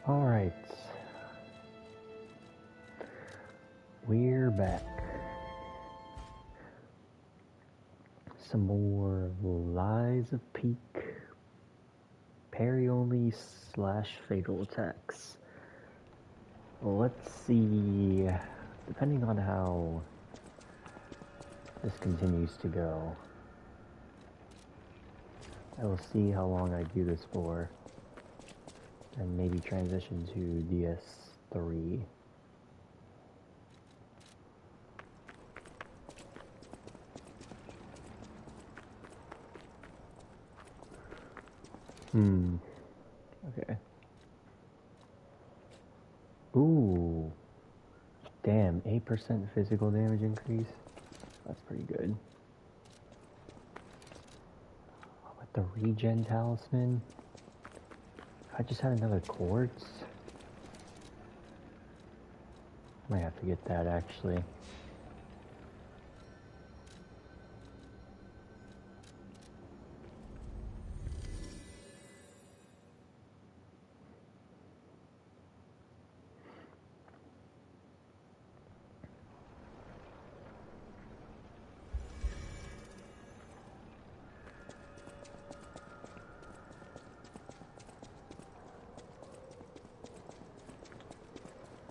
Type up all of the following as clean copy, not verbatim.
Alright. We're back. Some more Lies of Peak. Parry only / fatal attacks. Well, let's see. Depending on how this continues to go, I will see how long I do this for. And maybe transition to DS3. Okay. Ooh. Damn, 8% physical damage increase? That's pretty good. With the regen talisman? I just had another quartz. Might have to get that actually.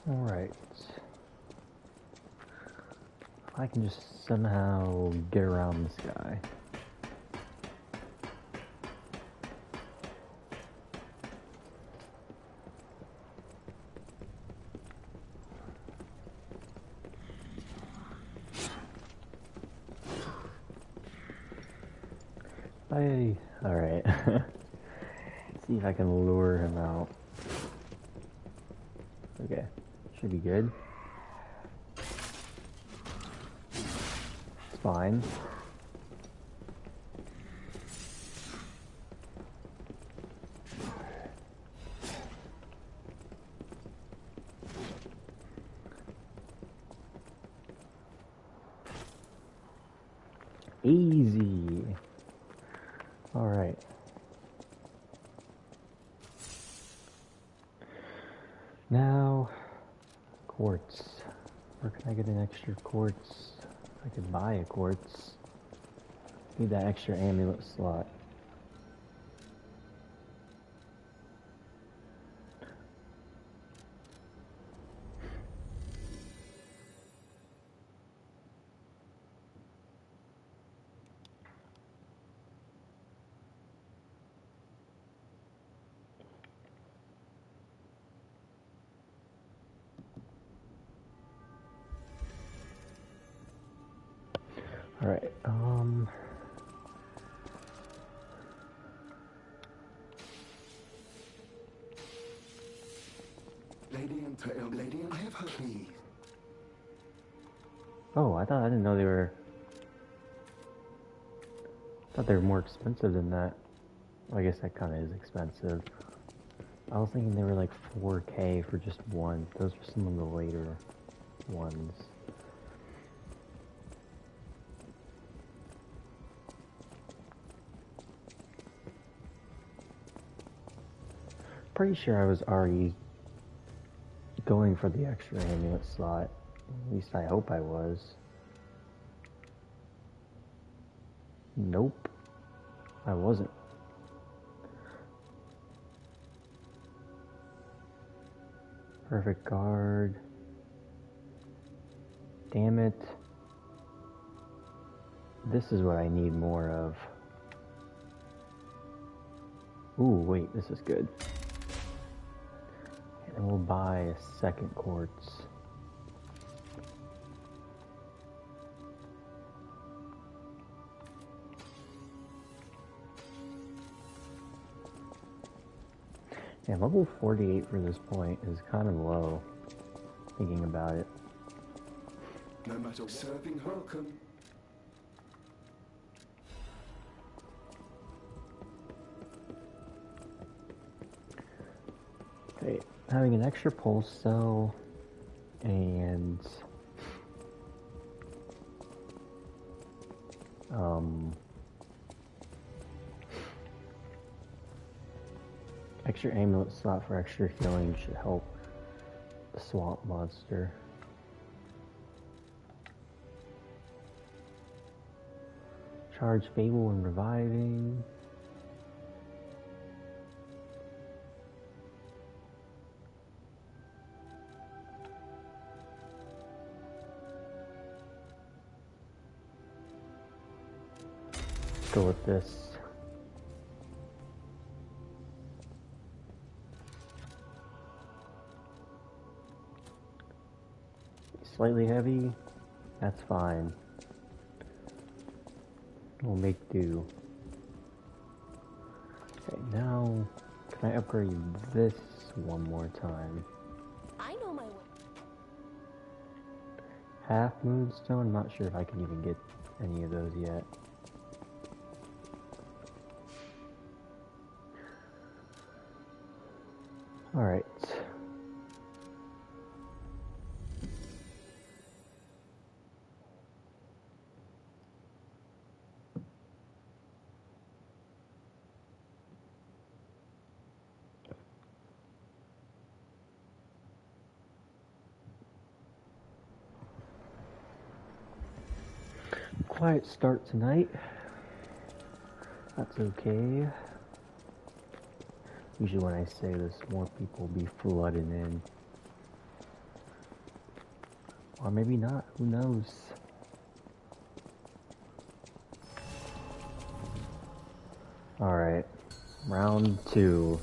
Alright. I can just somehow get around this guy. Alright. See if I can lure him out. Okay. Should be good. It's fine. Easy. Alright. Now, quartz. Where can I get an extra quartz? I could buy a quartz. Need that extra amulet slot. Alright, Lady Untitled, Lady, I have her keys. oh, I didn't know they were... I thought they were more expensive than that. Well, I guess that kind of is expensive. I was thinking they were like 4K for just one. Those were some of the later ones. Pretty sure I was already going for the extra amulet slot. At least I hope I was. Nope. I wasn't. Perfect guard. Damn it. This is what I need more of. Ooh, wait, this is good. And we'll buy a second quartz. Yeah, level 48 for this point is kind of low, thinking about it. No matter serving her, welcome. Okay, having an extra pulse cell and Extra amulet slot for extra healing should help the swamp monster. Charge Fable and reviving. Let's go with this. Slightly heavy, that's fine. We'll make do. Okay, now can I upgrade this one more time? I know my way. Half moonstone, I'm not sure if I can even get any of those yet. Alright. Quiet start tonight. That's okay. Usually when I say this, more people will be flooding in. Or maybe not, who knows? Alright, round 2.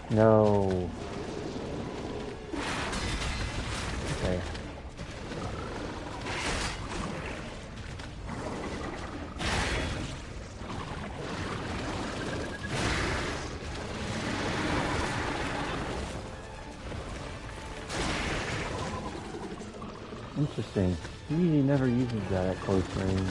No. Okay. Interesting. He usually never uses that at close range.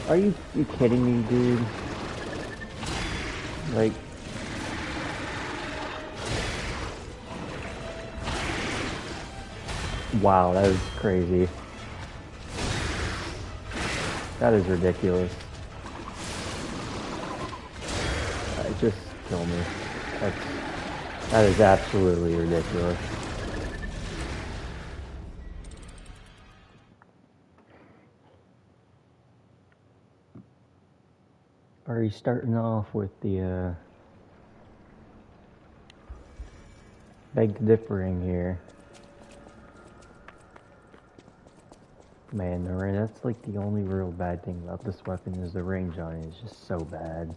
Are you kidding me, dude? Like... Wow, that is crazy. That is ridiculous. Just kill me. That is absolutely ridiculous. Are you starting off with the beg to differing here? Man, the range, that's like the only real bad thing about this weapon is the range on it is just so bad.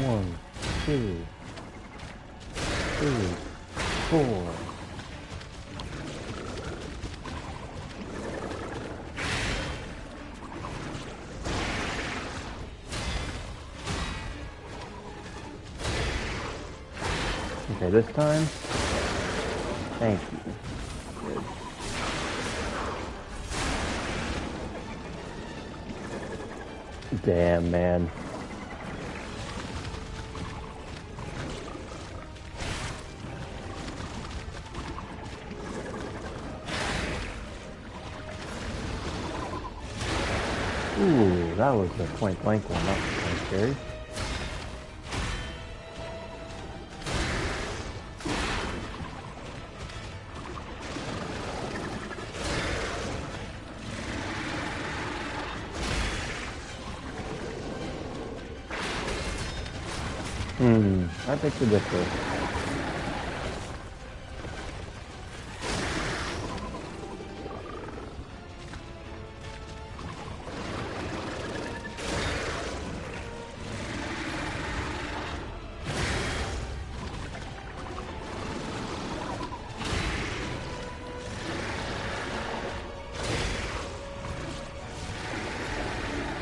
One, two, three, four. Okay, this time. Thank you. Good. Damn, man. Ooh, that was a point blank one. That was kind of scary. I beg to differ.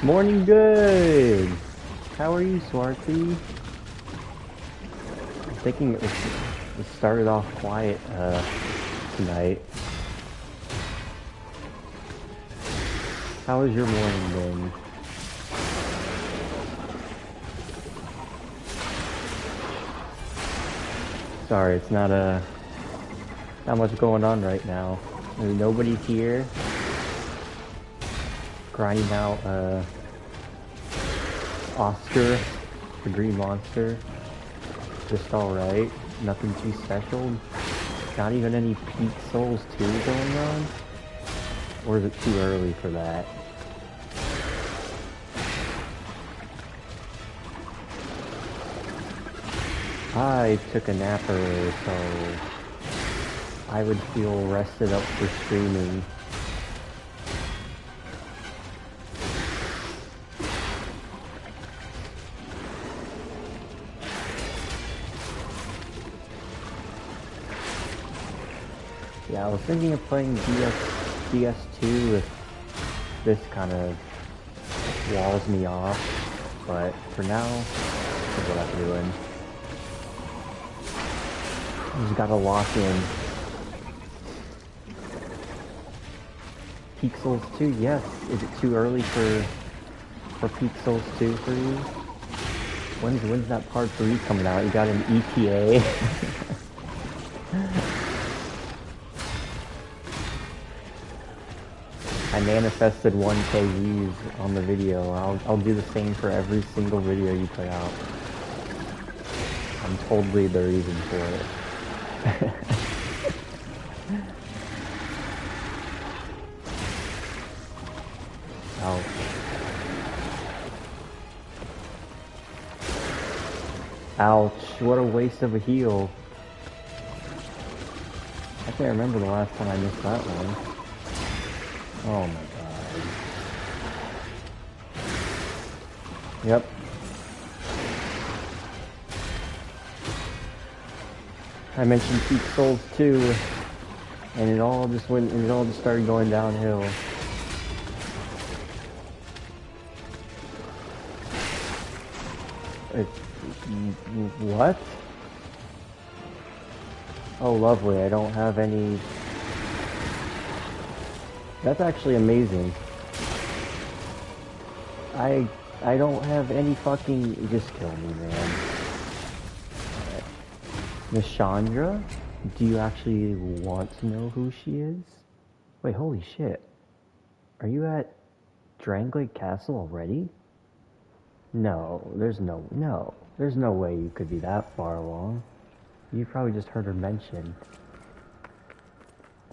Morning good! How are you, Swarty? I'm thinking it started off quiet tonight. How was your morning been? Sorry, it's not much going on right now. There's nobody here. Grinding out Oscar, the green monster. Just alright. Nothing too special. Not even any Peak Souls 2 going on? Or is it too early for that? I took a nap earlier, so I would feel rested up for streaming. Yeah, I was thinking of playing DS2 if this kind of walls me off, but for now, that's what I'm doing. Just gotta lock in. Peak Souls 2, yes. Is it too early for Peak Souls 2 for you? When's that part 3 coming out? You got an ETA? I manifested 1K views on the video. I'll do the same for every single video you put out. I'm totally the reason for it. Ouch. Ouch, what a waste of a heal. I can't remember the last time I missed that one. Oh my god. Yep. I mentioned Peak Souls 2, and it all just started going downhill. What? Oh, lovely. I don't have any... That's actually amazing. I don't have any fucking... Just kill me, man. Nishandra? Do you actually want to know who she is? Wait, holy shit. Are you at Dranglade Castle already? No, there's no way you could be that far along. You probably just heard her mentioned.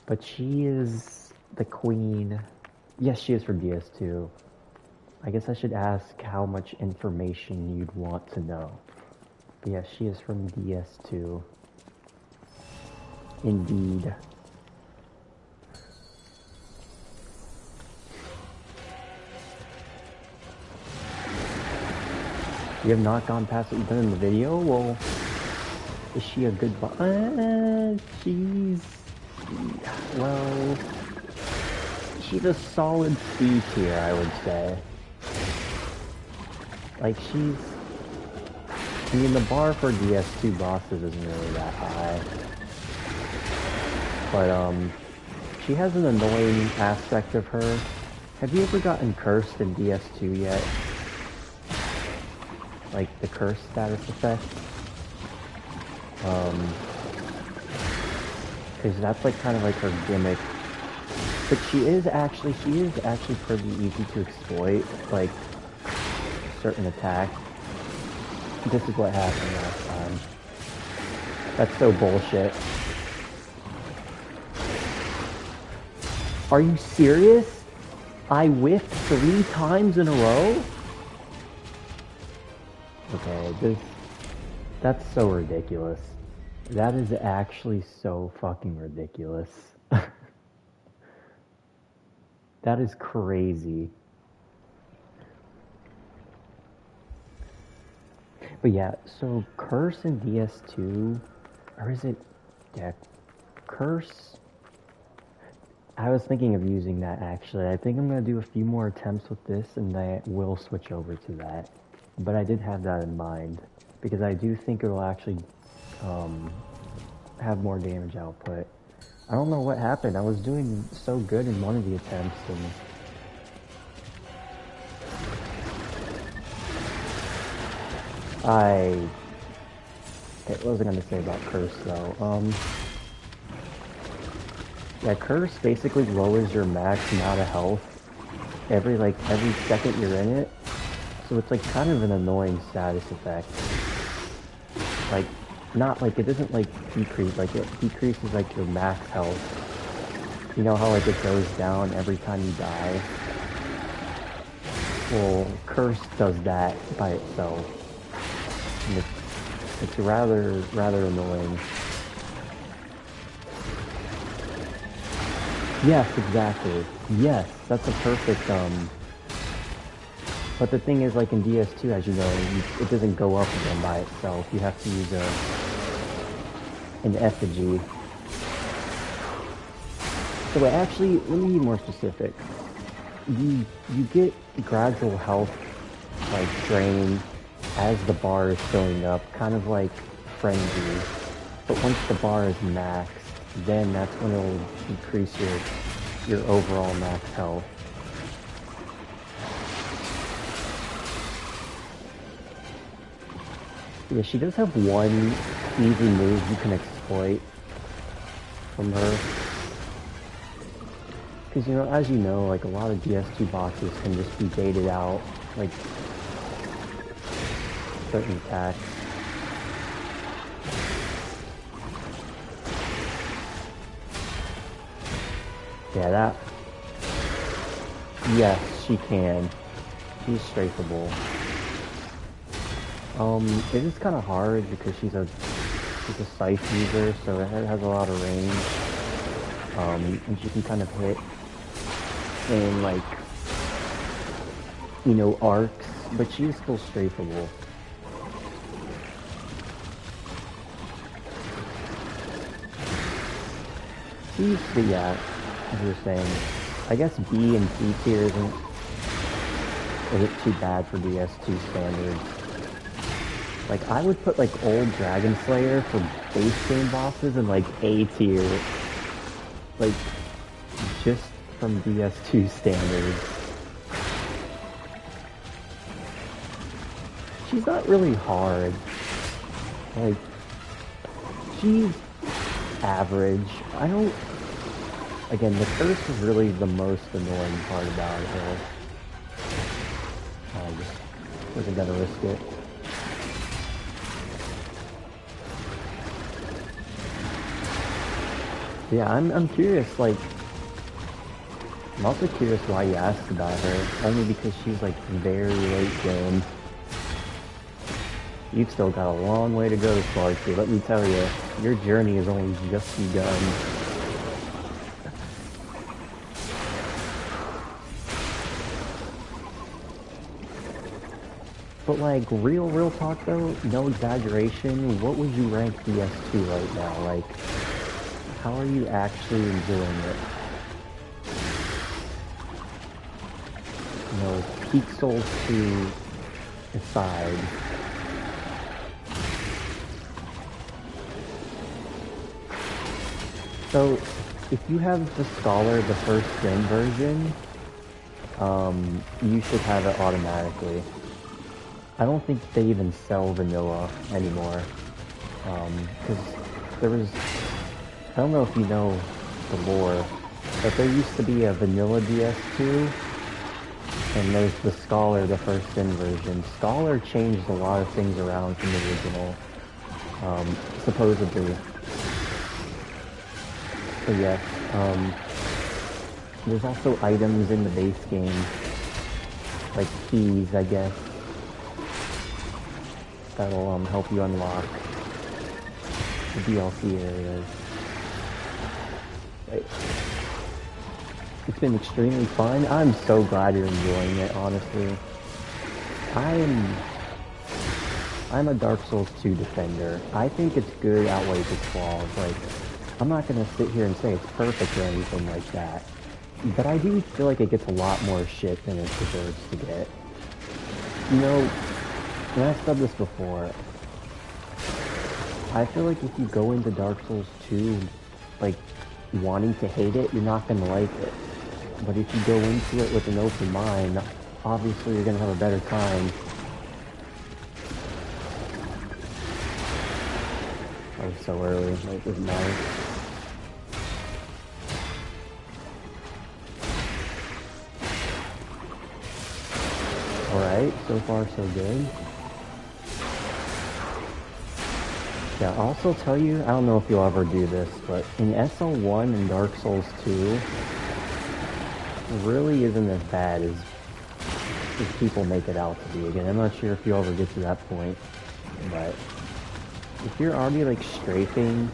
But she is the queen. Yes, she is from DS2. I guess I should ask how much information you'd want to know. But yes, she is from DS2. Indeed. You have not gone past what you've done in the video? Well, is she a good well, she's a solid C tier, I would say. Like, I mean, the bar for DS2 bosses isn't really that high. But, she has an annoying aspect of her. Have you ever gotten cursed in DS2 yet? Like, the curse status effect? Because that's like kind of like her gimmick. But she is actually pretty easy to exploit, like, certain attacks. This is what happened last time. That's so bullshit. Are you serious? I whiffed 3 times in a row? Okay, That's so ridiculous. That is actually so fucking ridiculous. That is crazy. But yeah, so Curse in DS2, or is it, yeah, Curse? I was thinking of using that actually. I think I'm going to do a few more attempts with this and I will switch over to that. But I did have that in mind because I do think it'll actually have more damage output. I don't know what happened. I was doing so good in one of the attempts and what was I gonna say about Curse though? Yeah, Curse basically lowers your max amount of health every second you're in it. So it's like kind of an annoying status effect. Like, not like it doesn't like decrease, like it decreases like your max health. You know how like it goes down every time you die? Well, Curse does that by itself. And it's rather annoying. Yes, exactly. Yes, that's a perfect, but the thing is, like in DS2, as you know, it doesn't go up again by itself. You have to use an effigy. So actually, let me be more specific. You get gradual health, like, drain as the bar is filling up, kind of like Frenzy. But once the bar is maxed, then that's when it'll decrease your overall max health. Yeah, she does have one easy move you can exploit from her. Because, you know, as you know, like, a lot of DS2 bosses can just be baited out, like, certain attacks. Yeah, that... Yes, she can. She's strafable. It is kind of hard because she's a scythe user, so it has a lot of range. And she can kind of hit in, like, you know, arcs, but she is still strafable. But yeah, as you were saying, I guess B and C tier isn't too bad for DS2 standards. Like, I would put, like, old Dragon Slayer for base game bosses in, like, A tier. Like, just from DS2 standards. She's not really hard. Like, she's average. I don't... Again, the curse is really the most annoying part about her. I just wasn't gonna risk it. Yeah, I'm curious, like... I'm also curious why you asked about her, only because she's, like, very late game. You've still got a long way to go, Sparky, let me tell you. Your journey has only just begun. But, like, real talk, though, no exaggeration, what would you rank DS2 right now? Like, how are you actually enjoying it? You know, Peak Souls 2 aside. So, if you have the Scholar, the first gen version, you should have it automatically. I don't think they even sell vanilla anymore. Because there was... I don't know if you know the lore, but there used to be a vanilla DS2, and there's the Scholar, the first gen version. Scholar changed a lot of things around from the original, supposedly. So yes, there's also items in the base game, like keys, I guess. that'll help you unlock the DLC areas. Wait. It's been extremely fun. I'm so glad you're enjoying it, honestly. I'm a Dark Souls 2 defender. I think it's good outweighs its flaws. Like, I'm not gonna sit here and say it's perfect or anything like that. But I do feel like it gets a lot more shit than it deserves to get. You know, and I've said this before, I feel like if you go into Dark Souls 2, like, wanting to hate it, you're not gonna like it. But if you go into it with an open mind, obviously you're gonna have a better time. That was so early, like, it doesn't matter. Alright, so far so good. Yeah, I'll also tell you, I don't know if you'll ever do this, but in SL1 and Dark Souls 2, really isn't as bad as people make it out to be. Again, I'm not sure if you'll ever get to that point, but if you're already like strafing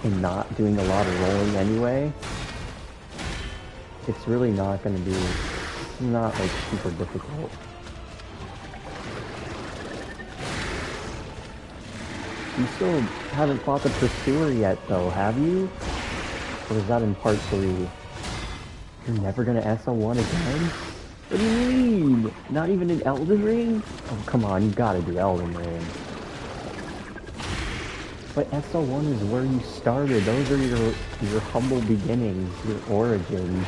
and not doing a lot of rolling anyway, it's really not going to be, not like super difficult. You still haven't fought the Pursuer yet though, have you? Or is that in part 3? You're never gonna SL1 again? What do you mean? Not even in Elden Ring? Oh, come on, you gotta do Elden Ring. But SL1 is where you started. Those are your humble beginnings, your origins.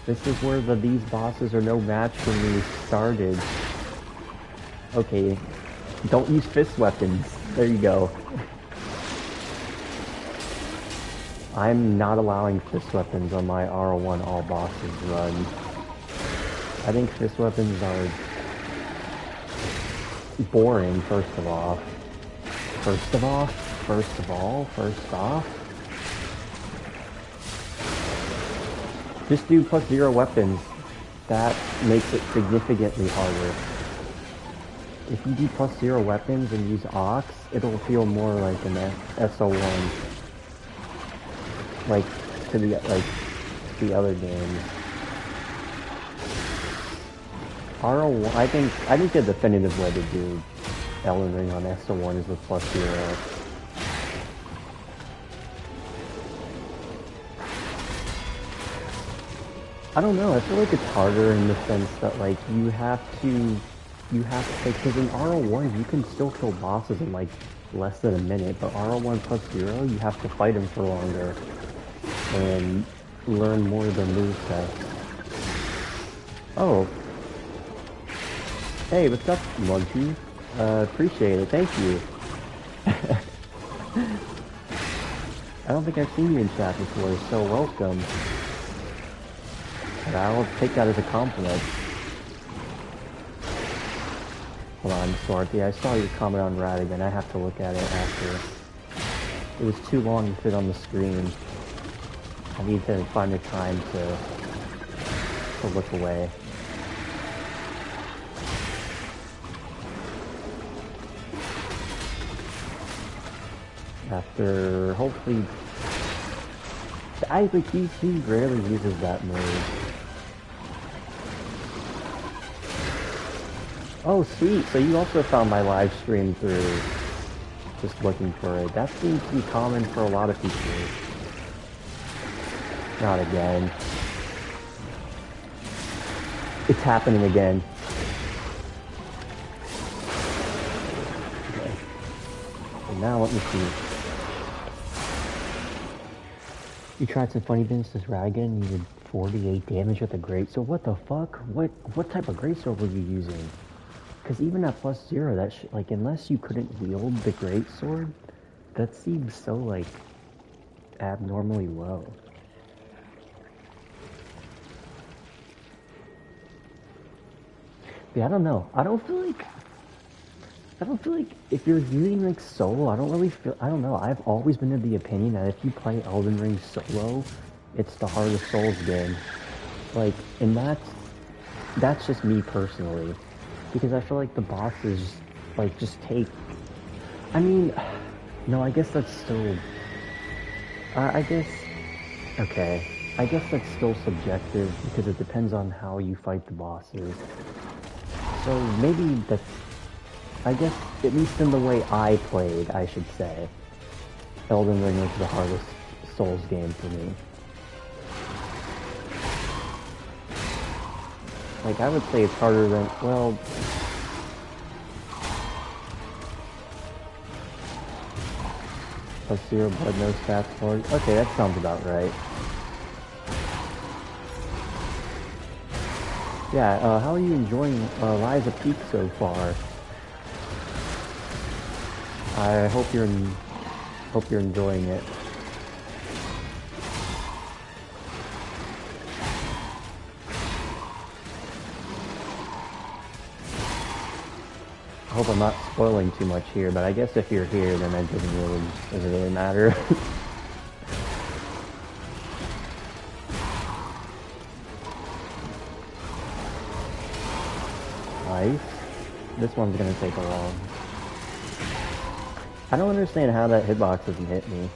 This is where these bosses are no match when we started. Okay, don't use fist weapons. There you go. I'm not allowing fist weapons on my R1 all bosses run. I think fist weapons are boring, first of all. First off. Just do +0 weapons. That makes it significantly harder. If you do +0 weapons and use Ox, it'll feel more like an SO1. Like the other games. R01, I think the definitive way to do Elden Ring on SO1 is with +0. I don't know, I feel like it's harder in the sense that like you have to because in R01 you can still kill bosses in like less than a minute, but R01 +0 you have to fight them for longer and learn more of their movesets. Oh. Hey, what's up, Monkey? Appreciate it, thank you. I don't think I've seen you in chat before, so welcome. But I'll take that as a compliment. Hold on, Swarthy, I saw your comment on Radigan, I have to look at it after. It was too long to fit on the screen. I need to find the time to look away. After, hopefully... I think he rarely uses that move. Oh, sweet! So you also found my live stream through just looking for it. That seems to be common for a lot of people. Not again. It's happening again. Okay. So now let me see. You tried some funny business this Radigan, you did 48 damage with a great sword. What the fuck? What type of great sword were you using? Because even at +0, that like, unless you couldn't wield the great sword, that seems so, like, abnormally low. Yeah, I don't know. I don't feel like if you're using like solo, I don't know. I've always been of the opinion that if you play Elden Ring solo, it's the hardest Souls game. Like, and that's just me personally, because I feel like the bosses like just take. I mean, no, I guess that's still. I guess. Okay, I guess that's still subjective because it depends on how you fight the bosses. So maybe that's. I guess at least in the way I played, I should say, Elden Ring was the hardest Souls game for me. Like, I would say it's harder than, well... Plus 0 blood, no stats for it. Okay, that sounds about right. Yeah, how are you enjoying Liza Peak so far? I hope you're enjoying it. I hope I'm not spoiling too much here, but I guess if you're here, then it doesn't really matter. Nice. This one's gonna take a long. I don't understand how that hitbox doesn't hit me.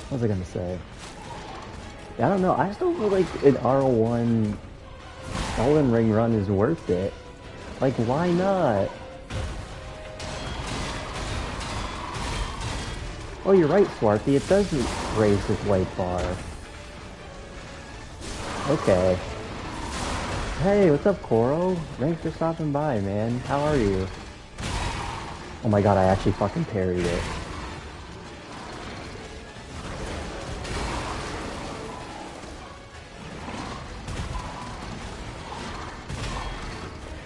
What was I gonna say? I don't know, I just don't feel like an R1 Elden Ring run is worth it. Like, why not? Oh, you're right, Swarthy, it doesn't raise this weight bar. Okay. Hey, what's up, Koro? Thanks for stopping by, man. How are you? Oh my god, I actually fucking parried it.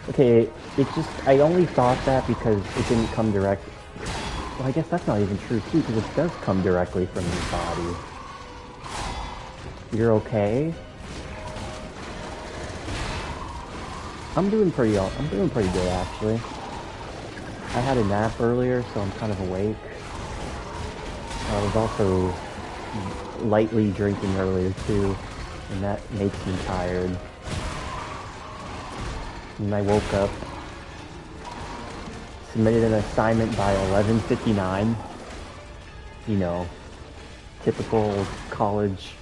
Okay, it's just, I only thought that because it didn't come direct. Well, I guess that's not even true, too, because it does come directly from your body. You're okay? I'm doing pretty good, actually. I had a nap earlier, so I'm kind of awake. I was also lightly drinking earlier, too, and that makes me tired. And I woke up, submitted an assignment by 11:59. You know, typical college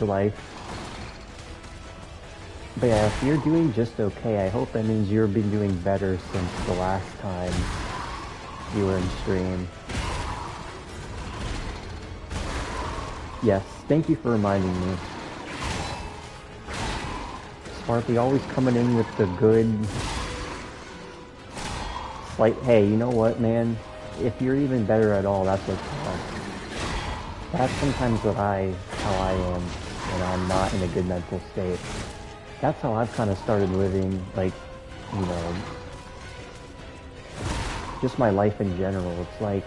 life. But yeah, if you're doing just okay, I hope that means you've been doing better since the last time you were in stream. Yes, thank you for reminding me. Sparky always coming in with the good... Like, hey, you know what, man? If you're even better at all, that's what's fun. That's sometimes how I am when I'm not in a good mental state. That's how I've kind of started living, like, you know, just my life in general. It's like,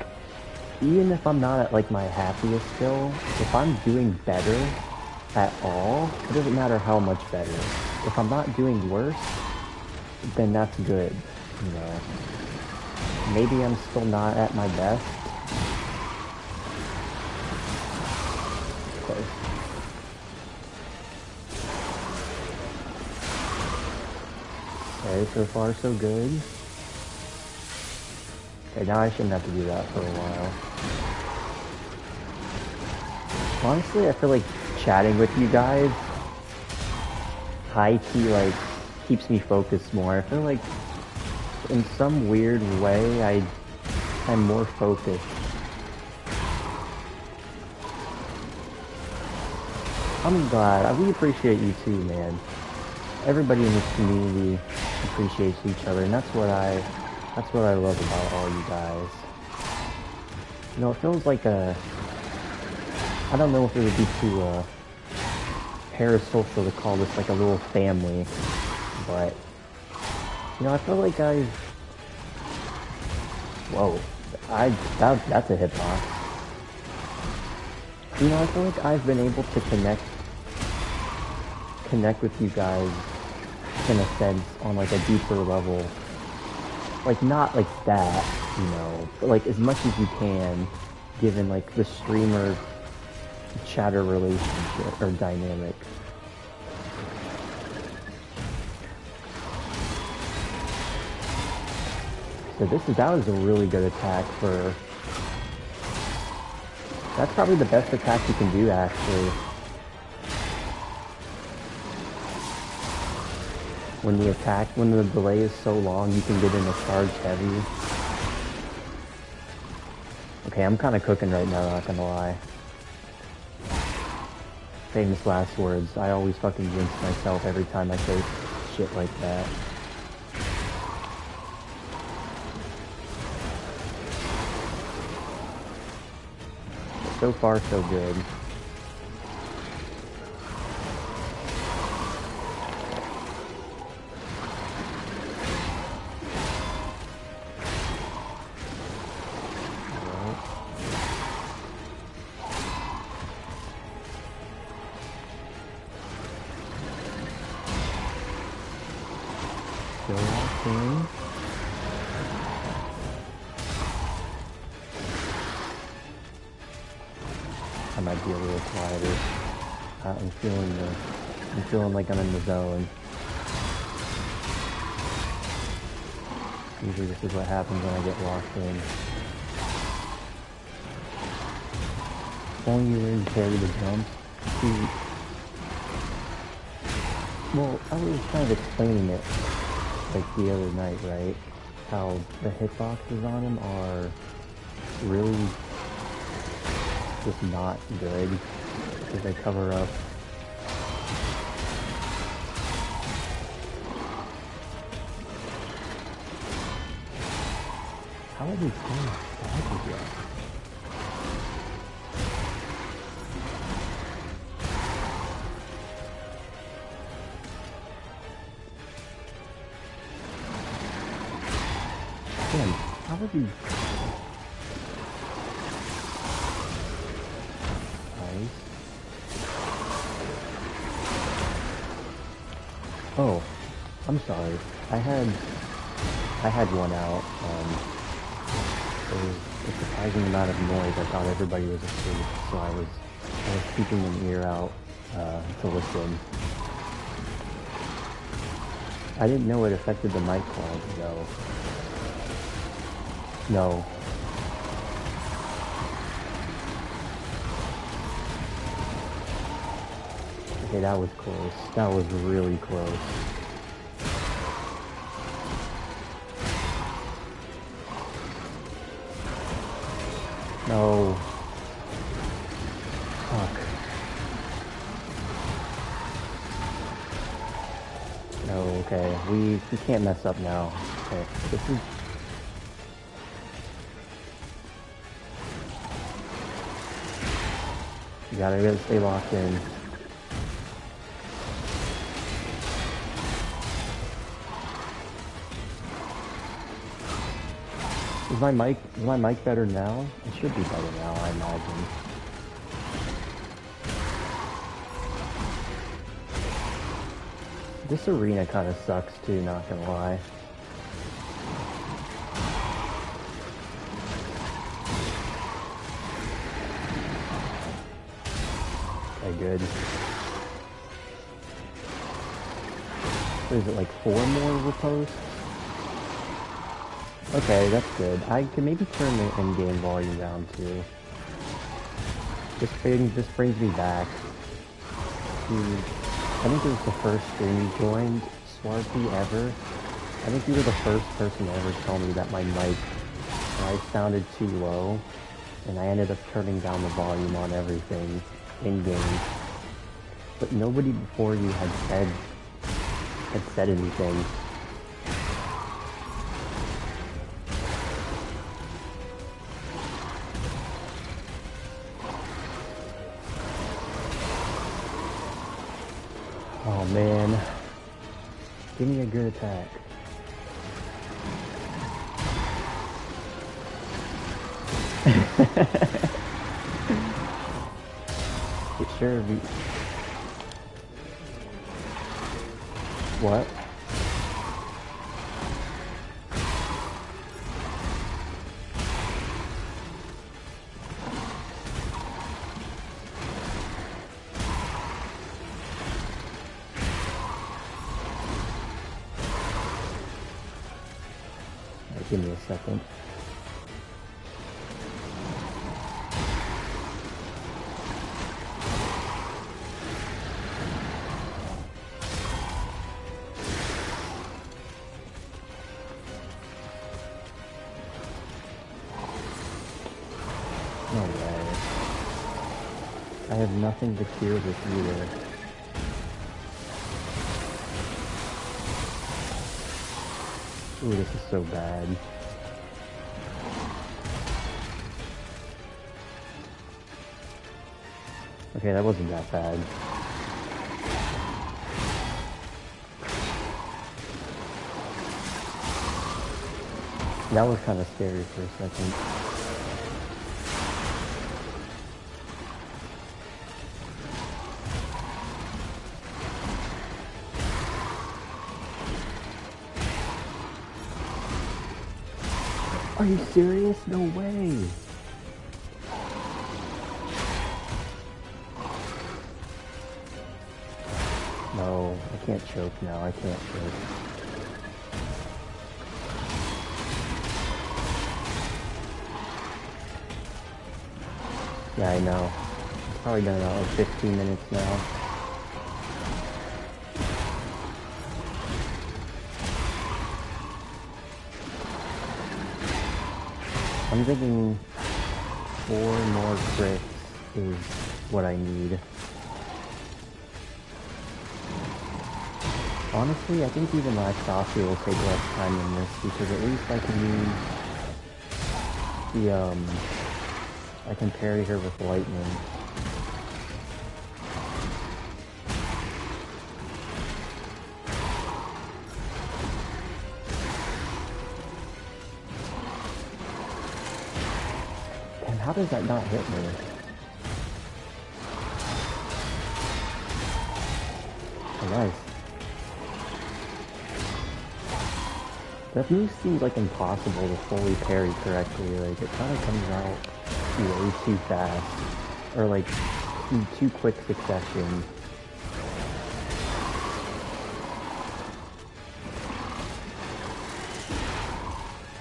even if I'm not at, like, my happiest still, if I'm doing better at all, it doesn't matter how much better. If I'm not doing worse, then that's good, you know. Maybe I'm still not at my best. Close. Okay, so far so good. Okay, now I shouldn't have to do that for a while. Honestly, I feel like chatting with you guys high-key, like, keeps me focused more. I feel like in some weird way, I'm more focused. I'm glad. We appreciate you too, man. Everybody in this community appreciates each other, and that's what I love about all you guys. You know, it feels like I don't know if it would be too parasocial to call this like a little family, but you know, I feel like whoa, that's a hitbox. You know, I feel like I've been able to connect with you guys in a sense on like a deeper level. Like not like that, you know, but like as much as you can given like the streamer chatter relationship or dynamic. So that was a really good attack for... That's probably the best attack you can do, actually. When the delay is so long, you can get in a charge heavy. Okay, I'm kind of cooking right now, not gonna lie. Famous last words. I always fucking jinx myself every time I say shit like that. So far, so good. I might be a little quieter. I'm feeling like I'm in the zone. Usually this is what happens when I get locked in. Only you learn to parry the jump. Well, I was kind of explaining it like the other night, right? How the hitboxes on him are really just not good because they cover up. How are these things staggered yet? Damn, how are these? Oh, I'm sorry. I had one out. There was a surprising amount of noise. I thought everybody was asleep, so I was keeping an ear out to listen. I didn't know it affected the mic quality though. No. Okay, that was close. That was really close. No. Fuck. No, okay. We can't mess up now. Okay, this is... You gotta stay locked in. Is my mic better now? It should be better now, I imagine. This arena kind of sucks too, not gonna lie. Okay, good. What is it, like 4 more riposts? Okay, that's good. I can maybe turn the in-game volume down too. This brings me back to, I think it was the first stream you joined, Swarthy, ever. I think you were the first person to ever tell me that my mic sounded too low, and I ended up turning down the volume on everything in-game. But nobody before you had said anything. Oh man, give me a good attack. It sure be. What? Alright, give me a second. No way. I have nothing to cure this either. Ooh, this is so bad. Okay, that wasn't that bad. That was kind of scary for a second. Are you serious? No way! No, I can't choke now, I can't choke. Yeah, I know. It's probably been about like 15 minutes now. I'm thinking 4 more crits is what I need. Honestly, I think even Laxasia will take less time than this, because at least I can use the, I can parry her with lightning. Damn, how does that not hit me? Oh, nice. That move seems like impossible to fully parry correctly, like it kind of comes out way too fast, or like in too quick succession.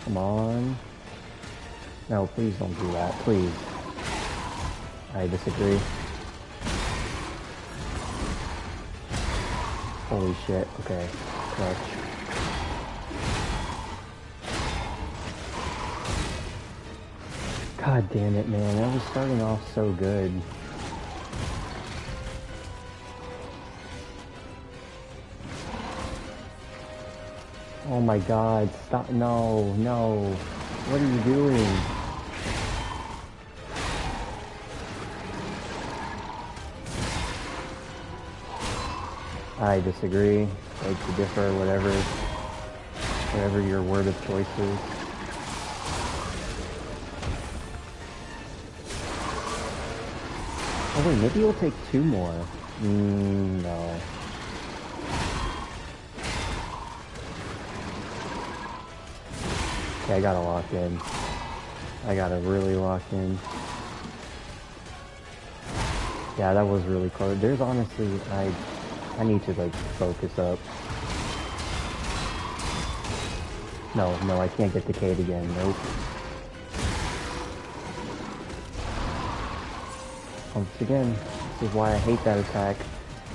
Come on. No, please don't do that, please. I disagree. Holy shit, okay, clutch. God damn it, man. That was starting off so good. Oh my god, stop. No, no. What are you doing? I disagree. Like to differ, whatever your word of choice is. Oh wait, maybe we'll take 2 more. No. Okay, I gotta lock in. I gotta really lock in. Yeah, that was really close. There's honestly, I need to like focus up. No, I can't get decayed again. Nope. Once again, this is why I hate that attack.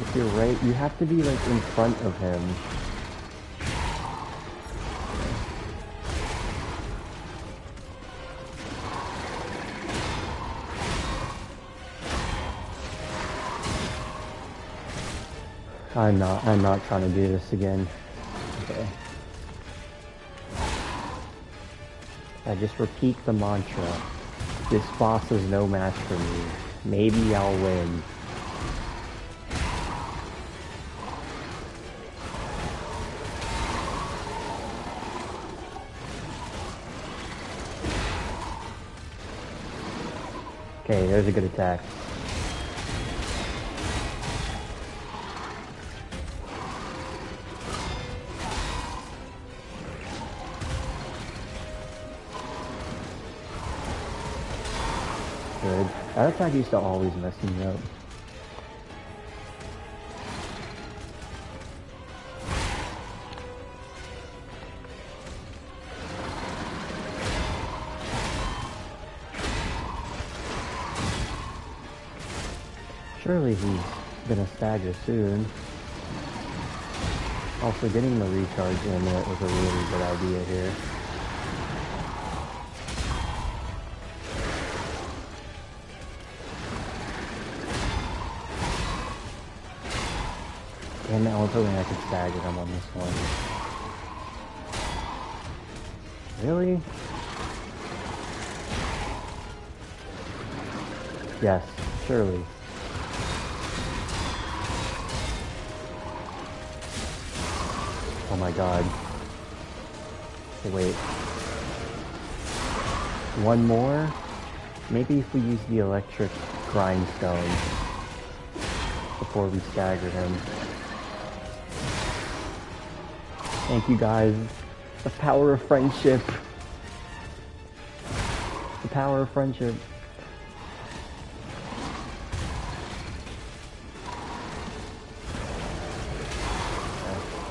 If you're right, you have to be like in front of him. I'm not trying to do this again. Okay. I just repeat the mantra. This boss is no match for me. Maybe I'll win. Okay, there's a good attack. Good. That attack used to always mess me up. Surely he's gonna stagger soon. Also, getting the recharge amulet was a really good idea here. Damn it, I was hoping I could stagger him on this one. Really? Yes, surely. Oh my god. Wait. One more? Maybe if we use the electric grindstone before we stagger him. Thank you guys. The power of friendship. The power of friendship.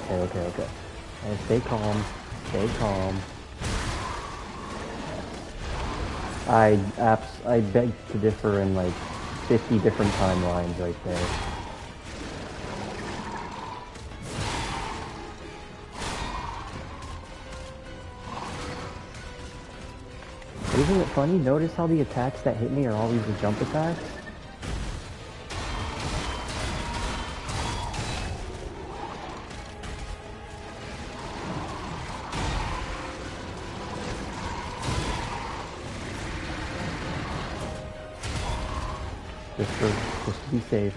Okay. And stay calm. Stay calm. I beg to differ in like 50 different timelines right there. Isn't it funny? Notice how the attacks that hit me are always the jump attacks? Just to be safe.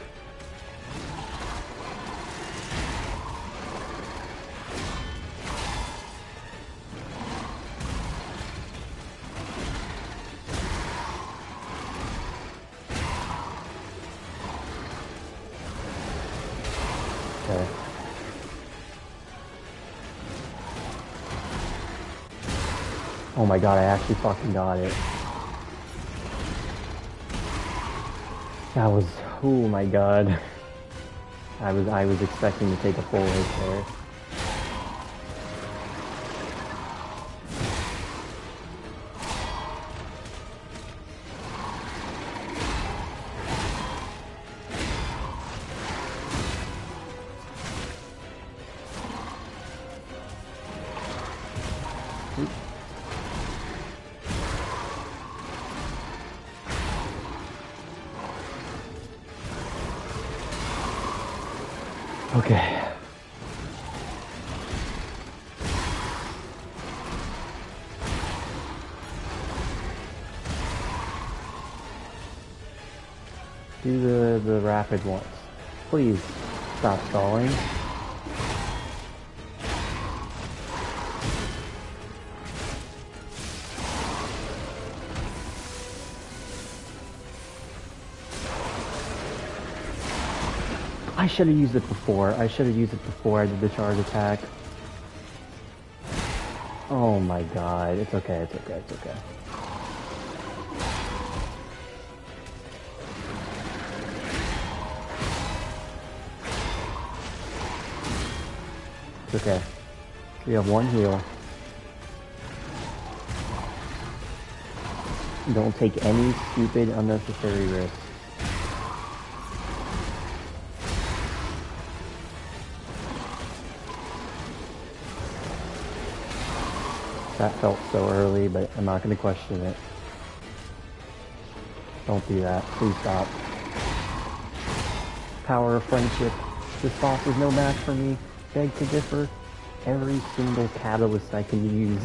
Okay. Oh my god, I actually fucking got it. That was, oh my god. I was expecting to take a full hit there. Okay. Do the rapid ones. Please stop stalling. I should have used it before. I did the charge attack. Oh my god. It's okay. It's okay. We have one heal. Don't take any stupid, unnecessary risks. That felt so early, but I'm not going to question it. Don't do that. Please stop. Power of friendship. This boss is no match for me. Beg to differ. Every single catalyst I can use.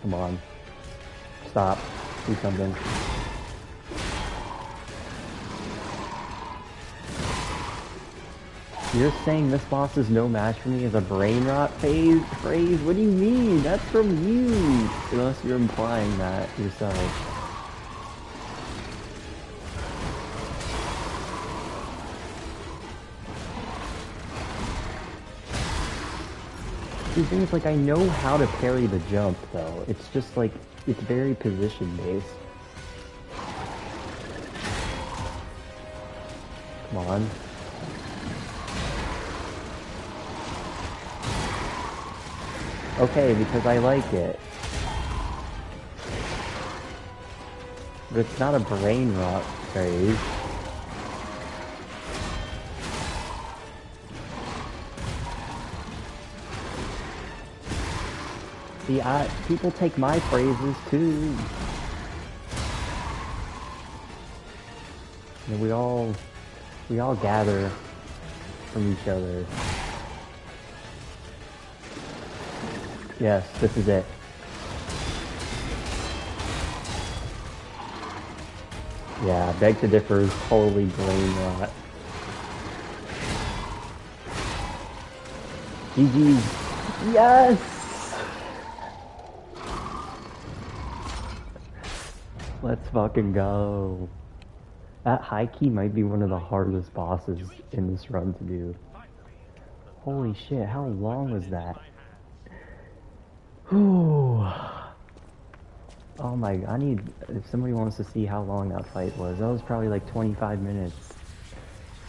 Come on. Stop. Do something. You're saying this boss is no match for me as a brain rot phrase? What do you mean? That's from you! Unless you're implying that yourself. The thing is, like, I know how to parry the jump, though. It's just, like, it's very position-based. Come on. Okay, because I like it. But it's not a brain rot phase. See, people take my phrases too. And we all gather from each other. Yes, this is it. Yeah, beg to differ is totally brain rot. GG's. Yes! Let's fucking go. That high key might be one of the hardest bosses in this run to do. Holy shit, how long was that? Whew. Oh my, if somebody wants to see how long that fight was, that was probably like 25 minutes.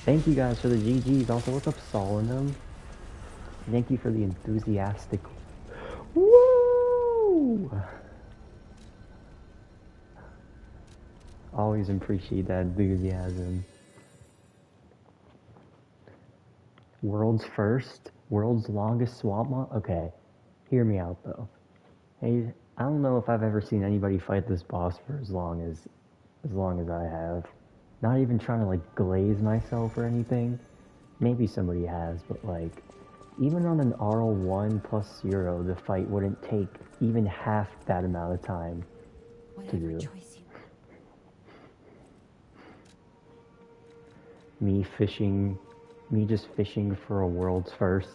Thank you guys for the GGs. Also, what's up, Solonum? Thank you for the enthusiastic. Woo! Always appreciate that enthusiasm. World's first? World's longest swamp month? Okay, hear me out though. Hey, I don't know if I've ever seen anybody fight this boss for as long as I have. Not even trying to like glaze myself or anything. Maybe somebody has, but like, even on an RL1 plus 0, the fight wouldn't take even half that amount of time to do. Me just fishing for a world's first.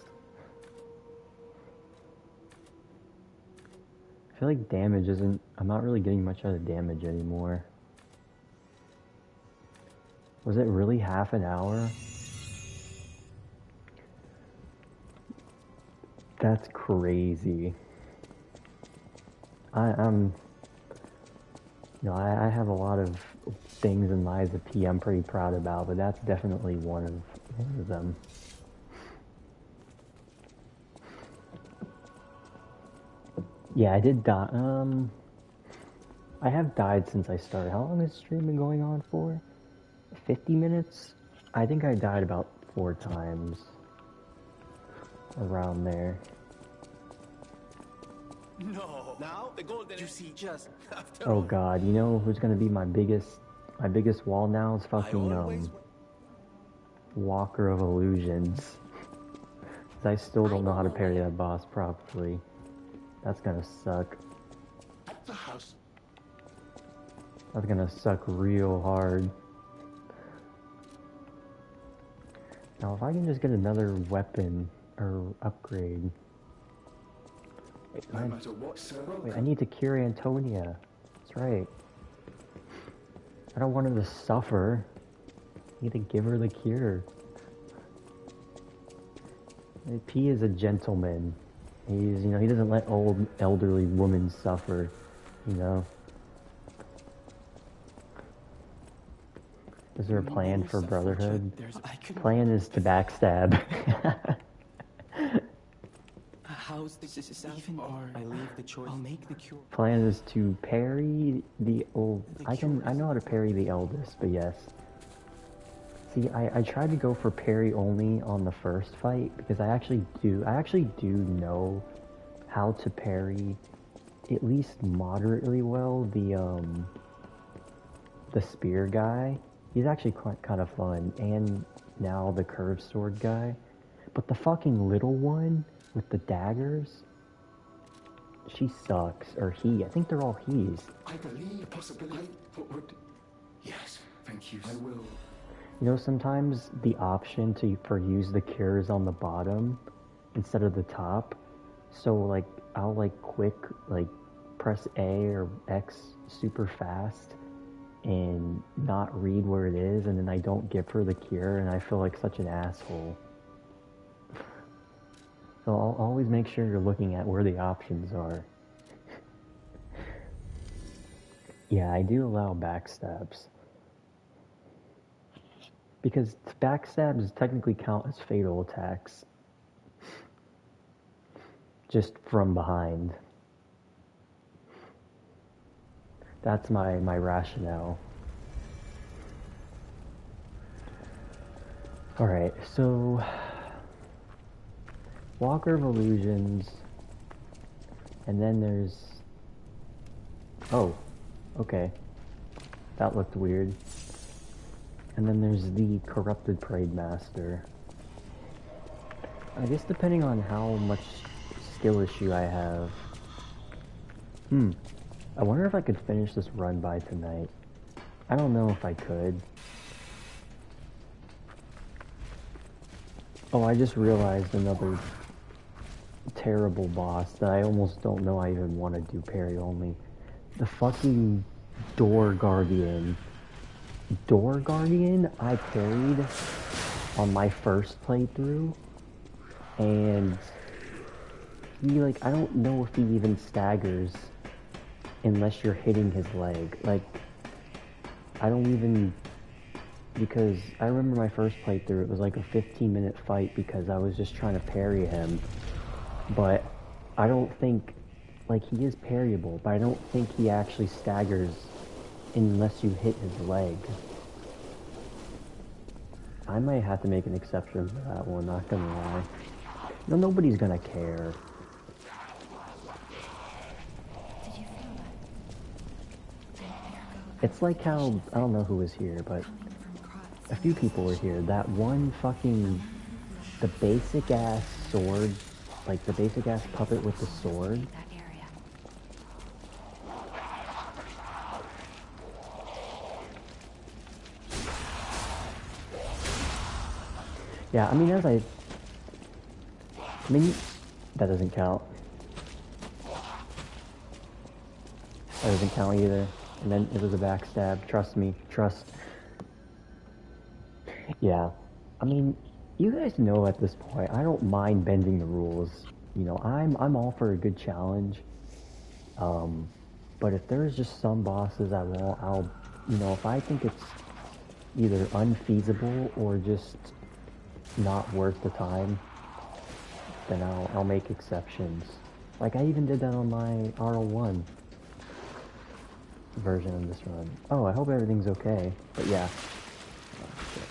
I feel like damage isn't, I'm not really getting much out of damage anymore. Was it really half an hour? That's crazy. I have a lot of things in Lies of P I'm pretty proud about, but that's definitely one of them. Yeah, I did die. I have died since I started. How long has the stream been going on for? 50 minutes? I think I died about 4 times. Around there. No. Now the golden you see just after Oh god, you know who's gonna be my biggest wall now is fucking Walker of Illusions. Cause I still don't know how to parry that boss properly. That's gonna suck. At the house. That's gonna suck real hard. Now if I can just get another weapon or upgrade. No matter what, sir. Wait, I need to cure Antonia. That's right. I don't want her to suffer. I need to give her the cure. P is a gentleman. He's, he doesn't let old, elderly women suffer, Is there a plan for Brotherhood? Plan is to backstab. How's this even or I leave the choice. I'll make the cure. Plan is to parry the old. I know how to parry the eldest, but yes. See, I tried to go for parry only on the first fight because I actually do know how to parry at least moderately well the spear guy. He's actually kind of fun, and now the curved sword guy. But the fucking little one with the daggers, she sucks. Or he. I think they're all he's. I believe possibility. What would? Yes, thank you. I will. Sometimes the option for use the cure is on the bottom instead of the top. So like I'll quick press A or X super fast and not read where it is, and then I don't give her the cure, and I feel like such an asshole. So I'll always make sure you're looking at where the options are. Yeah, I do allow backstabs. Because backstabs technically count as fatal attacks. Just from behind. That's my rationale. Alright, so... Walker of Illusions... And then there's... Oh, okay. That looked weird. And then there's the Corrupted Parade Master. I guess depending on how much skill issue I have... I wonder if I could finish this run by tonight. I don't know if I could. Oh, I just realized another terrible boss that I almost don't know I even want to do parry only. The fucking Door Guardian. Door Guardian I parried on my first playthrough, and he, like, I don't know if he even staggers unless you're hitting his leg. Like, I don't even, because I remember my first playthrough, it was like a 15-minute fight because I was just trying to parry him, but I don't think, like, he is parryable, but I don't think he actually staggers unless you hit his leg. I might have to make an exception for that one, not gonna lie. No, nobody's gonna care. It's like how, I don't know who was here, but a few people were here. That one fucking, the basic ass sword, like the basic ass puppet with the sword. Yeah, I mean, I mean, that doesn't count. That doesn't count either. And then it was a backstab. Trust me. Trust. Yeah. I mean, you guys know at this point, I don't mind bending the rules. You know, I'm all for a good challenge. But if there's just some bosses I'll, you know, if I think it's either unfeasible or just not worth the time, then I'll make exceptions. Like, I even did that on my RL1 version of this run. Oh, I hope everything's okay. But yeah. Oh, shit.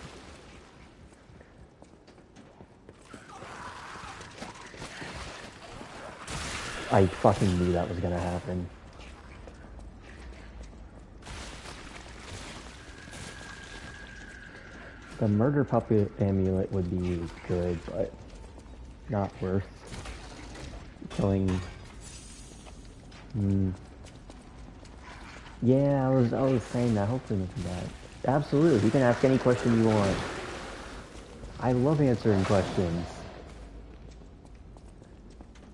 I fucking knew that was gonna happen. The Murder Puppet amulet would be good, but not worth killing. Yeah, I was saying that. Hopefully nothing bad. Absolutely, you can ask any question you want. I love answering questions.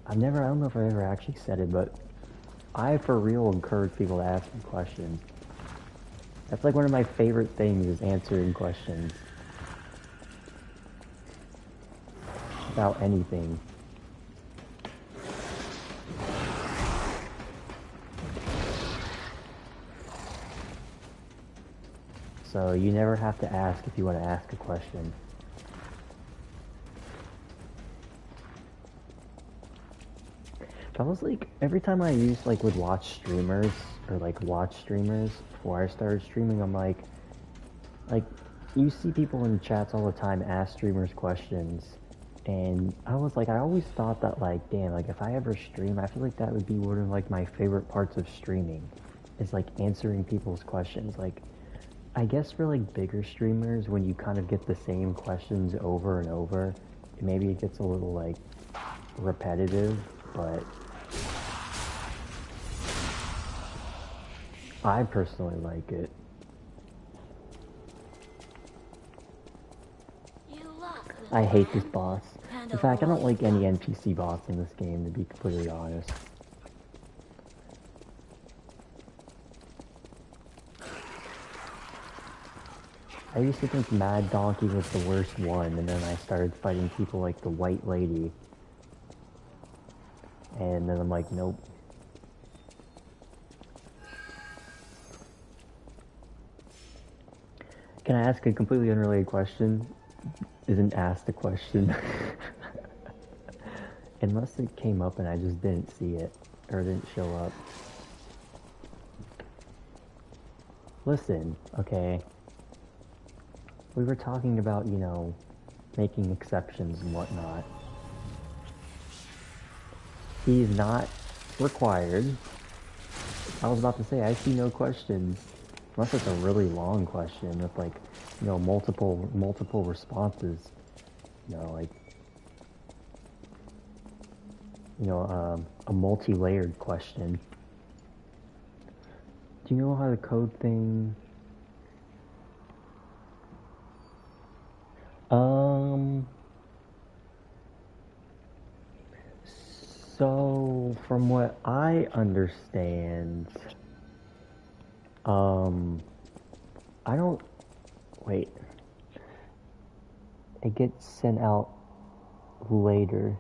I don't know if I ever actually said it, but I for real encourage people to ask me questions. That's like one of my favorite things, is answering questions. About anything. So you never have to ask if you want to ask a question. That was like, every time I would watch streamers, or watch streamers before I started streaming, I'm like, you see people in chats all the time ask streamers questions, and I was like, I always thought that, like, damn, like, if I ever stream, I feel like that would be one of, like, my favorite parts of streaming, is, like, answering people's questions. Like, I guess for, like, bigger streamers, when you kind of get the same questions over and over, maybe it gets a little, like, repetitive, but I personally like it. I hate this boss. In fact, I don't like any NPC boss in this game, to be completely honest. I used to think Mad Donkey was the worst one, and then I started fighting people like the White Lady. And then I'm like, nope. Can I ask a completely unrelated question? Isn't asked a question. Unless it came up and I just didn't see it. Or it didn't show up. Listen, okay. We were talking about, you know, making exceptions and whatnot. He's not required. I was about to say, I see no questions. Unless it's a really long question with, like, you know, multiple responses. You know, like, you know, a multi-layered question. Do you know how the code thing... So, from what I understand, I don't... Wait. It gets sent out later.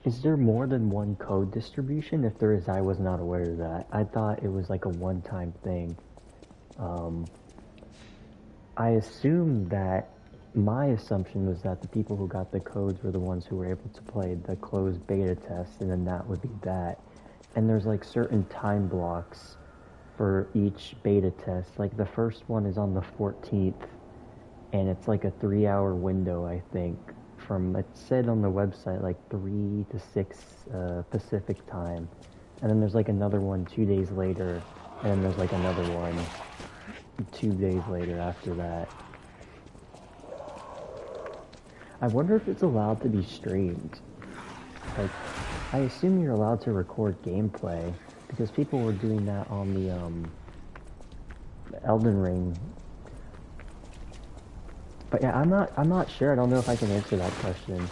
Is there more than one code distribution? If there is, I was not aware of that. I thought it was like a one-time thing. I assumed that... My assumption was that the people who got the codes were the ones who were able to play the closed beta test, and then that would be that. And there's like certain time blocks for each beta test. Like the first one is on the 14th, and it's like a 3-hour window, I think. From, it said on the website, like 3 to 6 Pacific time. And then there's like another one 2 days later, and then there's like another one 2 days later after that. I wonder if it's allowed to be streamed. Like, I assume you're allowed to record gameplay, because people were doing that on the Elden Ring. But yeah, I'm not sure. I don't know if I can answer that question.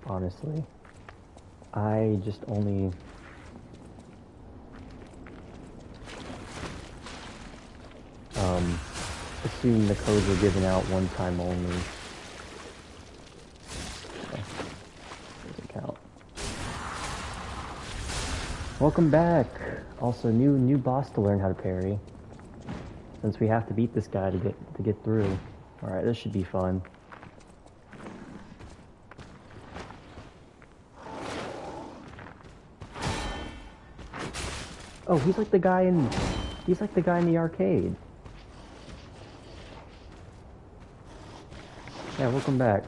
Honestly. I just only... assume the codes were given out one time only. Welcome back! Also, new boss to learn how to parry. Since we have to beat this guy to get through. Alright, this should be fun. Oh, he's like the guy in the arcade. Yeah, welcome back.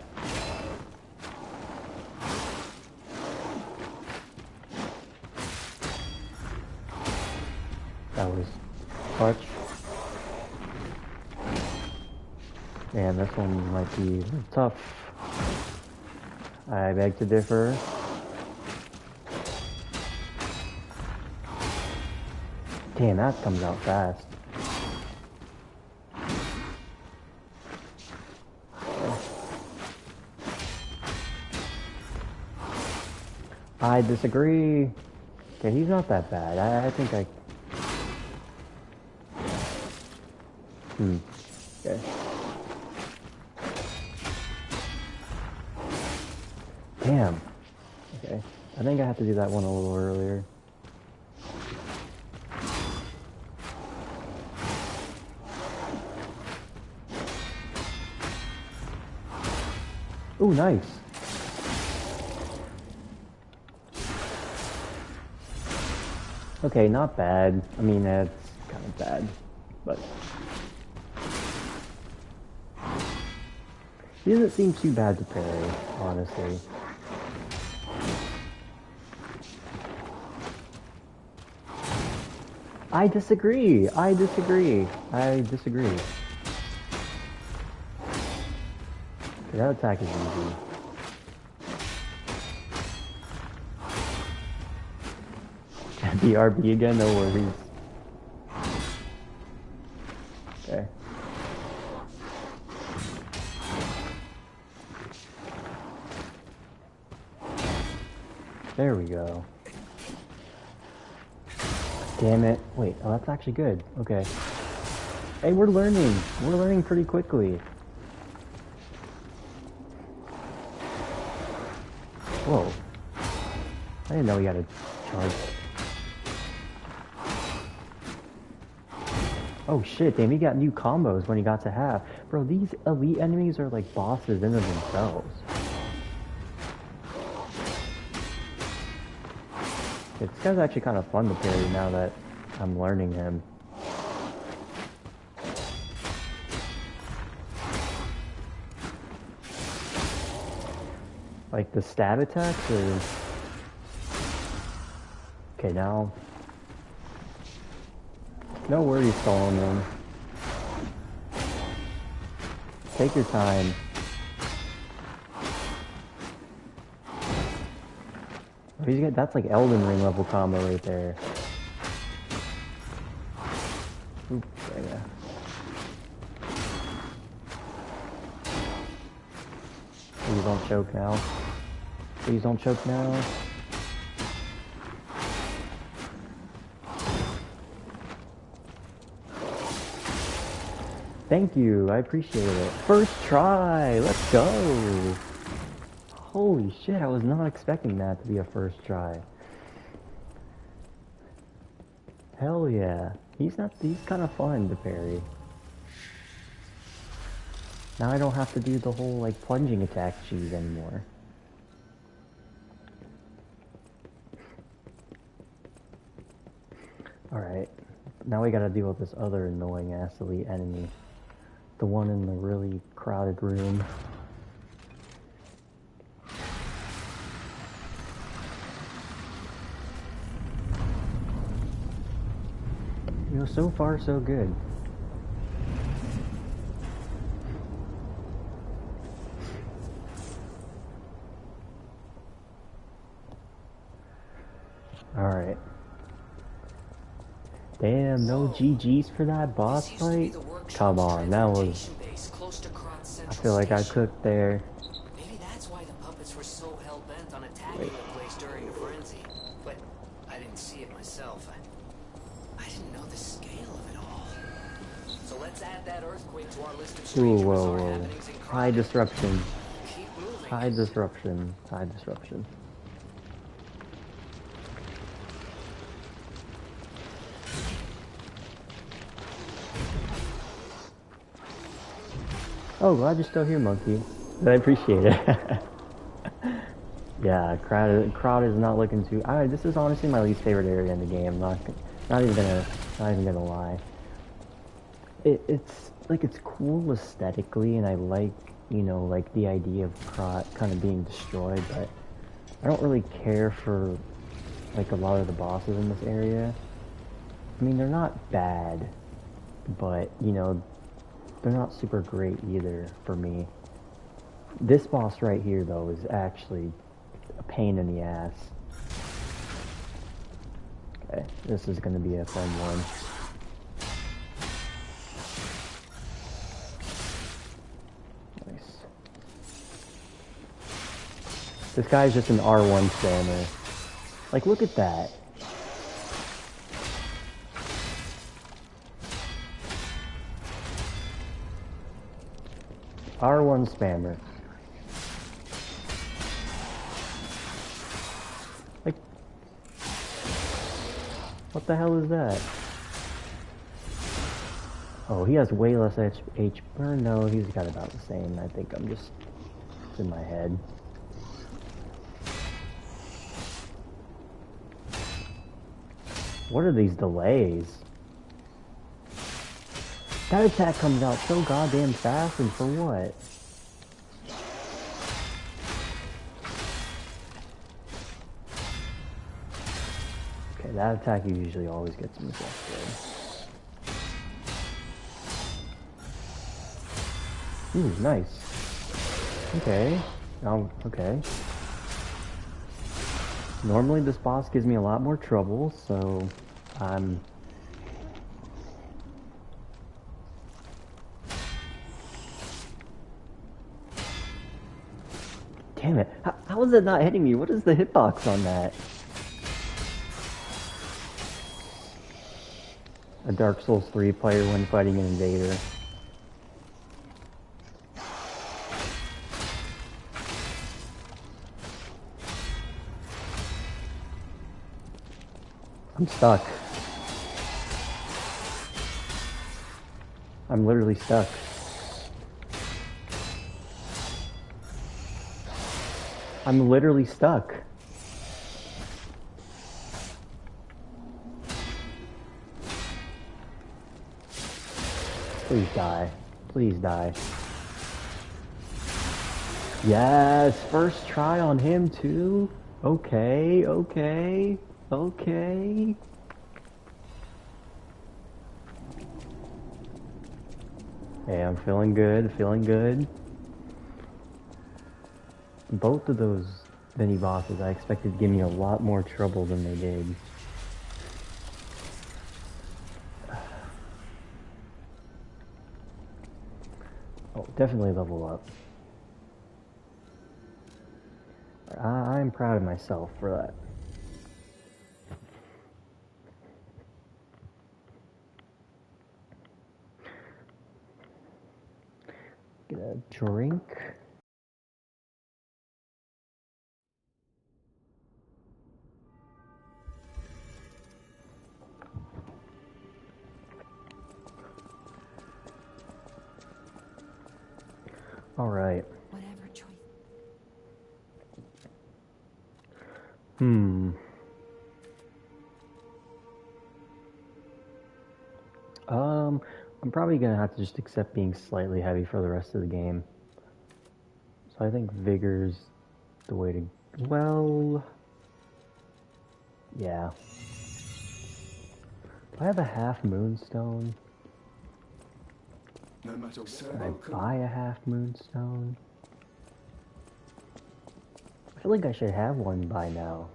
That was clutch. Man, this one might be tough. I beg to differ. Damn, that comes out fast. I disagree. Okay, he's not that bad. I think I... Okay. Damn. Okay. I think I have to do that one a little earlier. Ooh, nice. Okay, not bad. I mean, that's kind of bad, but... He doesn't seem too bad to parry, honestly. I disagree! That attack is easy. BRB again? No worries. Okay. There we go. Damn it. Wait, oh, that's actually good. Okay. Hey, we're learning. We're learning pretty quickly. Whoa. I didn't know we had a charge. Oh shit, damn, he got new combos when he got to half. Bro, these elite enemies are like bosses in of themselves. Yeah, this guy's actually kind of fun to parry now that I'm learning him. Like the stab attacks or... Okay, now... No worries, Solomon. Take your time. That's like Elden Ring level combo right there. Oops, yeah. Please don't choke now. Please don't choke now. Thank you, I appreciate it. First try, let's go. Holy shit, I was not expecting that to be a first try. Hell yeah. He's kind of fun to parry. Now I don't have to do the whole like plunging attack cheese anymore. Alright, now we gotta deal with this other annoying ass elite enemy. The one in the really crowded room. You know, so far so good. Alright. Damn, no GGs for that boss fight? Come on, that was... I feel like I cooked there. Maybe that's why the puppets were so hell-bent on attacking the place during the frenzy. But I didn't see it myself. I didn't know the scale of it all. So let's add that earthquake to our list of strange bizarre happenings in Krat. High disruption. Keep moving. High disruption. High disruption. Oh, glad you're still here, Monkey. I appreciate it. Yeah, Krat is not looking too... this is honestly my least favorite area in the game. Not even gonna lie. It's cool aesthetically, and I like, you know, like the idea of Krat kind of being destroyed, but I don't really care for like a lot of the bosses in this area. I mean, they're not bad, but you know, they're not super great either for me. This boss right here, though, is actually a pain in the ass. Okay, this is gonna be a fun one. Nice. This guy's just an R1 spammer. Like, look at that. R1 spammer. Like, what the hell is that? Oh, he has way less HP. No, he's got about the same. I think I'm just... It's in my head. What are these delays? That attack comes out so goddamn fast, and for what? Okay, that attack usually always gets me frustrated. Ooh, nice. Okay. Okay. Normally this boss gives me a lot more trouble, so I'm... Damn it. How is it not hitting me? What is the hitbox on that? A Dark Souls 3 player when fighting an invader. I'm stuck. I'm literally stuck. I'm literally stuck. Please die. Please die. Yes, first try on him too. Okay, okay, okay. Hey, I'm feeling good, feeling good. Both of those mini bosses I expected to give me a lot more trouble than they did. Oh, definitely level up. I'm proud of myself for that. Get a drink. All right. Whatever choice. I'm probably gonna have to just accept being slightly heavy for the rest of the game. So I think Vigor's the way to... Well... Yeah. Do I have a half moonstone? No matter Can I buy a half moonstone? I feel like I should have one by now.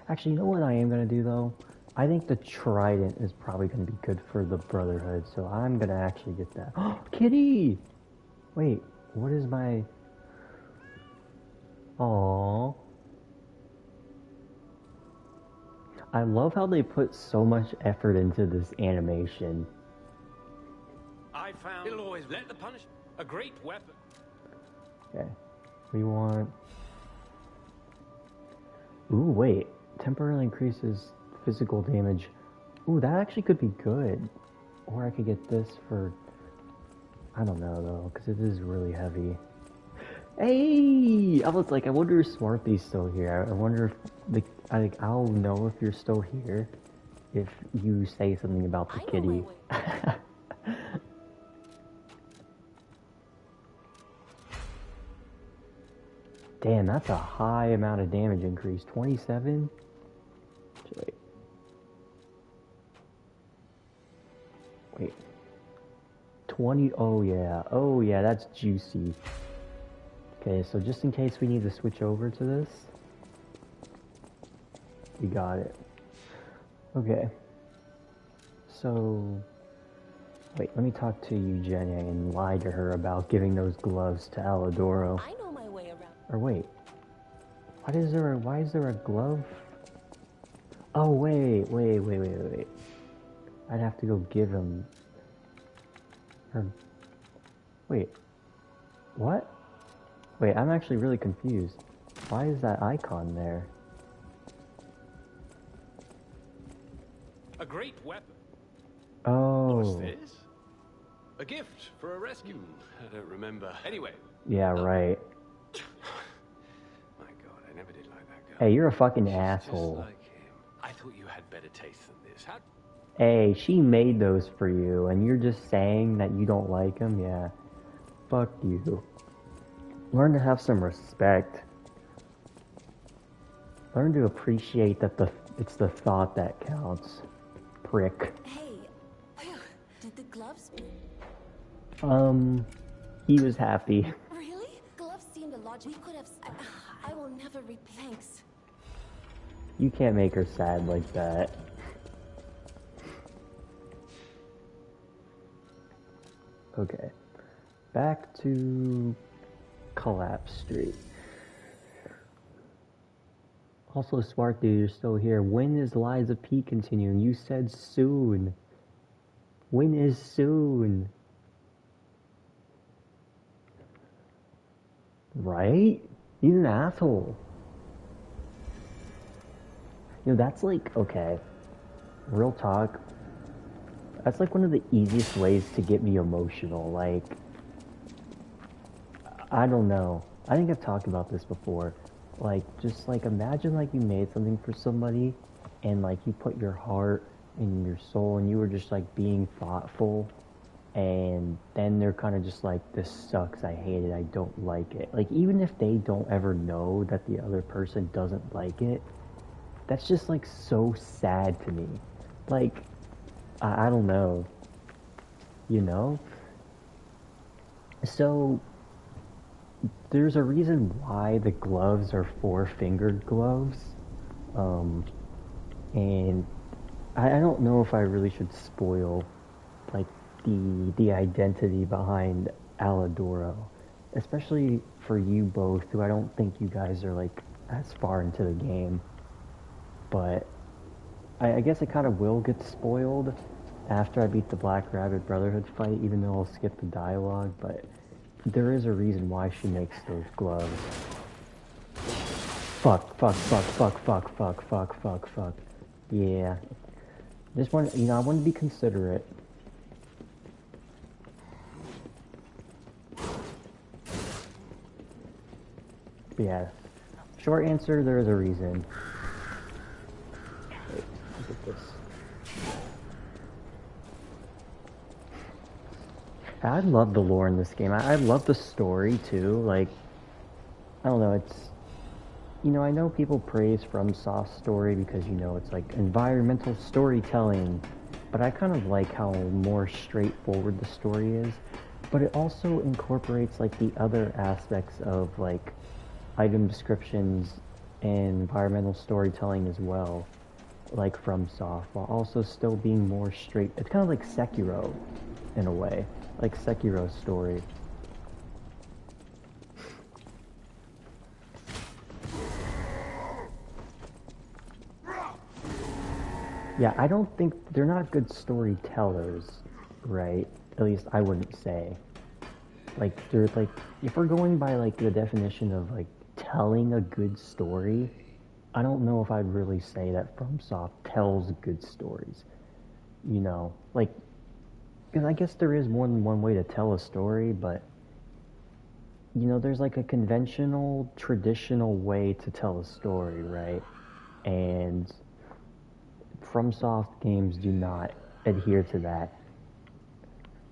Actually, you know what I am gonna do though? I think the trident is probably gonna be good for the Brotherhood, so I'm gonna actually get that. Oh, kitty! Wait, what is my... Aww. I love how they put so much effort into this animation. I found it'll always let the punish a great weapon. Okay, we want... Ooh, wait. Temporarily increases physical damage. Ooh, that actually could be good. Or I could get this for... I don't know, though, because it is really heavy. Hey! I was like, I wonder if Smarty's still here. I wonder if... I'll know if you're still here if you say something about the kitty. Damn, that's a high amount of damage increase. 27? Wait. 20? Oh yeah, that's juicy. Okay, so just in case we need to switch over to this, we got it. Okay. So, wait, let me talk to you, Jenny, and lie to her about giving those gloves to Alidoro. I know my way around. Or wait, why is there a glove? Oh, wait. I'd have to go give him her... Wait, what? Wait, I'm actually really confused. Why is that icon there? A great weapon. Oh. What's this? A gift for a rescue. I don't remember. Anyway. Yeah, right. My God, I never did like that girl. Hey, you're a fucking She's asshole. Just like him. I thought you had better taste than this. How... Hey, she made those for you, and you're just saying that you don't like them? Yeah. Fuck you. Learn to have some respect. Learn to appreciate that it's the thought that counts. Prick. Hey, did the gloves... He was happy. Really? Gloves seemed a lot. We could have... I will never repay. Thanks. You can't make her sad like that. Okay. Back to Collapse Street. Also, smart dude, you're still here. When is Lies of P continuing? You said soon. When is soon? Right? He's an asshole. You know, that's like, okay. Real talk. That's like one of the easiest ways to get me emotional. Like, I don't know. I think I've talked about this before. Like, just like imagine like you made something for somebody and like you put your heart and your soul and you were just like being thoughtful, and then they're kind of just like, this sucks, I hate it, I don't like it. Like, even if they don't ever know that the other person doesn't like it, that's just like so sad to me. Like, I don't know, you know? So there's a reason why the gloves are four-fingered gloves. And I don't know if I really should spoil like the identity behind Aladoro, especially for you both, who I don't think you guys are like as far into the game. But I guess it kind of will get spoiled after I beat the Black Rabbit Brotherhood fight, even though I'll skip the dialogue. But there is a reason why she makes those gloves. Fuck. Yeah. Just want, I want to be considerate. But yeah. Short answer, there is a reason. Wait, look at this. I love the lore in this game. I love the story too. Like, I don't know, it's, I know people praise FromSoft's story because, it's like environmental storytelling, but I kind of like how more straightforward the story is, but it also incorporates like the other aspects of like item descriptions and environmental storytelling as well, like FromSoft, while also still being more straight. It's kind of like Sekiro in a way, like Sekiro's story. Yeah, I don't think they're not good storytellers, right? At least I wouldn't say. Like, they're like, if we're going by like the definition of like telling a good story, I don't know if I'd really say that FromSoft tells good stories. Like, because I guess there is more than one way to tell a story, but there's like a conventional, traditional way to tell a story, right? And FromSoft games do not adhere to that.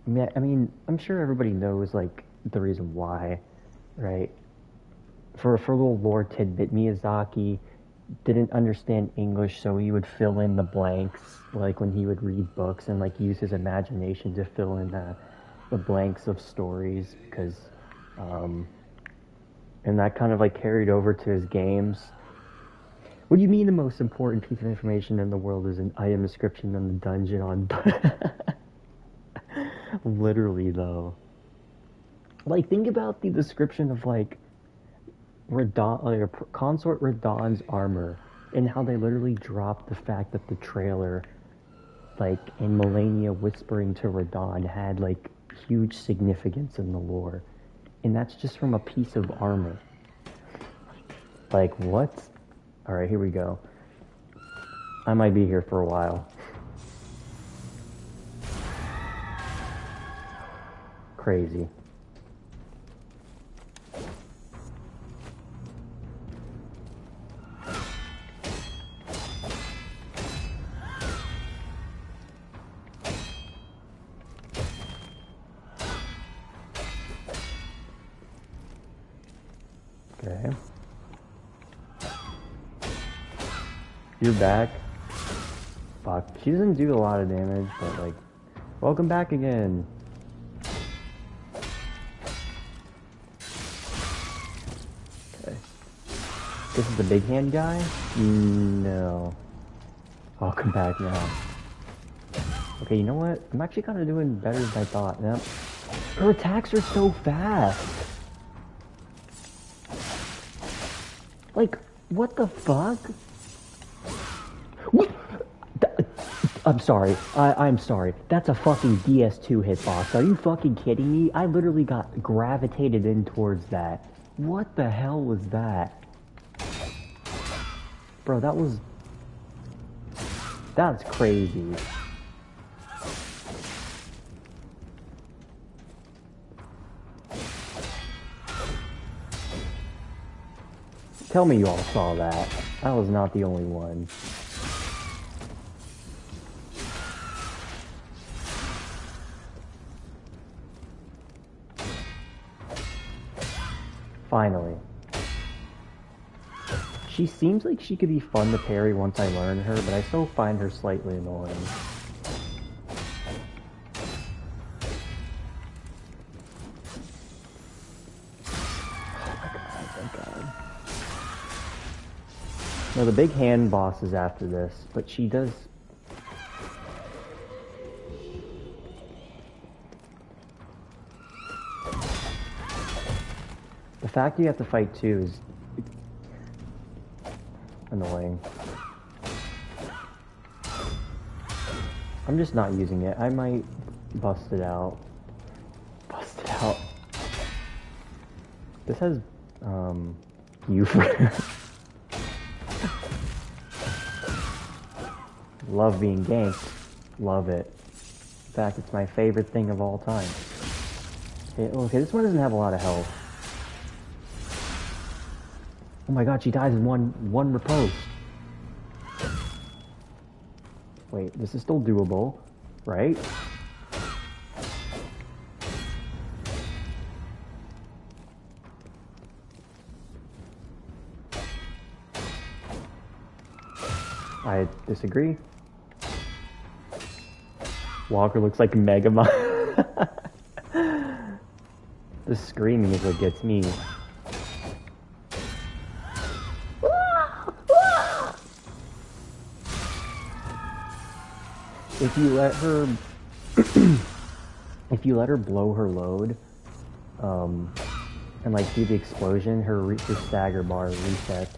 I mean, I'm sure everybody knows like the reason why, right? For a little lore tidbit, Miyazaki didn't understand English, so he would fill in the blanks, like when he would read books, and like use his imagination to fill in the blanks of stories, because, and that kind of like carried over to his games. What do you mean the most important piece of information in the world is an item description in the dungeon on... Literally, though. Like, think about the description of, like, Consort Radahn's armor, and how they literally dropped the fact that the trailer, like, in Melania whispering to Radahn had, like, huge significance in the lore. And that's just from a piece of armor. Like, what? Alright, here we go. I might be here for a while. Crazy. Okay. You're back. Fuck. She doesn't do a lot of damage, but like, welcome back again. Okay. This is the big hand guy? No. Welcome back now. Okay, you know what? I'm actually kind of doing better than I thought. Yep. Her attacks are so fast. Like, what the fuck? What? I'm sorry. I'm sorry. That's a fucking DS2 hitbox. Are you fucking kidding me? I literally got gravitated in towards that. What the hell was that? Bro, that's crazy. Tell me you all saw that. I was not the only one. Finally. She seems like she could be fun to parry once I learn her, but I still find her slightly annoying. No, the big hand boss is after this, but she does... The fact you have to fight two is annoying. I'm just not using it. I might bust it out. Bust it out. This has, you Love being ganked. Love it. In fact, it's my favorite thing of all time. Okay, this one doesn't have a lot of health. Oh my god, she dies in one riposte. Wait, this is still doable, right? I disagree. Walker looks like Megamon. The screaming is what gets me. If you let her, if you let her blow her load, and like do the explosion, her stagger bar resets.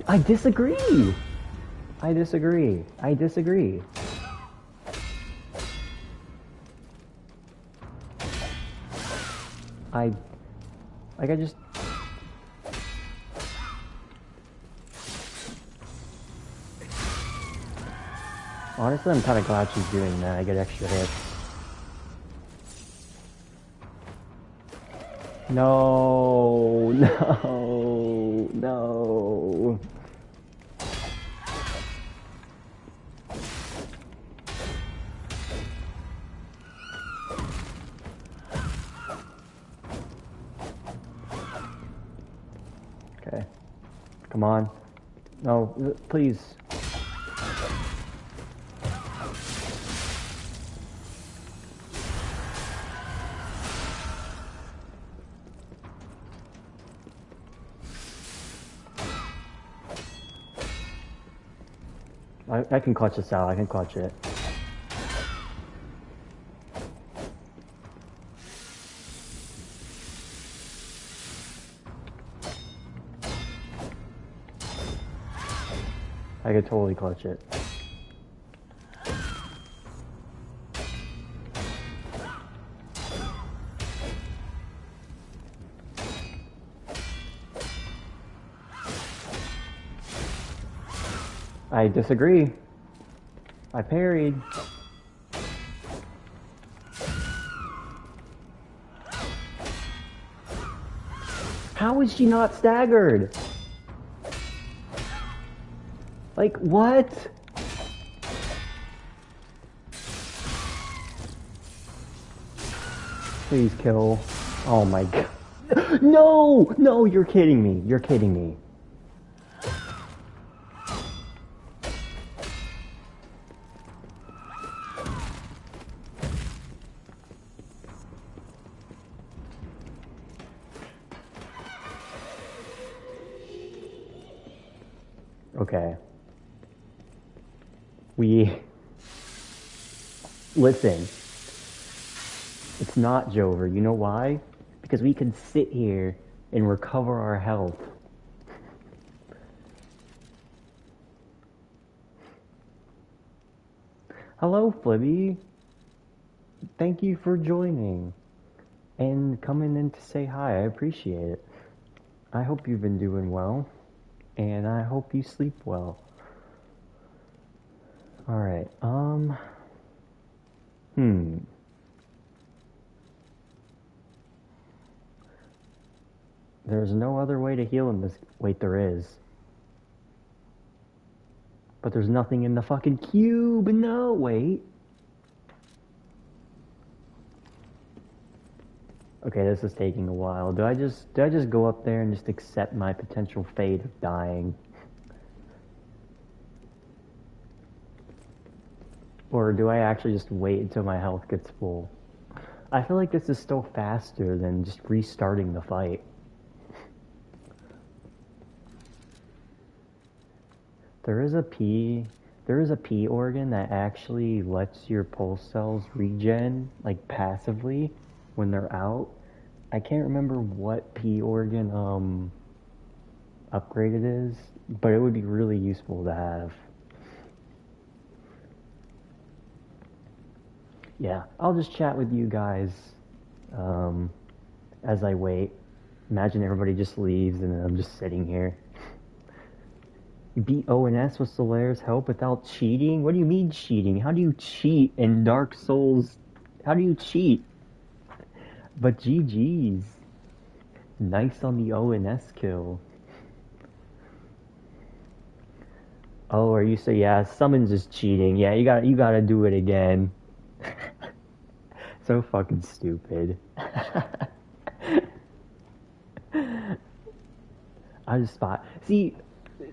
I disagree. I disagree. I disagree. I just... Honestly, I'm kind of glad she's doing that. I get extra hits. No, no, no. Okay. Come on. No, please. I can clutch this out. I can clutch it. I could totally clutch it. I disagree. I parried. How is she not staggered? Like, what? Please kill. Oh my god. No! No, you're kidding me. You're kidding me. Okay. Listen. It's not Jover. You know why? Because we can sit here and recover our health. Hello, Flibby. Thank you for joining and coming in to say hi. I appreciate it. I hope you've been doing well, and I hope you sleep well. Alright, There's no other way to heal in this. Wait, there is. But there's nothing in the fucking cube. No, wait. Okay, this is taking a while. Do I just go up there and just accept my potential fate of dying? Or do I actually just wait until my health gets full? I feel like this is still faster than just restarting the fight. There is a P organ that actually lets your pulse cells regen, like, passively when they're out. I can't remember what P organ upgrade it is, but it would be really useful to have. Yeah, I'll just chat with you guys as I wait. Imagine everybody just leaves and then I'm just sitting here. You beat ONS with Solaire's help without cheating? What do you mean cheating? How do you cheat in Dark Souls? How do you cheat? But GG's. Nice on the ONS kill. Oh, are you say yeah, summons is cheating. Yeah, you gotta do it again. So fucking stupid. I just thought, see,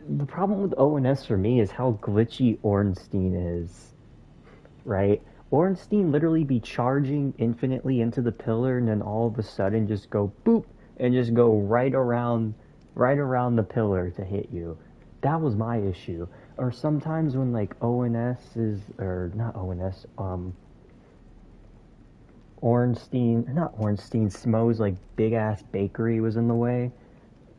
the problem with ONS for me is how glitchy Ornstein is, right? Ornstein literally be charging infinitely into the pillar and then all of a sudden just go boop and just go right around the pillar to hit you. That was my issue. Or sometimes when like ONS is, or not ONS, Smo's like big ass bakery was in the way.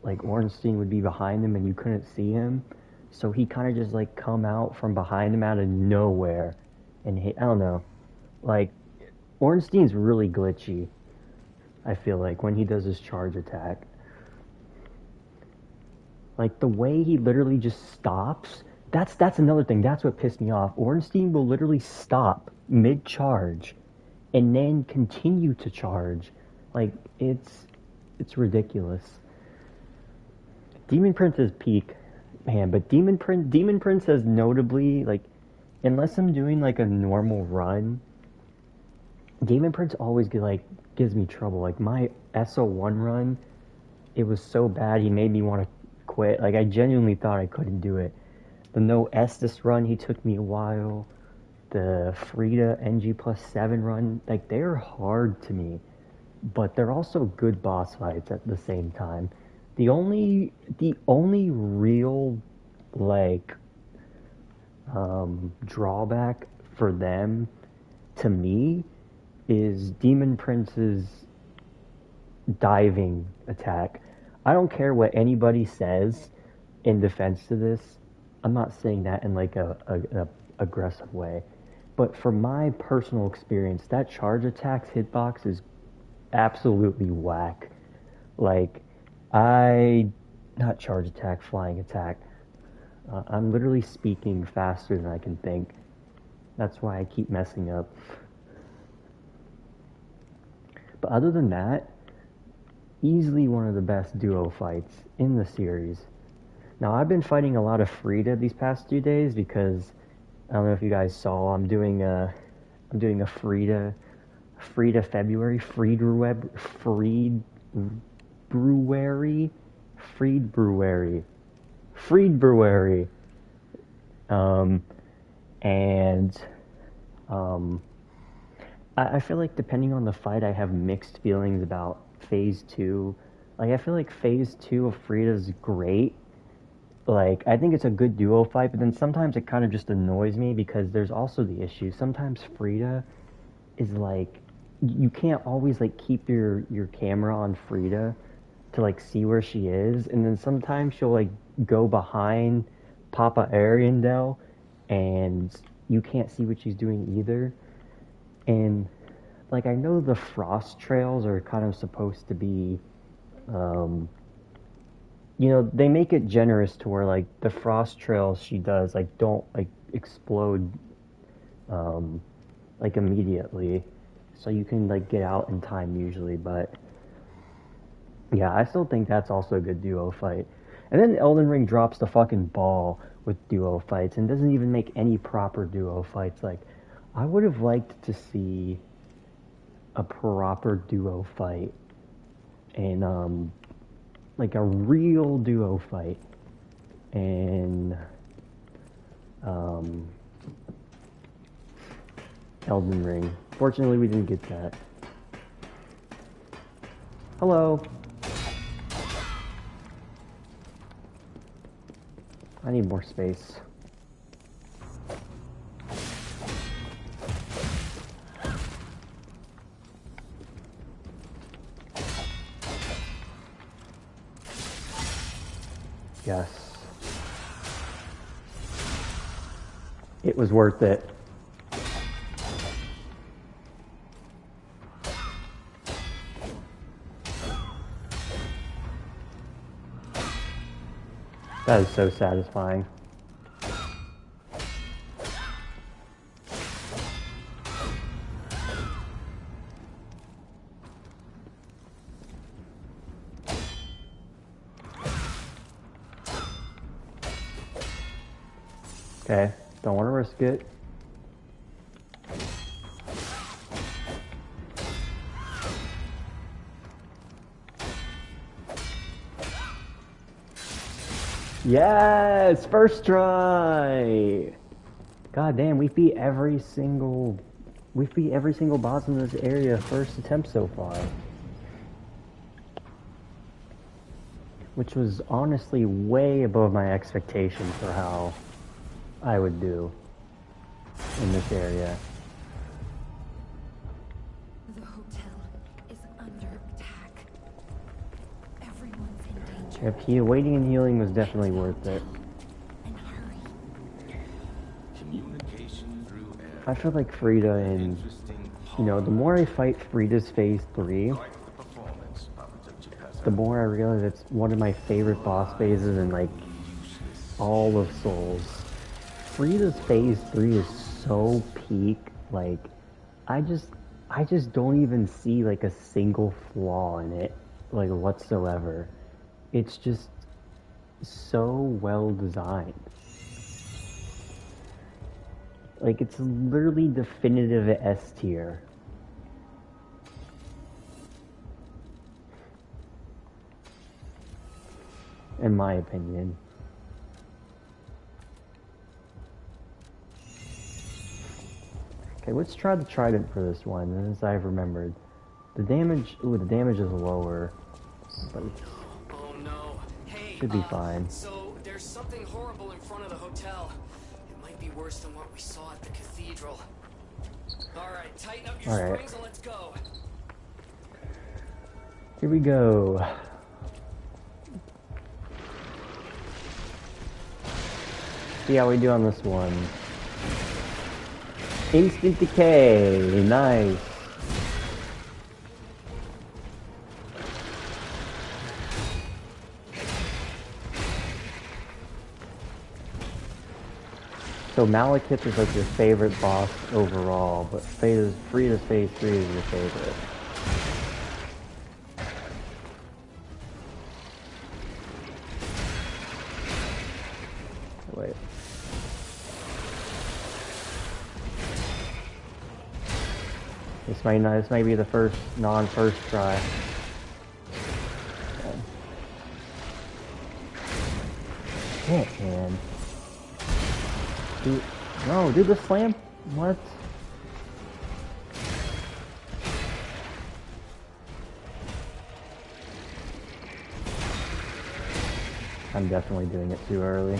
Like Ornstein would be behind him and you couldn't see him. So he kind of just like come out from behind him out of nowhere and hit, I don't know. Like, Ornstein's really glitchy, I feel like, when he does his charge attack. Like, the way he literally just stops, that's another thing, that's what pissed me off. Ornstein will literally stop mid-charge and then continue to charge. Like, it's ridiculous. Demon Prince is peak, man, but Demon Prince has notably, like, unless I'm doing, like, a normal run, Demon Prince always gives me trouble. Like, my SO1 run, it was so bad he made me want to quit. Like, I genuinely thought I couldn't do it. The No Estus run, he took me a while. The Frida NG+7 run, like, they're hard to me. But they're also good boss fights at the same time. The only real, like, drawback for them, to me, is Demon Prince's diving attack. I don't care what anybody says in defense to this. I'm not saying that in like a aggressive way. But from my personal experience, that charge attack's hitbox is absolutely whack. Like, not charge attack, flying attack. I'm literally speaking faster than I can think. That's why I keep messing up. But other than that, easily one of the best duo fights in the series. Now, I've been fighting a lot of Frida these past 2 days because I don't know if you guys saw, I'm doing a Frida February, Freed Brewery. I feel like depending on the fight, I have mixed feelings about Phase 2. Like, I feel like Phase 2 of Frida's great. Like, I think it's a good duo fight, but then sometimes it kind of just annoys me because there's also the issue. Sometimes Frida is like, you can't always like keep your camera on Frida to like see where she is, and then sometimes she'll like go behind Papa Ariandel and you can't see what she's doing either. And like, I know the frost trails are kind of supposed to be you know, they make it generous to where like the frost trails she does like don't like explode like immediately, so you can like get out in time usually. But yeah, I still think that's also a good duo fight. And then Elden Ring drops the fucking ball with duo fights and doesn't even make any proper duo fights. Like, I would have liked to see a proper duo fight and like a real duo fight in Elden Ring. Fortunately, we didn't get that. Hello. I need more space. Yes. It was worth it. That is so satisfying. Okay, don't want to risk it. Yes, first try. God damn, we beat every single boss in this area first attempt so far. Which was honestly way above my expectations for how I would do in this area. The hotel is under attack. Everyone's in danger. Yep, waiting and healing was definitely worth it. And hurry. Communication through air. I feel like Frida and, you know, the more I fight Frida's Phase 3, the more I realize it's one of my favorite boss phases in, like, all of Souls. Frida's Phase 3 is so peak, like, I just don't even see, like, a single flaw in it, like, whatsoever. It's just so well designed. Like, it's literally definitive S tier. In my opinion. Okay, let's try the trident for this one, as I've remembered. The damage is lower, but it Oh no. Hey, should be fine. So there's something horrible in front of the hotel. It might be worse than what we saw at the cathedral. Alright, tighten up your springs and let's go. Here we go. See how we do on this one. Instant decay, nice. So Malekith is like your favorite boss overall, but Frida's Phase 3 is your favorite. Wait. This might be the first non-first try. Shit, man. No, do the slam. What? I'm definitely doing it too early.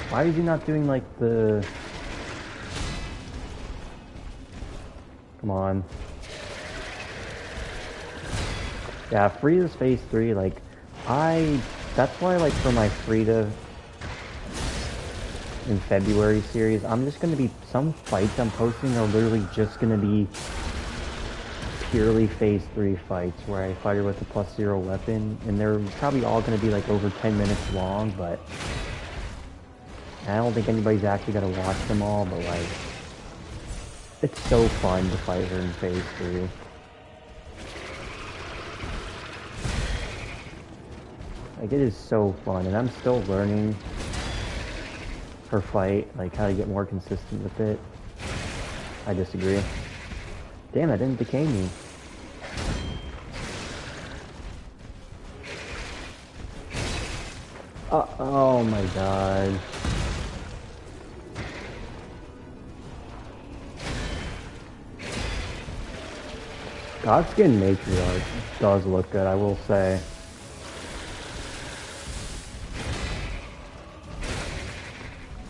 Why is he not doing like the... Come on. Yeah, Frida's Phase 3, like, that's why, like, for my Frida in February series, I'm just gonna be, some fights I'm posting are literally just gonna be purely phase 3 fights where I fight her with a +0 weapon, and they're probably all going to be like over 10 minutes long, but I don't think anybody's actually going to watch them all, but like, it's so fun to fight her in phase 3. Like, it is so fun, and I'm still learning her fight, like how to get more consistent with it. I disagree. Damn, that didn't decay me. Oh my god. Godskin Matriarch does look good, I will say.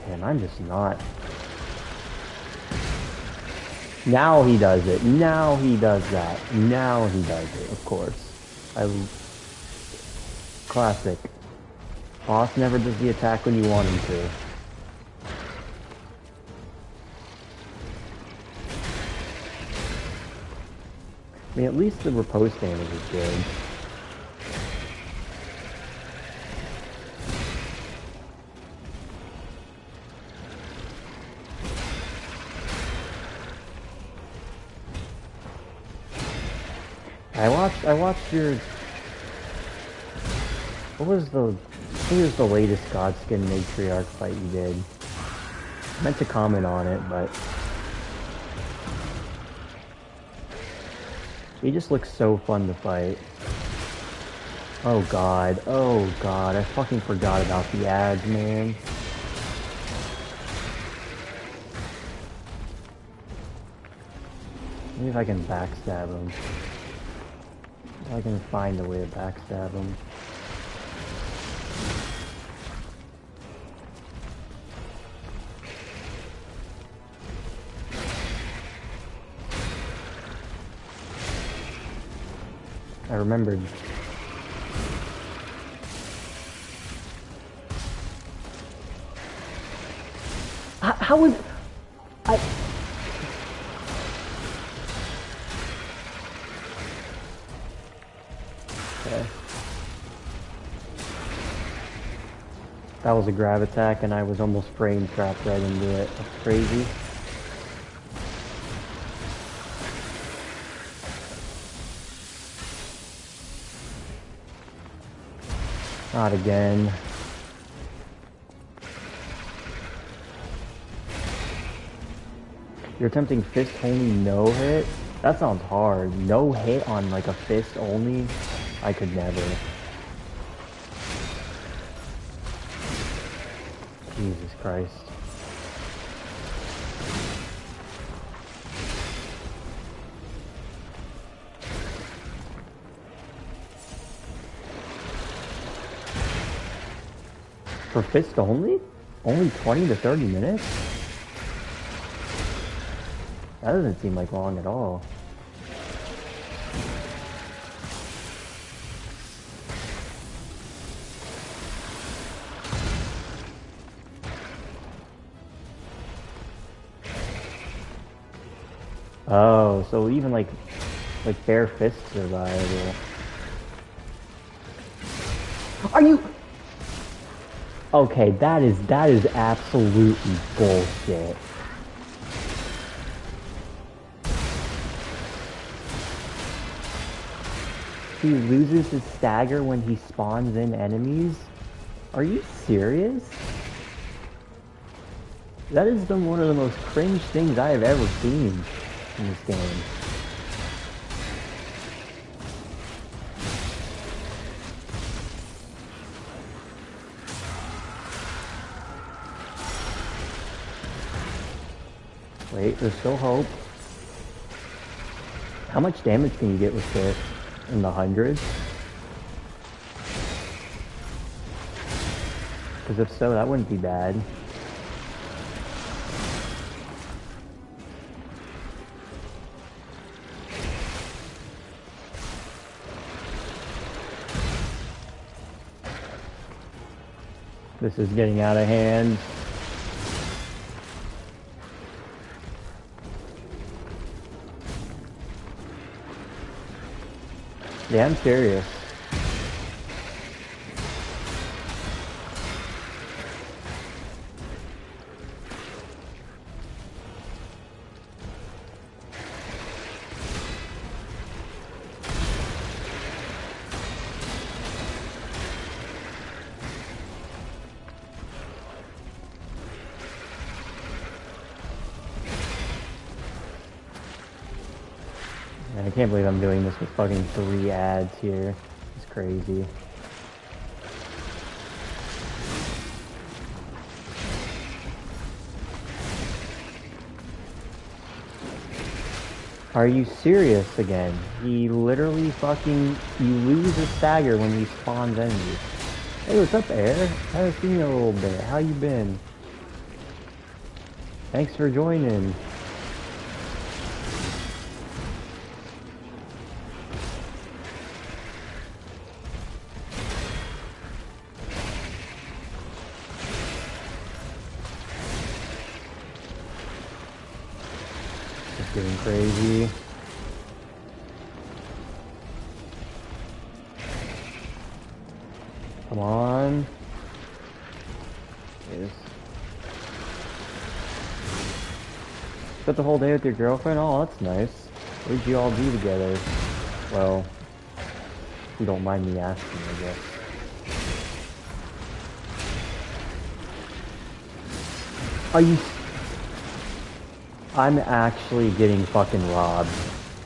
Damn, I'm just not. Now he does it. Now he does that. Now he does it, of course. Classic. Boss never does the attack when you want him to. I mean, at least the riposte damage is good. I watched your... What was the latest Godskin Matriarch fight you did? I meant to comment on it, but... He just looks so fun to fight. Oh god, I fucking forgot about the ads, man. Maybe if I can backstab him. If I can find a way to backstab him. I remembered. How is... Okay. That was a grab attack and I was almost frame trapped right into it. That's crazy. Not again. You're attempting fist only no hit? That sounds hard. No hit on like a fist only? I could never. Jesus Christ. For fist only? Only 20 to 30 minutes? That doesn't seem like long at all. Oh, so even like bare fists are viable. Are you... Okay, that is absolutely bullshit. He loses his stagger when he spawns in enemies? Are you serious? That is one of the most cringe things I have ever seen in this game. Wait, there's still hope. How much damage can you get with this? In the hundreds? Because if so, that wouldn't be bad. This is getting out of hand. Yeah, I'm curious. I can't believe I'm doing this with fucking 3 ads here. It's crazy. Are you serious again? He literally fucking... You lose a stagger when he spawns enemies. Hey, what's up, Air? I haven't seen you in a little bit. How you been? Thanks for joining. It's getting crazy. Come on. Yes. Spent the whole day with your girlfriend? Oh, that's nice. What did you all do together? Well, if you don't mind me asking, I guess. Are you... I'm actually getting fucking robbed.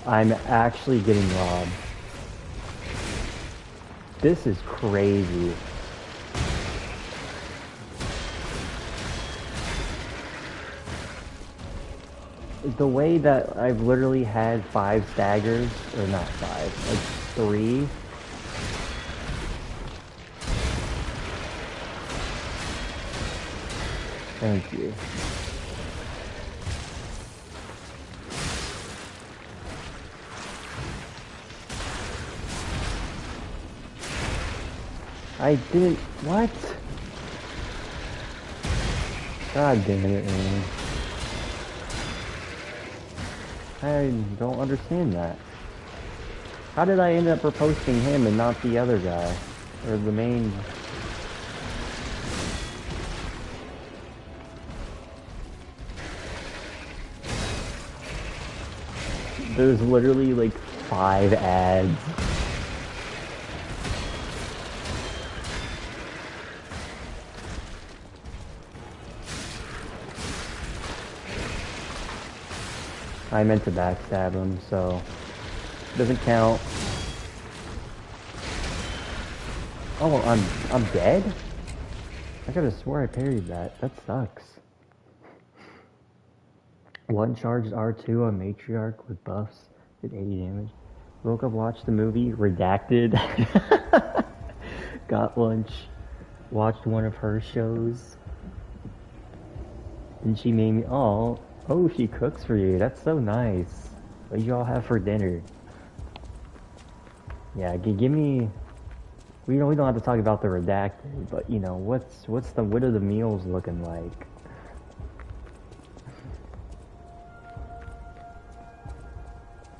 I'm actually getting robbed. This is crazy. The way that I've literally had 5 staggers, or not 5, like 3. Thank you. I didn't... What? God damn it, man. I don't understand that. How did I end up proposing him and not the other guy? Or the main... There's literally like 5 ads. I meant to backstab him, so it doesn't count. Oh, I'm dead? I could have swore I parried that. That sucks. One charged R2 on Matriarch with buffs, did 80 damage. Woke up, watched the movie, redacted. Got lunch, watched one of her shows. And she made me, oh, she cooks for you. That's so nice. What did y'all have for dinner? Yeah, give me... We don't have to talk about the redacted, but you know, what are the meals looking like?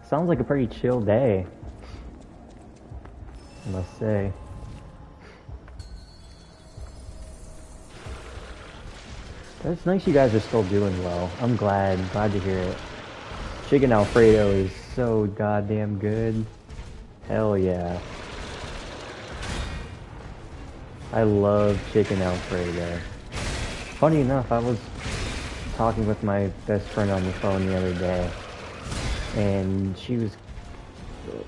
Sounds like a pretty chill day, I must say. It's nice you guys are still doing well. I'm glad to hear it. Chicken Alfredo is so goddamn good. Hell yeah. I love chicken Alfredo. Funny enough, I was talking with my best friend on the phone the other day, and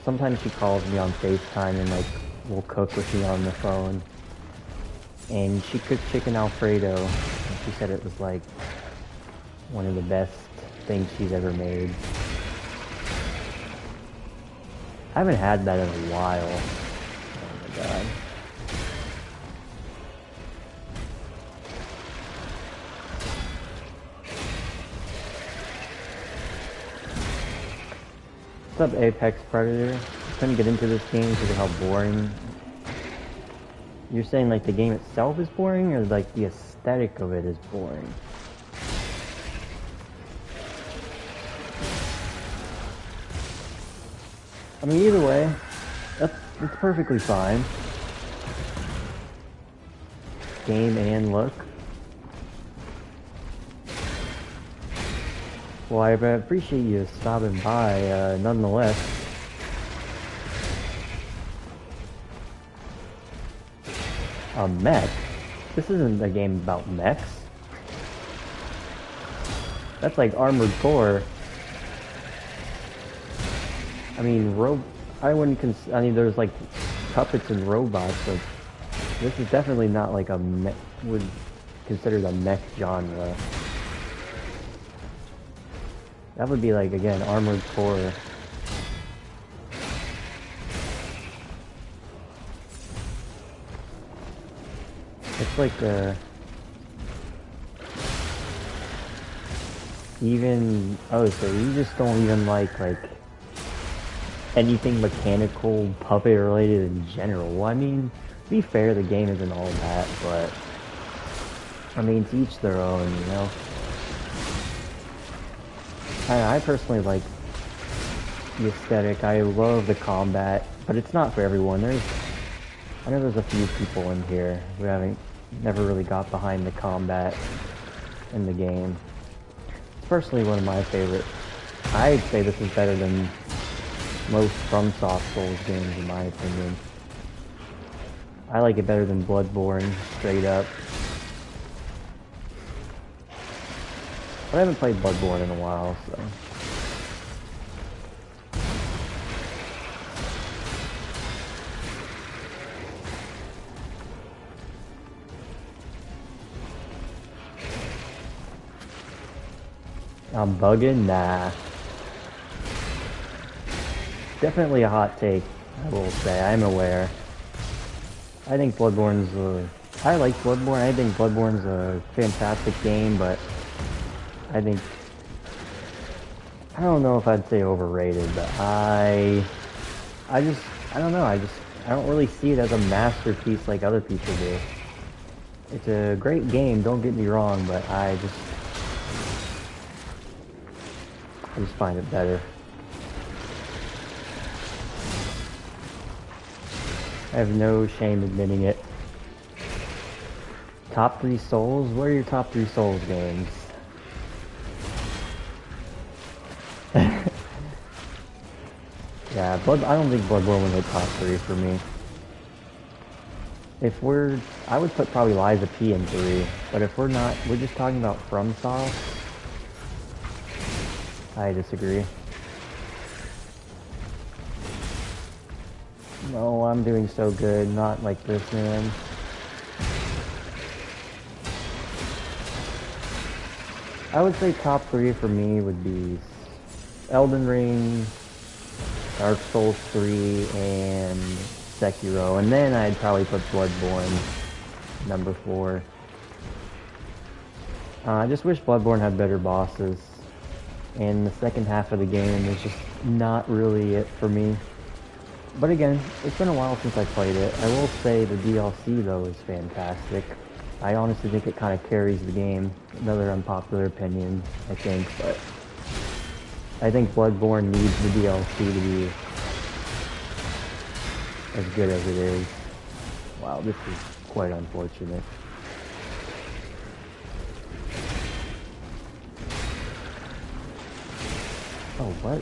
sometimes she calls me on FaceTime and like will cook with me on the phone, and she cooked chicken Alfredo, and she said it was like one of the best things she's ever made. I haven't had that in a while. Oh my god. What's up, Apex Predator? I couldn't get into this game because of how boring. You're saying like the game itself is boring, or like the aesthetic of it is boring? I mean, either way, that's It's perfectly fine. Game and look. Well, I appreciate you stopping by, nonetheless. A mech? This isn't a game about mechs. That's like Armored Core. I mean, I wouldn't I mean, there's like puppets and robots, but this is definitely not like a mech, would consider the mech genre. That would be like, again, Armored Core. It's like even, oh, so you just don't even like anything mechanical, puppet related in general. Well, I mean, to be fair, the game isn't all that, but I mean, to each their own, you know? I personally like the aesthetic. I love the combat, but it's not for everyone. I know there's a few people in here who never really got behind the combat in the game. It's personally one of my favorite. I'd say this is better than most FromSoft Souls games, in my opinion. I like it better than Bloodborne, straight up. But I haven't played Bloodborne in a while, so. I'm bugging? Nah. Definitely a hot take, I will say. I'm aware. I think Bloodborne's I like Bloodborne. I think Bloodborne's a fantastic game, but I don't know if I'd say overrated, but I don't know, I don't really see it as a masterpiece like other people do. It's a great game, don't get me wrong, but I just find it better. I have no shame admitting it. Top 3 Souls? What are your top 3 Souls games? Yeah, I don't think Bloodborne would hit top 3 for me. I would put probably Lies of P in 3, but if we're just talking about FromSoft, I disagree. No, I'm doing so good, not like this, man. I would say top 3 for me would be Elden Ring, Dark Souls 3, and Sekiro, and then I'd probably put Bloodborne number 4. I just wish Bloodborne had better bosses, and the second half of the game is just not really it for me. But again, it's been a while since I played it. I will say the DLC though is fantastic. I honestly think it kind of carries the game. Another unpopular opinion, I think, but I think Bloodborne needs the DLC to be as good as it is. Wow, this is quite unfortunate. Oh, what?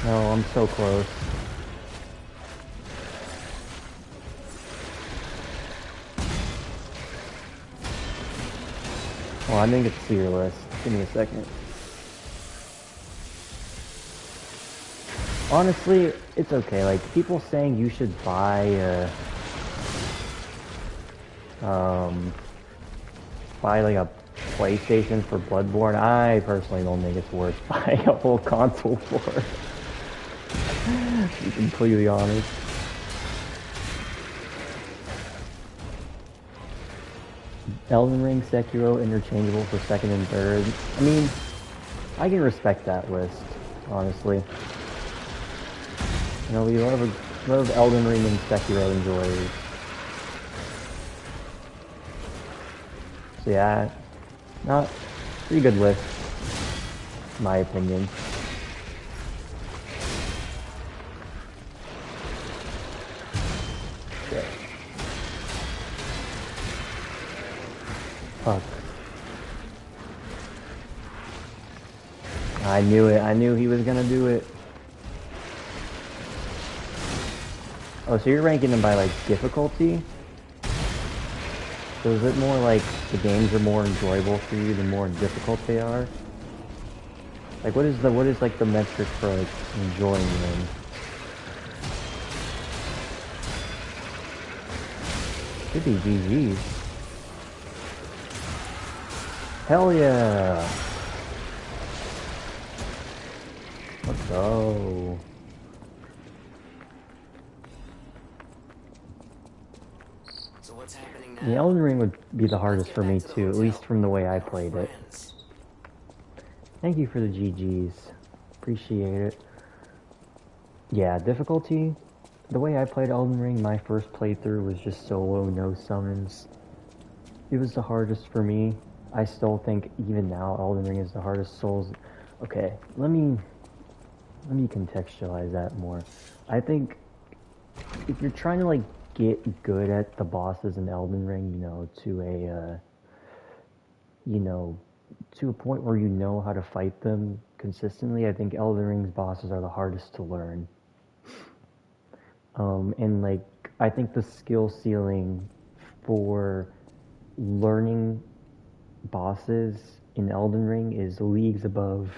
No, I'm so close. Well, I didn't get to see your list. Give me a second. Honestly, it's okay. Like, people saying you should buy like a PlayStation for Bloodborne, I personally don't think it's worth buying a whole console for. To be completely honest. Elden Ring, Sekiro, interchangeable for second and third. I mean, I can respect that list, honestly. You know, we love Elden Ring and Sekiro enjoyers. So yeah, Not pretty good list, in my opinion. Shit. Fuck. I knew it. I knew he was gonna do it. Oh, so you're ranking them by, like, difficulty? So is it more like the games are more enjoyable for you the more difficult they are? Like, what is like the metric for, like, enjoying them? Could be GG's. Hell yeah! Let's go. So what's happening The now? Elden Ring would be the hardest for me too, at least from the way I played it. Thank you for the GG's. Appreciate it. Yeah, difficulty. The way I played Elden Ring, my first playthrough was just solo, no summons. It was the hardest for me. I still think, even now, Elden Ring is the hardest Souls. Okay, let me contextualize that more. I think if you're trying to, like, get good at the bosses in Elden Ring, you know, to a point where you know how to fight them consistently, I think Elden Ring's bosses are the hardest to learn. And, like, I think the skill ceiling for learning bosses in Elden Ring is leagues above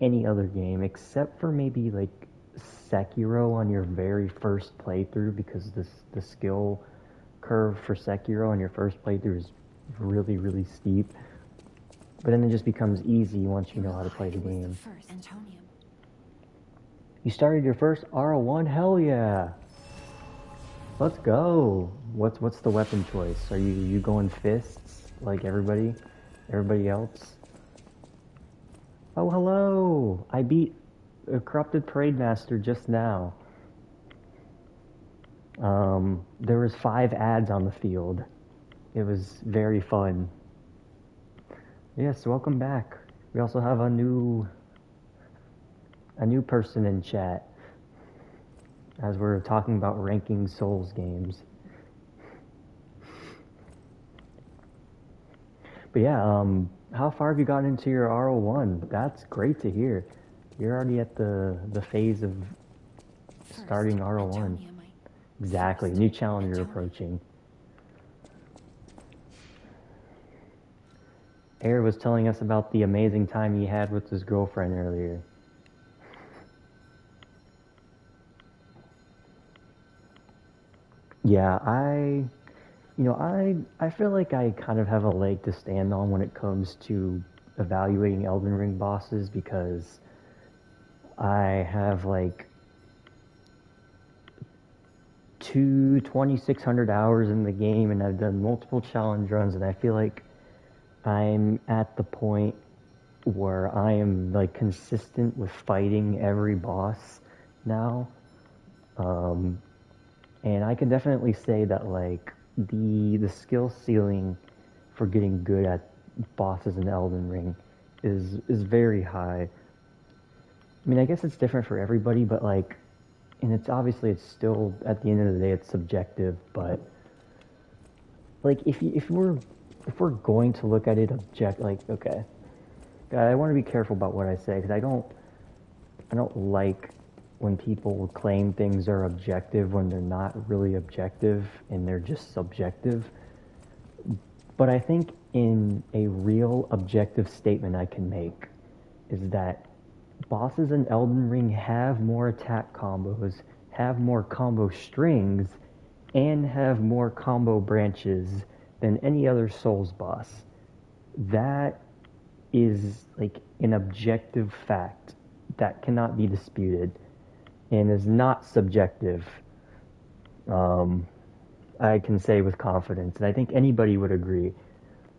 any other game, except for maybe, like, Sekiro on your very first playthrough, because the skill curve for Sekiro on your first playthrough is really, really steep. But then it just becomes easy once you know how to play the game. You started your first R01? Hell yeah! Let's go! What's the weapon choice? Are you going fists like everybody else? Oh, hello! I beat a corrupted parade master just now. There was 5 ads on the field. It was very fun. Yes, welcome back. We also have a new person in chat as we're talking about ranking Souls games. But yeah, how far have you gotten into your R01? That's great to hear. You're already at the phase of starting R01. Exactly, new challenger approaching. Air was telling us about the amazing time he had with his girlfriend earlier. Yeah, I feel like I kind of have a leg to stand on when it comes to evaluating Elden Ring bosses, because I have like 2,600 hours in the game, and I've done multiple challenge runs, and I feel like I'm at the point where I am, like, consistent with fighting every boss now. And I can definitely say that, like, the skill ceiling for getting good at bosses in Elden Ring is very high. I mean, I guess it's different for everybody, but, like, and it's still, at the end of the day, it's subjective, but, like, if we're going to look at it okay, I want to be careful about what I say, because I don't like when people claim things are objective when they're not really objective and they're just subjective. But I think in a real objective statement I can make is that bosses in Elden Ring have more attack combos, have more combo strings, and have more combo branches than any other Souls boss. That is, like, an objective fact that cannot be disputed and is not subjective. I can say with confidence, and I think anybody would agree.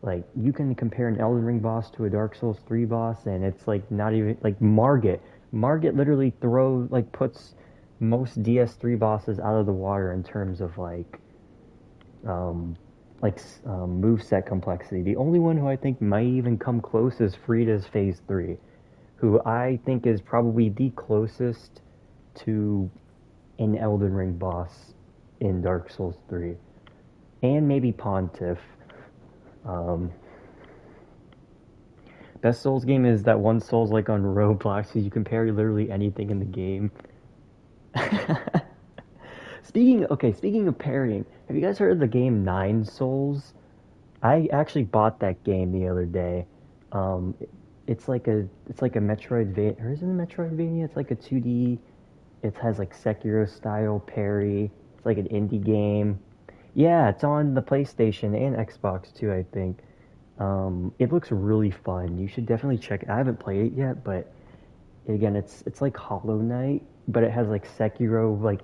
Like, you can compare an Elden Ring boss to a Dark Souls 3 boss, and it's, like, not even, like, Margit literally puts most DS3 bosses out of the water in terms of, like, like moveset complexity. The only one who I think might even come close is Frida's Phase 3, who I think is probably the closest to an Elden Ring boss in Dark Souls 3. And maybe Pontiff. Best Souls game is that one Souls like on Roblox, so you can parry literally anything in the game. Speaking of parrying, have you guys heard of the game Nine Souls? I actually bought that game the other day. It's like a Metroidvania, or is it a Metroidvania? It's like a 2D. It has like Sekiro style parry. It's like an indie game. Yeah, it's on the PlayStation and Xbox too, I think. It looks really fun. You should definitely check it. I haven't played it yet, but again, it's like Hollow Knight, but it has like Sekiro, like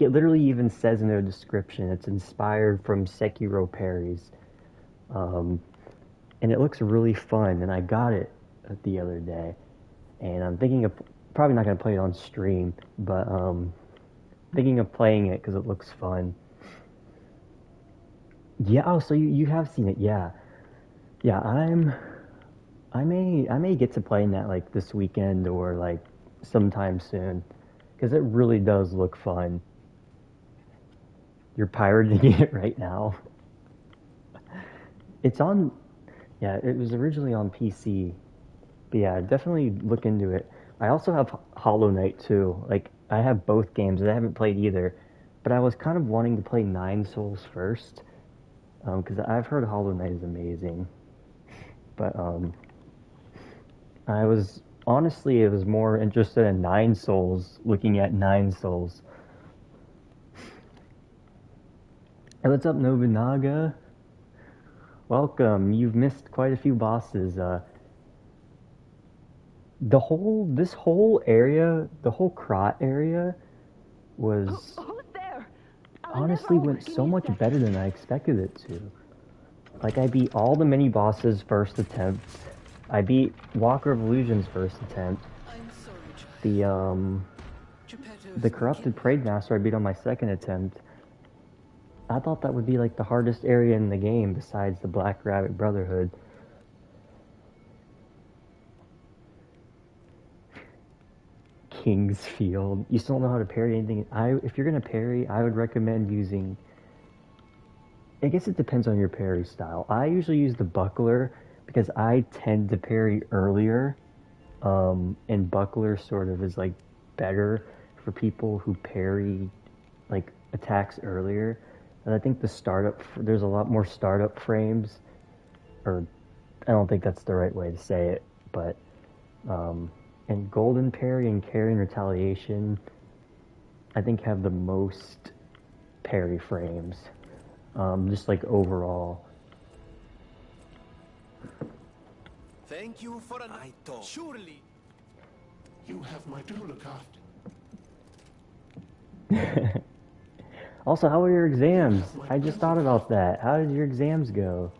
it literally even says in their description, it's inspired from Sekiro parries. And it looks really fun, and I got it the other day. And I'm thinking of, probably not going to play it on stream, but thinking of playing it because it looks fun. Yeah, oh, so you have seen it, yeah. Yeah, I may get to playing that like this weekend or like sometime soon, because it really does look fun. You're pirating it right now. It's on, yeah, it was originally on PC, but yeah, definitely look into it. I also have Hollow Knight too. Like, I have both games, and I haven't played either, but I was kind of wanting to play Nine Souls first, because I've heard Hollow Knight is amazing. But I was honestly, it was more interested in Nine Souls, looking at Nine Souls. Hey, what's up, Nobunaga? Welcome. You've missed quite a few bosses. This whole area, the whole Krat area, was honestly went so much better than I expected it to. Like, I beat all the mini bosses first attempt. I beat Walker of Illusions first attempt. The Corrupted Parade Master I beat on my second attempt. I thought that would be like the hardest area in the game besides the Black Rabbit Brotherhood. Kingsfield. You still don't know how to parry anything. If you're gonna parry, I would recommend using, I guess it depends on your parry style. I usually use the buckler because I tend to parry earlier, and buckler sort of is like better for people who parry like attacks earlier. And I think there's a lot more startup frames, or I don't think that's the right way to say it, but and Golden Parry and Carry and Retaliation, I think, have the most parry frames, just like overall. Thank you for an idol. Surely you have my to look after. Also, how were your exams? I just thought about that. How did your exams go?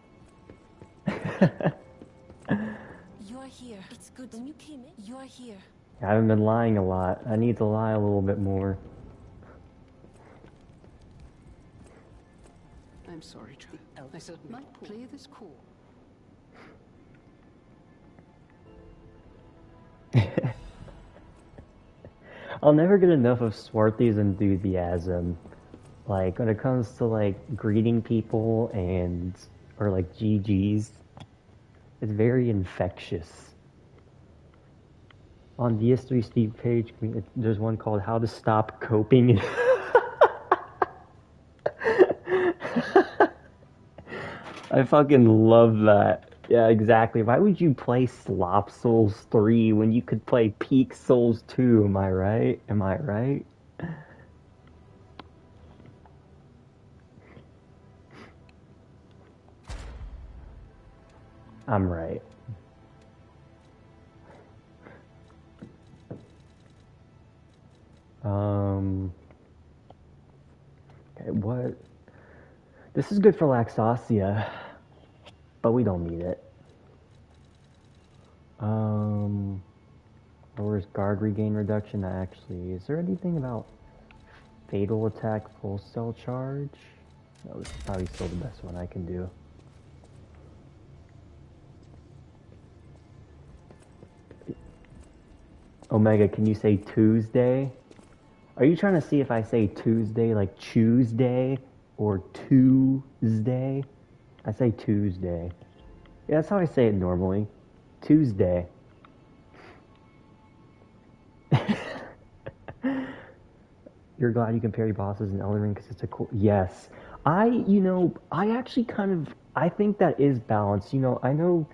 You're here. It's good. When you came in, you're here. I haven't been lying a lot. I need to lie a little bit more. I'm sorry, child. I certainly might play this cool. I'll never get enough of Swarthy's enthusiasm. Like, when it comes to, like, greeting people or, like, GG's, it's very infectious. On DS3 Steve page, there's one called How to Stop Coping. I fucking love that. Yeah, exactly. Why would you play Slop Souls 3 when you could play Peak Souls 2? Am I right? Am I right? I'm right. Okay, what? This is good for Laxasia, but we don't need it. Lowers guard regain reduction. Actually, is there anything about fatal attack full cell charge? No, this is probably still the best one I can do. Omega, can you say Tuesday? Are you trying to see if I say Tuesday like Tuesday or Tuesday? I say Tuesday. Yeah, that's how I say it normally. Tuesday. You're glad you can parry bosses in Elden Ring because it's a cool... Yes. I actually kind of... I think that is balanced. You know, I know...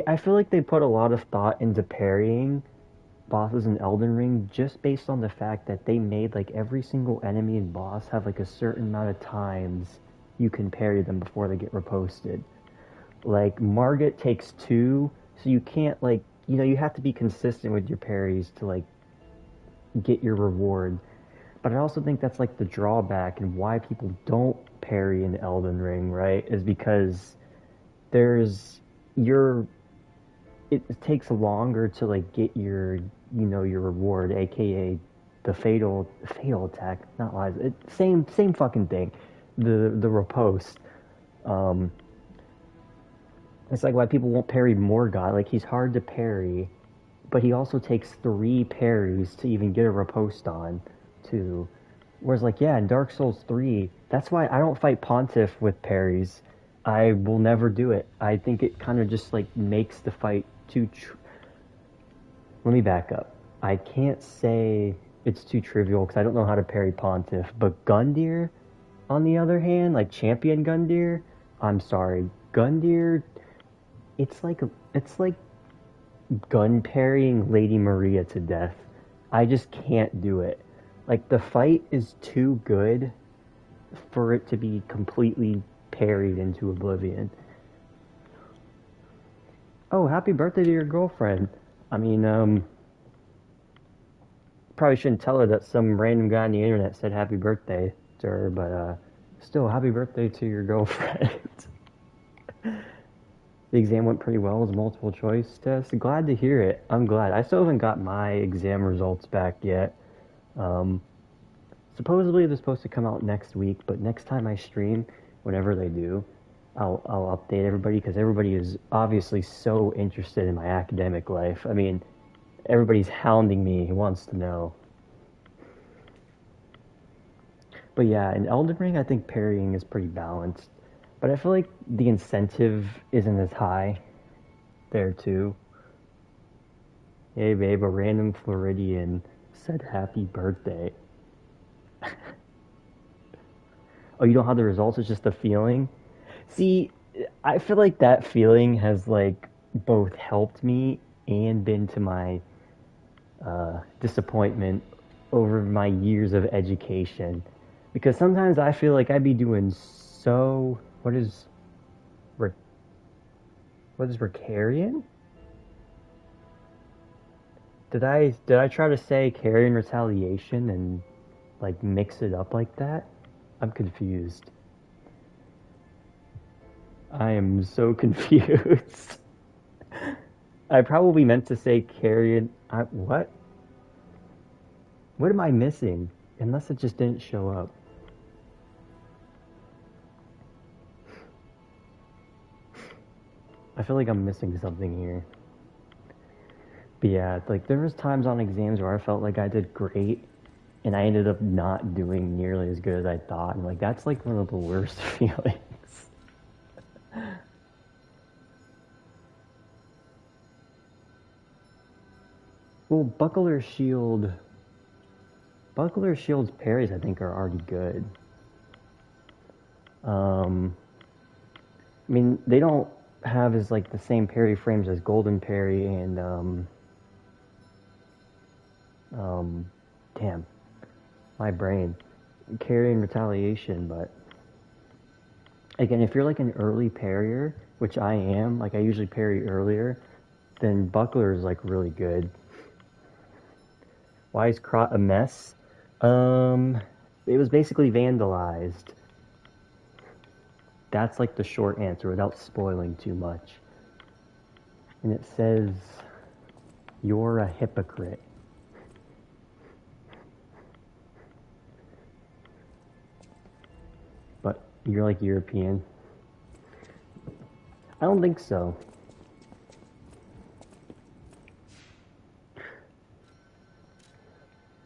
I feel like they put a lot of thought into parrying bosses in Elden Ring just based on the fact that they made, like, every single enemy and boss have, like, a certain amount of times you can parry them before they get riposted. Like, Margit takes 2, so you can't, like... You know, you have to be consistent with your parries to, like, get your reward. But I also think that's like the drawback and why people don't parry in Elden Ring, right? Is because it takes longer to like get your your reward, aka the fatal attack, not lies. Same fucking thing. The riposte. It's like why people won't parry Morgott. Like he's hard to parry, but he also takes 3 parries to even get a riposte on, too. Whereas, like, yeah, in Dark Souls 3, that's why I don't fight Pontiff with parries. I will never do it. I think it kind of just, like, makes the fight too... Let me back up. I can't say it's too trivial, because I don't know how to parry Pontiff, but Gundyr, on the other hand, like, Champion Gundyr, I'm sorry, Gundyr, it's like gun parrying Lady Maria to death. I just can't do it. Like, the fight is too good for it to be completely parried into oblivion. Oh, happy birthday to your girlfriend. I mean, probably shouldn't tell her that some random guy on the internet said happy birthday to her, but, still, happy birthday to your girlfriend. The exam went pretty well. It was a multiple choice test. Glad to hear it. I'm glad. I still haven't got my exam results back yet. Supposedly they're supposed to come out next week, but next time I stream, whenever they do, I'll update everybody because everybody is obviously so interested in my academic life. I mean, everybody's hounding me. He wants to know. But yeah, in Elden Ring, I think parrying is pretty balanced. But I feel like the incentive isn't as high there, too. Hey, babe, a random Floridian said happy birthday. Oh, you don't have the results? It's just a feeling? See, I feel like that feeling has, like, both helped me and been to my disappointment over my years of education. Because sometimes I feel like I'd be doing so... What is Ricarian? Did I try to say Carrion Retaliation and like mix it up like that? I'm confused. I am so confused. I probably meant to say Carrion. What? What am I missing? Unless it just didn't show up. I feel like I'm missing something here. But yeah, like there was times on exams where I felt like I did great and I ended up not doing nearly as good as I thought. And like that's like one of the worst feelings. Well, Buckler's Shield's parries I think are already good. I mean, they don't have as like the same parry frames as Golden Parry and damn, my brain, Carrying Retaliation, but again, if you're like an early parrier, which I am, like I usually parry earlier, then Buckler is like really good. Why is Krat a mess? It was basically vandalized. That's like the short answer without spoiling too much. And it says, you're a hypocrite. You're like European. I don't think so.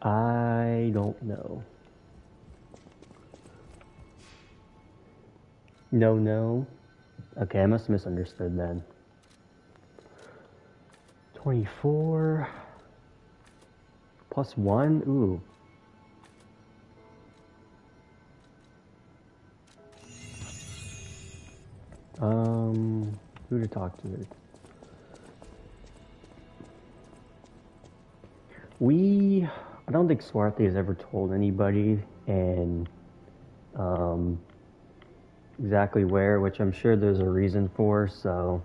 I don't know. No. Okay, I must have misunderstood then. 24 plus 1? Ooh. Who to talk to? I don't think Swarthy has ever told anybody, and exactly where, which I'm sure there's a reason for, so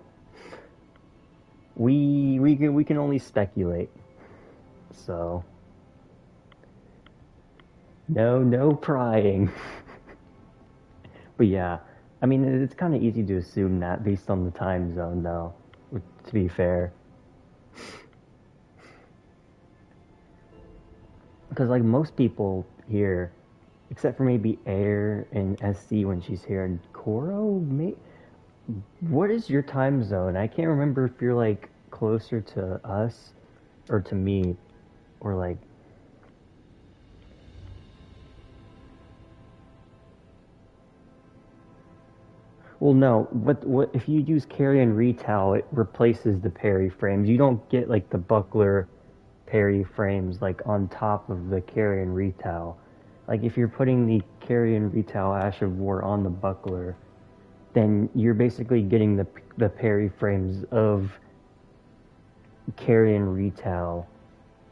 we can only speculate. So no prying. But yeah, I mean, it's kind of easy to assume that based on the time zone, though, to be fair. Because, like, most people here, except for maybe Air and SC when she's here, and Koro, what is your time zone? I can't remember if you're, like, closer to us or to me, or, like... Well, no. What if you use carry and retowel? It replaces the parry frames. You don't get like the buckler parry frames like on top of the carry and retowel. Like if you're putting the carry and retowel Ash of War on the buckler, then you're basically getting the parry frames of carry and retowel,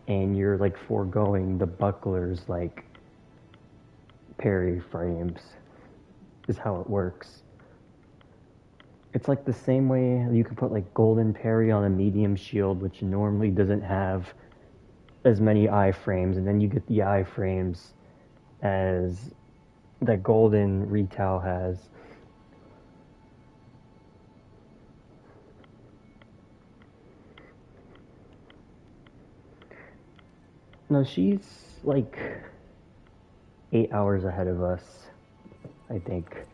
and you're like foregoing the buckler's like parry frames. Is how it works. It's like the same way you can put like golden parry on a medium shield, which normally doesn't have as many iframes, and then you get the iframes as that golden retowel has. No, she's like 8 hours ahead of us, I think.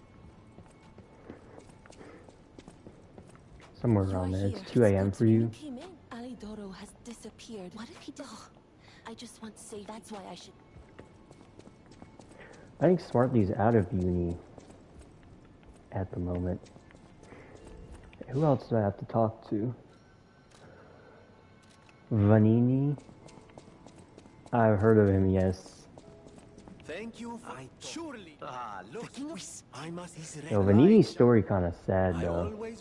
Somewhere around there. It's 2 a.m. for you. Alidoro has disappeared. What if he does? I just want to say that's why I should. I think Smartly's out of uni at the moment. Who else do I have to talk to? Vanini? I've heard of him, yes. Thank you for surely. Look, I must. Yo, Vanini's story kind of sad though.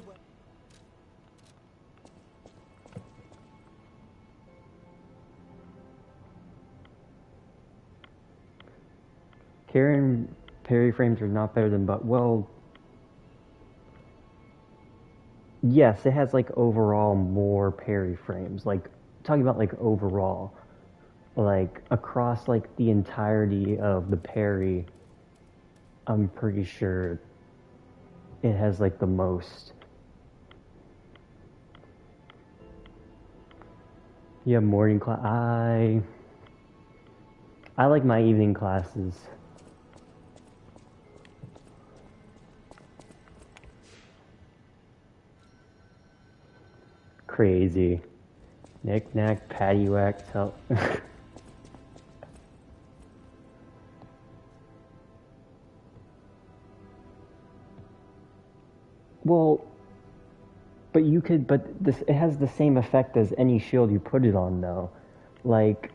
Karen parry frames are not better than, but well, yes, it has like overall more parry frames. Like talking about like overall, like across like the entirety of the parry, I'm pretty sure it has like the most. Yeah, morning class. I like my evening classes. Crazy. Knick-knack, paddywhack, tell... Well, but you could, but this, it has the same effect as any shield you put it on, though. Like,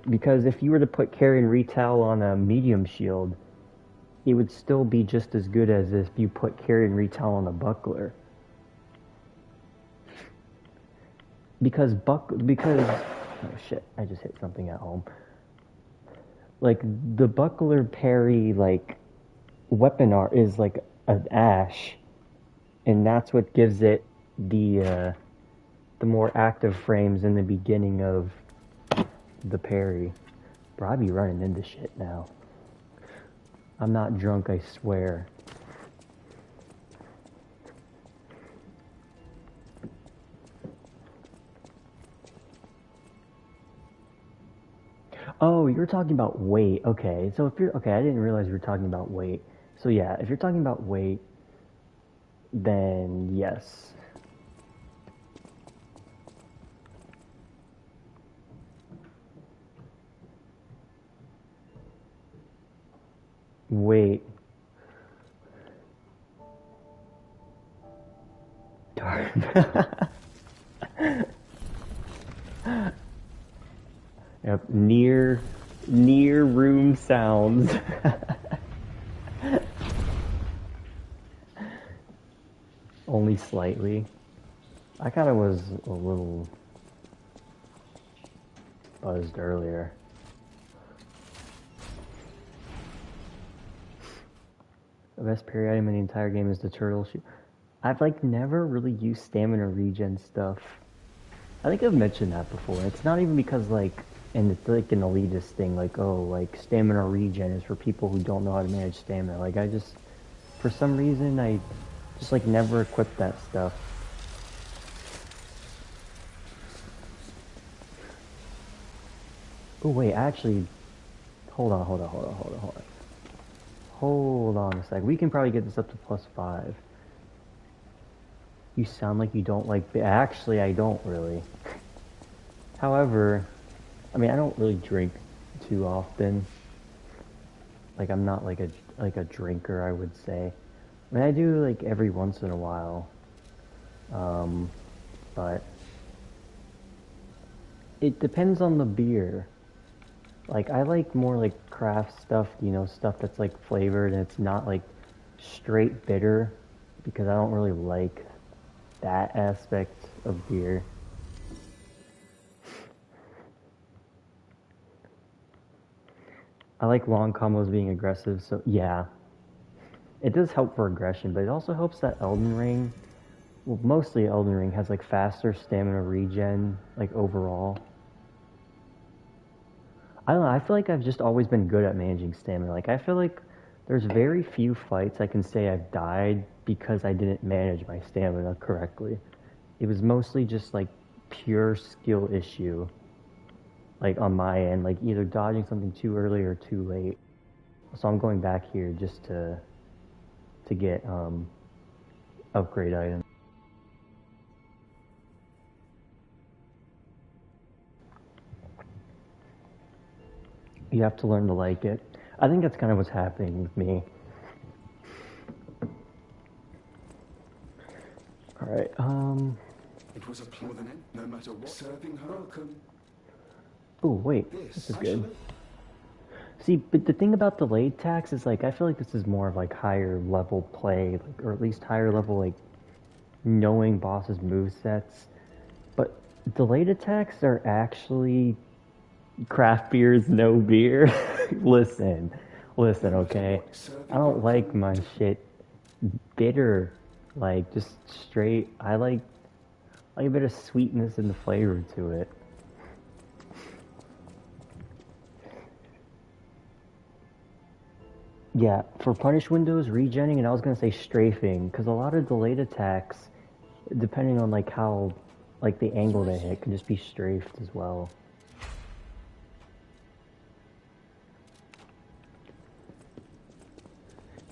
because if you were to put carry and retowel on a medium shield, it would still be just as good as if you put carry and retowel on a buckler. Because oh shit, I just hit something at home. Like, the buckler parry, like, weapon art is like an ash, and that's what gives it the more active frames in the beginning of the parry. Bro, I be running into shit now. I'm not drunk, I swear. Oh, you're talking about weight. Okay, so if you're okay, I didn't realize you were talking about weight. So yeah, if you're talking about weight, then yes. Weight. Yep, near room sounds. Only slightly. I kind of was a little buzzed earlier. The best parry item in the entire game is the turtle shoe. I've like never really used stamina regen stuff. I think I've mentioned that before. It's not even because like, and it's like an elitist thing, like, oh, like stamina regen is for people who don't know how to manage stamina. Like I just, for some reason, I just like never equipped that stuff. Oh wait, actually, hold on. Hold on a sec. We can probably get this up to +5. You sound like you don't like... Actually, I don't really. However, I mean, I don't really drink too often. Like, I'm not like a drinker, I would say. I mean, I do like every once in a while. But it depends on the beer. Like, I like more like craft stuff, you know, stuff that's like flavored and it's not like straight bitter, because I don't really like that aspect of beer. I like long combos being aggressive, so yeah. It does help for aggression, but it also helps that Elden Ring, well, mostly Elden Ring, has like faster stamina regen, like overall. I don't know, I feel like I've just always been good at managing stamina. Like, I feel like there's very few fights I can say I've died because I didn't manage my stamina correctly. It was mostly just like pure skill issue. Like on my end, like either dodging something too early or too late. So I'm going back here just to get upgrade items. You have to learn to like it. I think that's kind of what's happening with me. All right. It was a pleasure, no matter what. Serving her. Welcome. Oh wait, this is good. See, but the thing about delayed attacks is like I feel like this is more of like higher level play, like, or at least higher level like knowing bosses' movesets. But delayed attacks are actually craft beers, no beer. listen, okay? I don't like my shit bitter, like just straight. I like a bit of sweetness and the flavor to it. Yeah, for punish windows, regenning, and I was gonna say strafing, because a lot of delayed attacks, depending on like how, like the angle they hit, can just be strafed as well.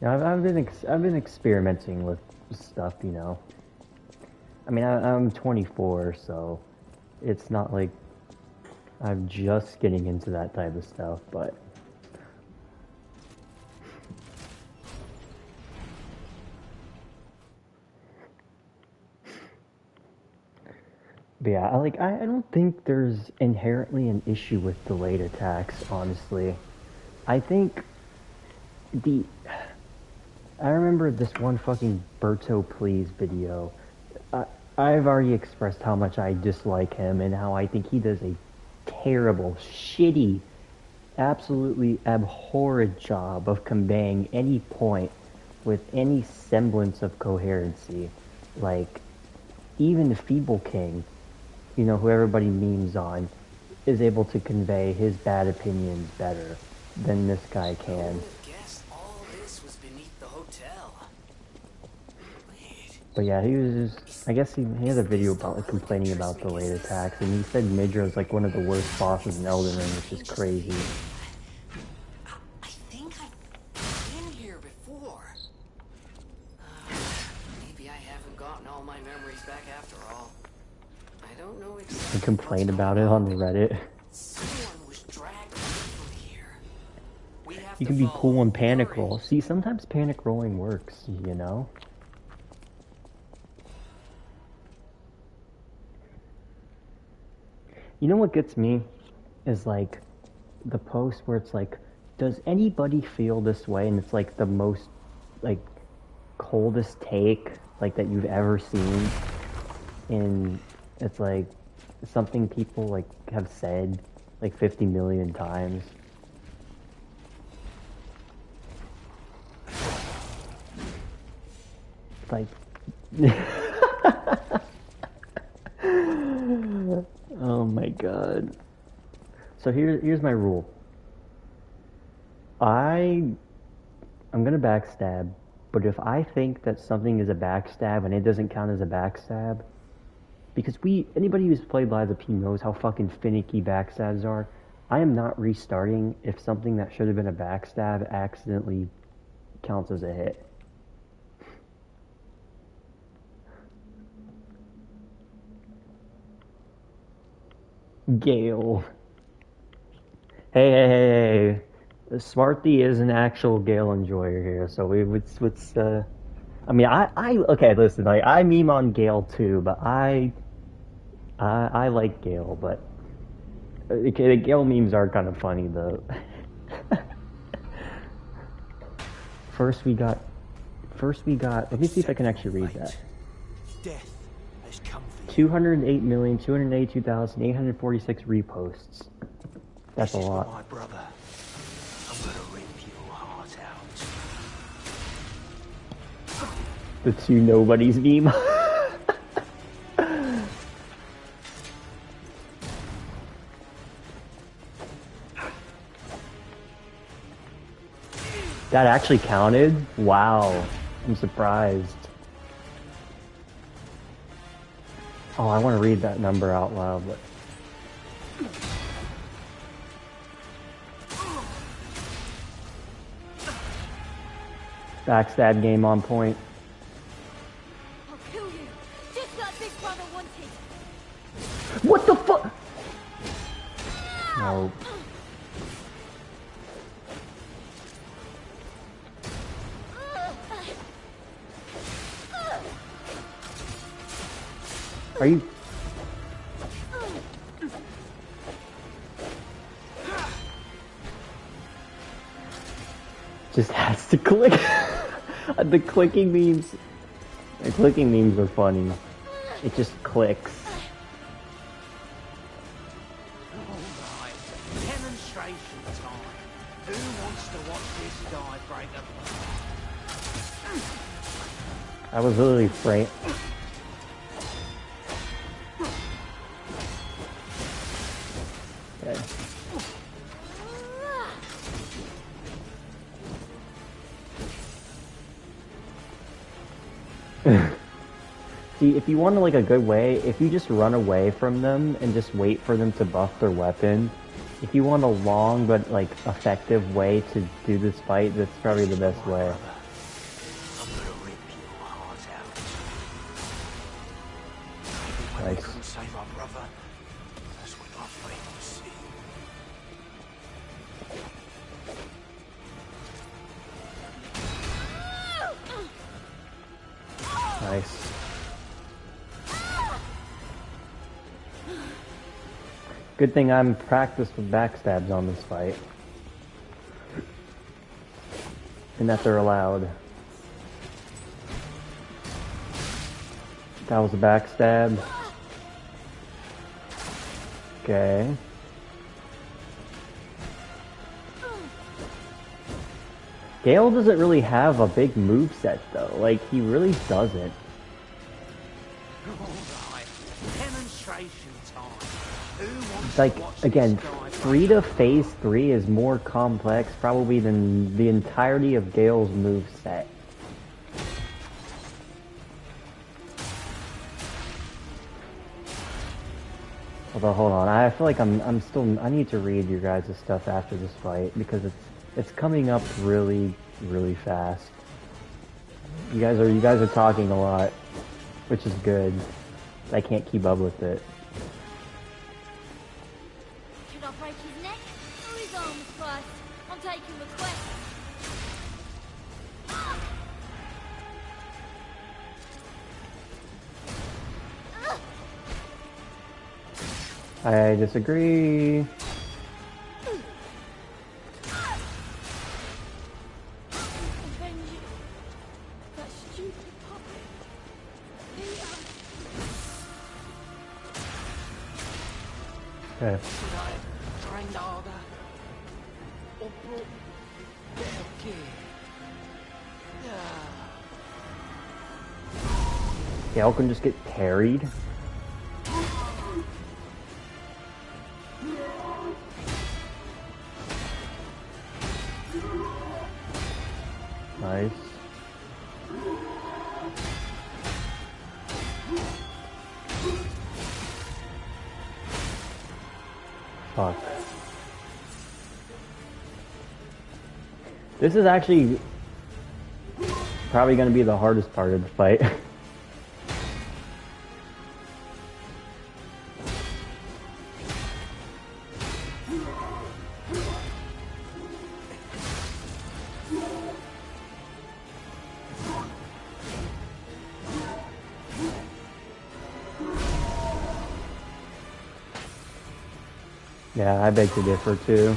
Yeah, I've been experimenting with stuff, you know. I mean, I'm 24, so it's not like I'm just getting into that type of stuff, but. But yeah, I don't think there's inherently an issue with delayed attacks, honestly. I think I remember this one fucking Berto Please video. I've already expressed how much I dislike him and how I think he does a terrible, shitty, absolutely abhorrent job of conveying any point with any semblance of coherency. Like, even the Feeble King, you know, who everybody memes on, is able to convey his bad opinions better than this guy can. I guess all this was beneath the hotel. Wait, But yeah, he was just, I guess he had a video about like complaining about the late attacks, and he said Midra's like one of the worst bosses in Elden Ring, which is crazy. I think I've been here before. Maybe I haven't gotten all my memories back after all. I don't know exactly. He complained about it on Reddit. Someone was dragged from here. We have You to can be follow cool and panic Parry. roll. See, sometimes panic rolling works, you know? You know what gets me? Is like the post where it's like, does anybody feel this way? And it's like the most like coldest take like that you've ever seen. And it's like something people like have said like 50 million times. Like oh my god. So here's my rule. I'm gonna backstab, but if I think that something is a backstab and it doesn't count as a backstab, because anybody who's played Lies of P knows how fucking finicky backstabs are. I am not restarting if something that should have been a backstab accidentally counts as a hit. Gale. Hey. Smarty is an actual Gale enjoyer here, so I mean, okay, listen, like, I meme on Gale too, but I like Gale, but okay, the Gale memes are kind of funny though. First we got, let me see if I can actually read that. Death has come for you. 208,282,846 reposts. That's a This is for lot. my brother. I'm gonna rip your heart out. The two nobodies meme. That actually counted? Wow. I'm surprised. Oh, I want to read that number out loud, but... Backstab game on point. I'll kill you, just like Big Brother wanted. What the fuck? No. Are you... Just has to click. The clicking memes are funny. It just clicks. Alright, demonstration time. Who wants to watch this guy break apart? I was literally afraid. Okay. See, if you want like a good way, if you just run away from them and just wait for them to buff their weapon, if you want a long but like effective way to do this fight, that's probably the best way. I'm gonna rip your heart out. Nice. I couldn't save my brother. That's what I failed to see. Nice. Good thing I'm practiced with backstabs on this fight. And that they're allowed. That was a backstab. Okay. Gale doesn't really have a big moveset though. Like, he really doesn't. Alright, demonstration time. Who wants Like, to watch again, this guy Frida Phase 3 is more complex probably than the entirety of Gale's moveset. Although, hold on, I feel like I'm still, I need to read your guys' stuff after this fight, because it's coming up really, really fast. You guys are talking a lot, which is good. I can't keep up with it. Should I break his neck or his arms first? I'm taking the quest. I disagree. Revenge. That stupid puppet. Okay. Should I have trained harder? Or brought better gear? Y'all can just get parried. Nice. Fuck. This is actually probably going to be the hardest part of the fight. Yeah, I beg to differ too.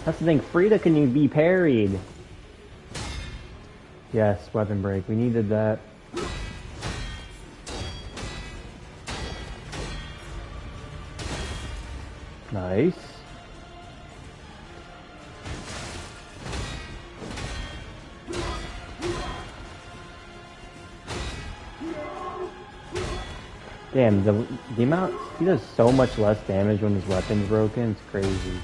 That's the thing, Frida can you be parried? Yes, weapon break, we needed that. Nice. Damn, the amount, he does so much less damage when his weapon's broken, it's crazy.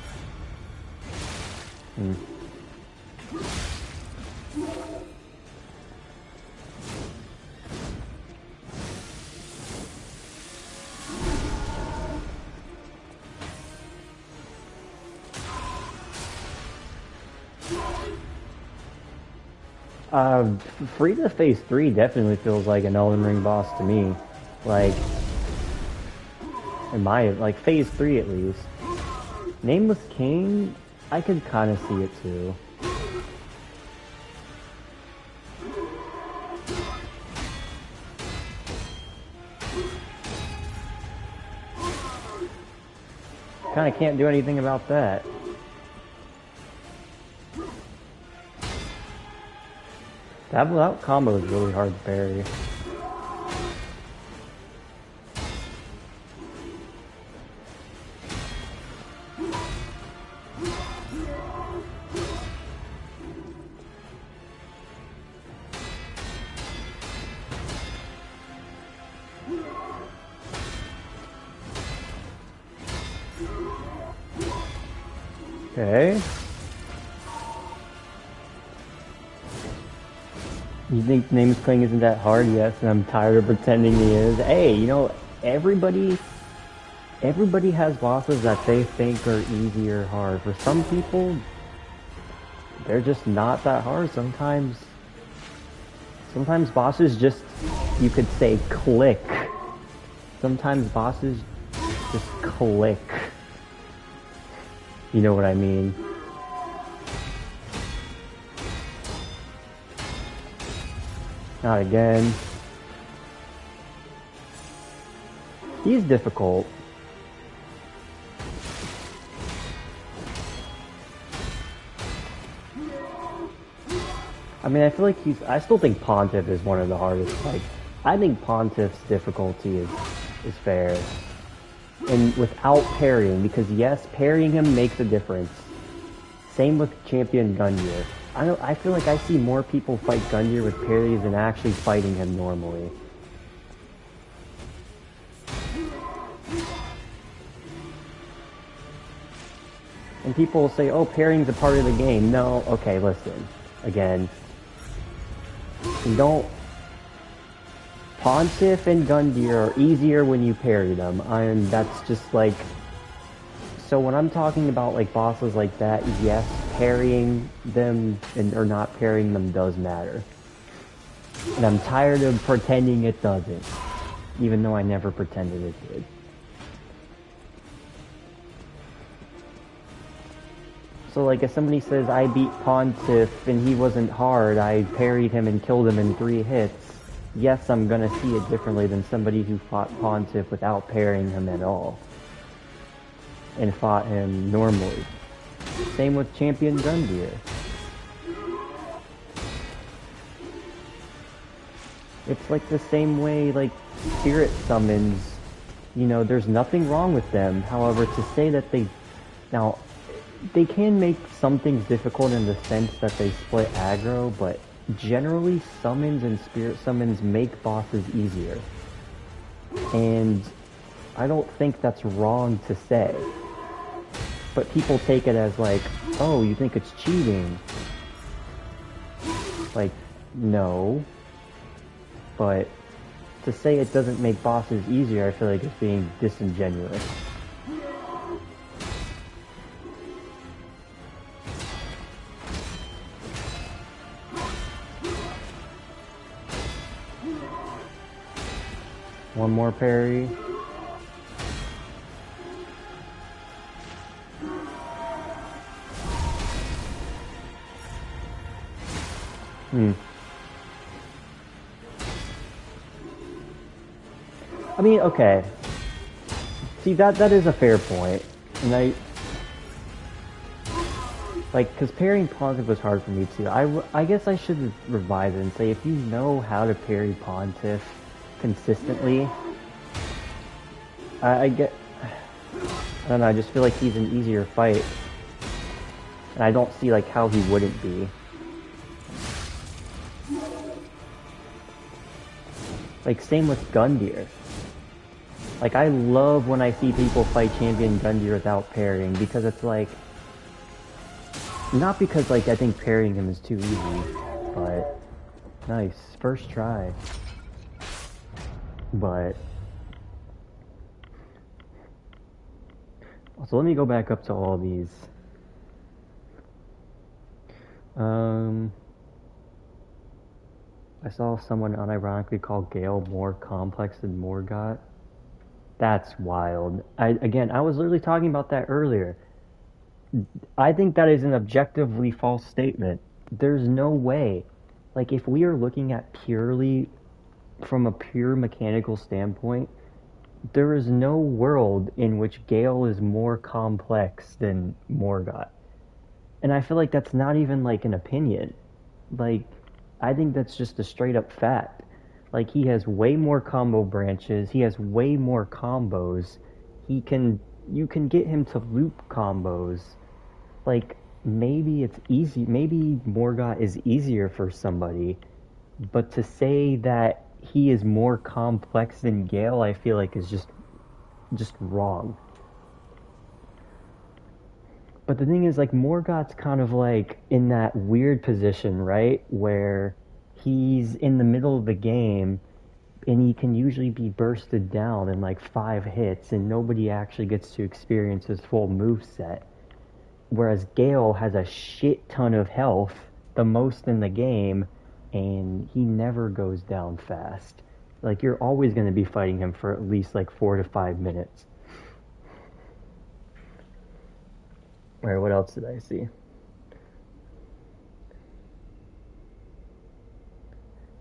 Frida Phase 3 definitely feels like an Elden Ring boss to me. Like, in my, like, Phase 3 at least. Nameless King, I could kind of see it too. Kind of can't do anything about that. That combo is really hard to parry. Okay. You think Nameless King isn't that hard? Yes, and I'm tired of pretending he is. Hey, you know, everybody has bosses that they think are easy or hard. For some people, they're just not that hard. Sometimes bosses just, you could say, click. Sometimes bosses just click. You know what I mean? Not again. He's difficult. I mean, I feel like I still think Pontiff is one of the hardest. Like, I think Pontiff's difficulty is fair. And without parrying, because yes, parrying him makes a difference. Same with Champion Gundyr. I feel like I see more people fight Gundyr with parries than actually fighting him normally. And people will say, oh, parrying's a part of the game. No, okay, listen. Again. Don't... Pontiff and Gundyr are easier when you parry them. And that's just like... So when I'm talking about like bosses like that, yes, parrying them or not parrying them does matter. And I'm tired of pretending it doesn't. Even though I never pretended it did. So like if somebody says I beat Pontiff and he wasn't hard, I parried him and killed him in 3 hits, yes, I'm gonna see it differently than somebody who fought Pontiff without parrying him at all. And fought him normally. Same with Champion Gundyr. It's like the same way like spirit summons, you know, there's nothing wrong with them. However, to say that now, they can make some things difficult in the sense that they split aggro, but generally summons and spirit summons make bosses easier. And I don't think that's wrong to say. But people take it as like, oh, you think it's cheating? Like, no. But to say it doesn't make bosses easier, I feel like it's being disingenuous. One more parry. I mean, okay. See, that is a fair point. And because parrying Pontiff was hard for me too. I guess I should revise it and say if you know how to parry Pontiff consistently, I don't know, I just feel like he's an easier fight. And I don't see like how he wouldn't be. Like same with Gundyr. Like I love when I see people fight Champion Gundyr without parrying because it's like, not because like I think parrying him is too easy, but nice, first try. But so let me go back up to all these. I saw someone unironically call Gale more complex than Morgott. That's wild. I was literally talking about that earlier. I think that is an objectively false statement. There's no way. Like, if we are looking at purely from a pure mechanical standpoint, there is no world in which Gale is more complex than Morgott. And I feel like that's not even, like, an opinion. Like, I think that's just a straight up fact. Like, he has way more combo branches, he has way more combos, you can get him to loop combos. Like, maybe it's easy, maybe Morgott is easier for somebody, but to say that he is more complex than Gale, I feel like is just wrong. But the thing is, like, Morgott's kind of like in that weird position, right? Where he's in the middle of the game and he can usually be bursted down in like 5 hits and nobody actually gets to experience his full moveset. Whereas Gale has a shit ton of health, the most in the game, and he never goes down fast. Like, you're always going to be fighting him for at least like 4 to 5 minutes. Alright, what else did I see?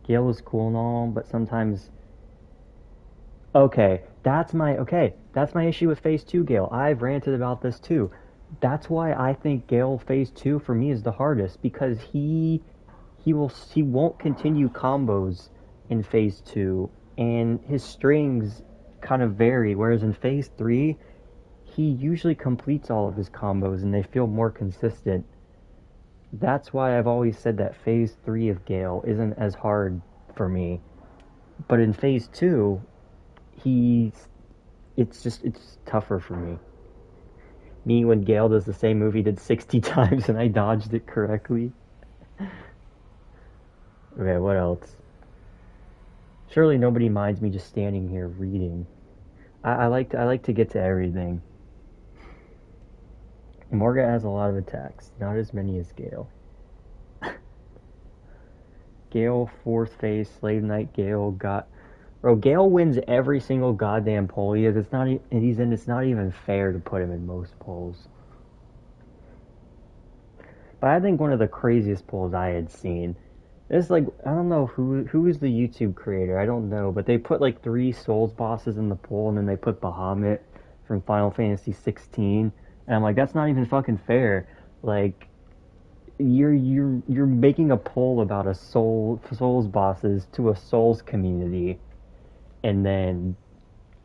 Gale is cool and all, but sometimes... Okay, that's my issue with Phase 2 Gale. I've ranted about this too. That's why I think Gale Phase 2 for me is the hardest, because he won't continue combos in Phase 2, and his strings kind of vary, whereas in Phase 3, he usually completes all of his combos and they feel more consistent. That's why I've always said that Phase 3 of Gale isn't as hard for me. But in Phase 2, it's tougher for me. Me when Gale does the same movie did 60 times and I dodged it correctly. Okay, what else? Surely nobody minds me just standing here reading. I like to get to everything. Morga has a lot of attacks, not as many as Gale. Gale, fourth phase, Slave Knight, Gale got. Bro, Gale wins every single goddamn poll he is. It's not. He's in. It's not even fair to put him in most polls. But I think one of the craziest polls I had seen. It's like, I don't know who is the YouTube creator. I don't know, but they put like 3 Souls bosses in the poll, and then they put Bahamut from Final Fantasy 16, and I'm like, that's not even fucking fair. Like, you're making a poll about a Souls bosses to a Souls community, and then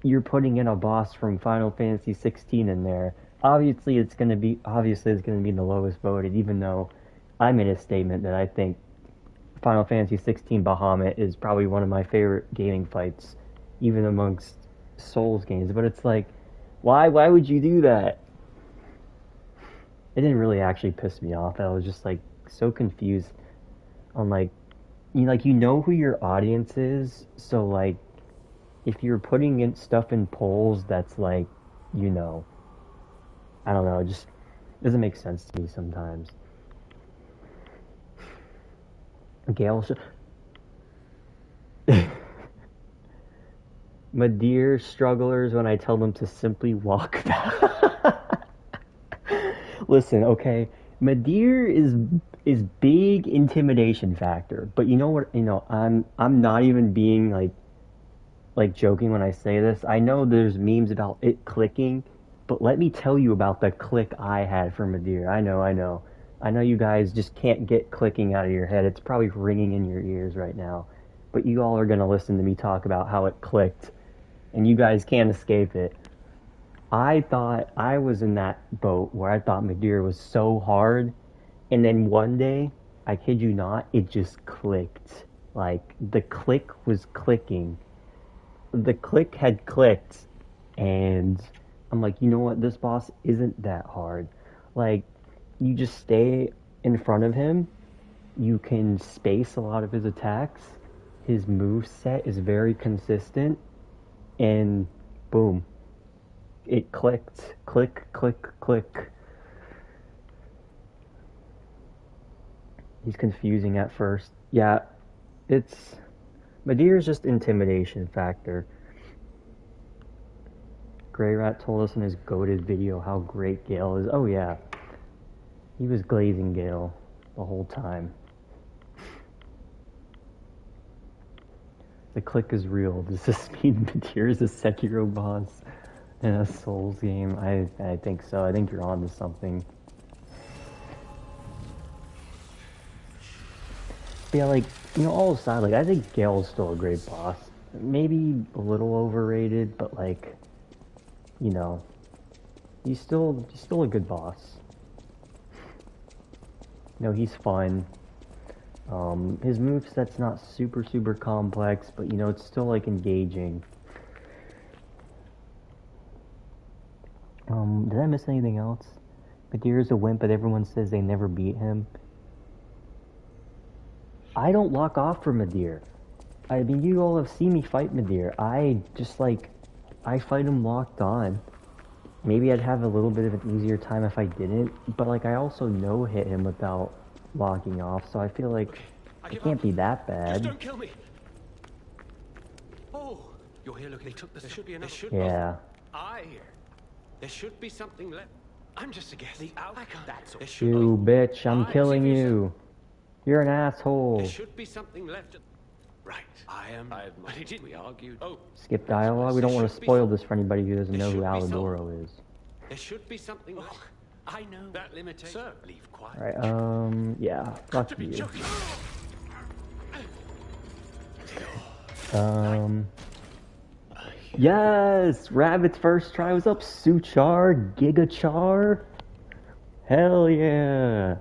you're putting in a boss from Final Fantasy 16 in there. Obviously it's gonna be the lowest voted, even though I made a statement that I think Final Fantasy 16 Bahamut is probably one of my favorite gaming fights, even amongst Souls games. But it's like, why would you do that? It didn't really actually piss me off. I was just like so confused on like you know who your audience is, so like if you're putting in stuff in polls that's like, you know, I don't know, it just doesn't make sense to me sometimes. Gale Madeir strugglers when I tell them to simply walk back. Listen, okay, Madeir is big intimidation factor, but you know what? You know, I'm not even being like joking when I say this. I know there's memes about it clicking, but let me tell you about the click I had for Madeir. I know you guys just can't get clicking out of your head. It's probably ringing in your ears right now. But you all are going to listen to me talk about how it clicked, and you guys can't escape it. I thought I was in that boat where I thought Madeir was so hard, and then one day, I kid you not, it just clicked. Like, the click was clicking. The click had clicked, and I'm like, you know what, this boss isn't that hard. Like, you just stay in front of him, you can space a lot of his attacks, his moveset is very consistent, and boom. It clicked. Click, click, click. He's confusing at first. Yeah, it's... Madeir's just intimidation factor. Grey Rat told us in his goated video how great Gale is. Oh yeah. He was glazing Gale the whole time. The click is real. Does this mean Madeir is a Sekiro boss in a Souls game? I think so. I think you're on to something. But yeah, like, you know, all aside, like, I think Gale's still a great boss. Maybe a little overrated, but like, you know, he's still a good boss. You know, he's fun. His moveset's not super complex, but you know, it's still like engaging. Did I miss anything else? Madeir's a wimp, but everyone says they never beat him. I don't lock off for Madeir. I mean, you all have seen me fight Madeir. I fight him locked on. Maybe I'd have a little bit of an easier time if I didn't, but like, I also no-hit him without locking off, so I feel like it can't be that bad. Just don't kill me. Oh, you're here looking. They took the. There should be another. Yeah. There should be something left. I'm just a guest. I can't. That's all. You bitch, I'm killing you. You're an asshole. There should be something left. Right. But it did. We argued. Oh. Skip dialogue. We don't want to spoil this for anybody who doesn't know who Alidoro is. There should be something left. I know that limitation. Sir, leave quiet. Alright, yeah, fuck you. Yes! Rabbit's first try was up, Suchar, Gigachar. Hell yeah!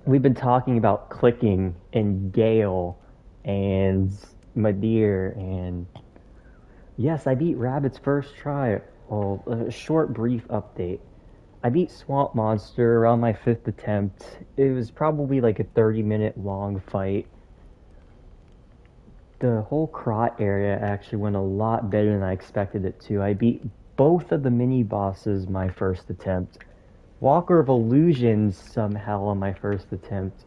We've been talking about clicking and Gale and Madeir, and yes, I beat Rabbit's first try. Well, a short, brief update. I beat Swamp Monster around my 5th attempt. It was probably like a 30-minute long fight. The whole Krat area actually went a lot better than I expected it to. I beat both of the mini-bosses my first attempt. Walker of Illusions somehow on my first attempt.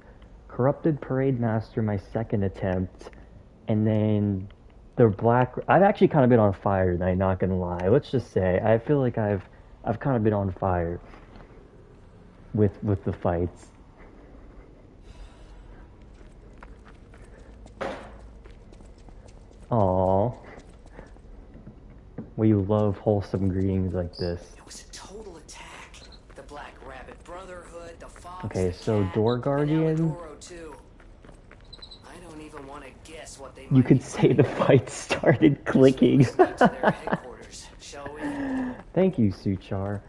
Corrupted Parade Master my second attempt. And then the Black... I've actually kind of been on fire tonight, not gonna lie. Let's just say, I feel like I've kind of been on fire with the fights. Aww. We love wholesome greetings like this. It was a total attack. The Black Rabbit Brotherhood, the Fox, Okay, the so Cat, Door and Guardian. Doro too. I don't even want to guess what they You might could be say the fight started clicking. So let's go to their headquarters, shall we? Thank you, Suchar.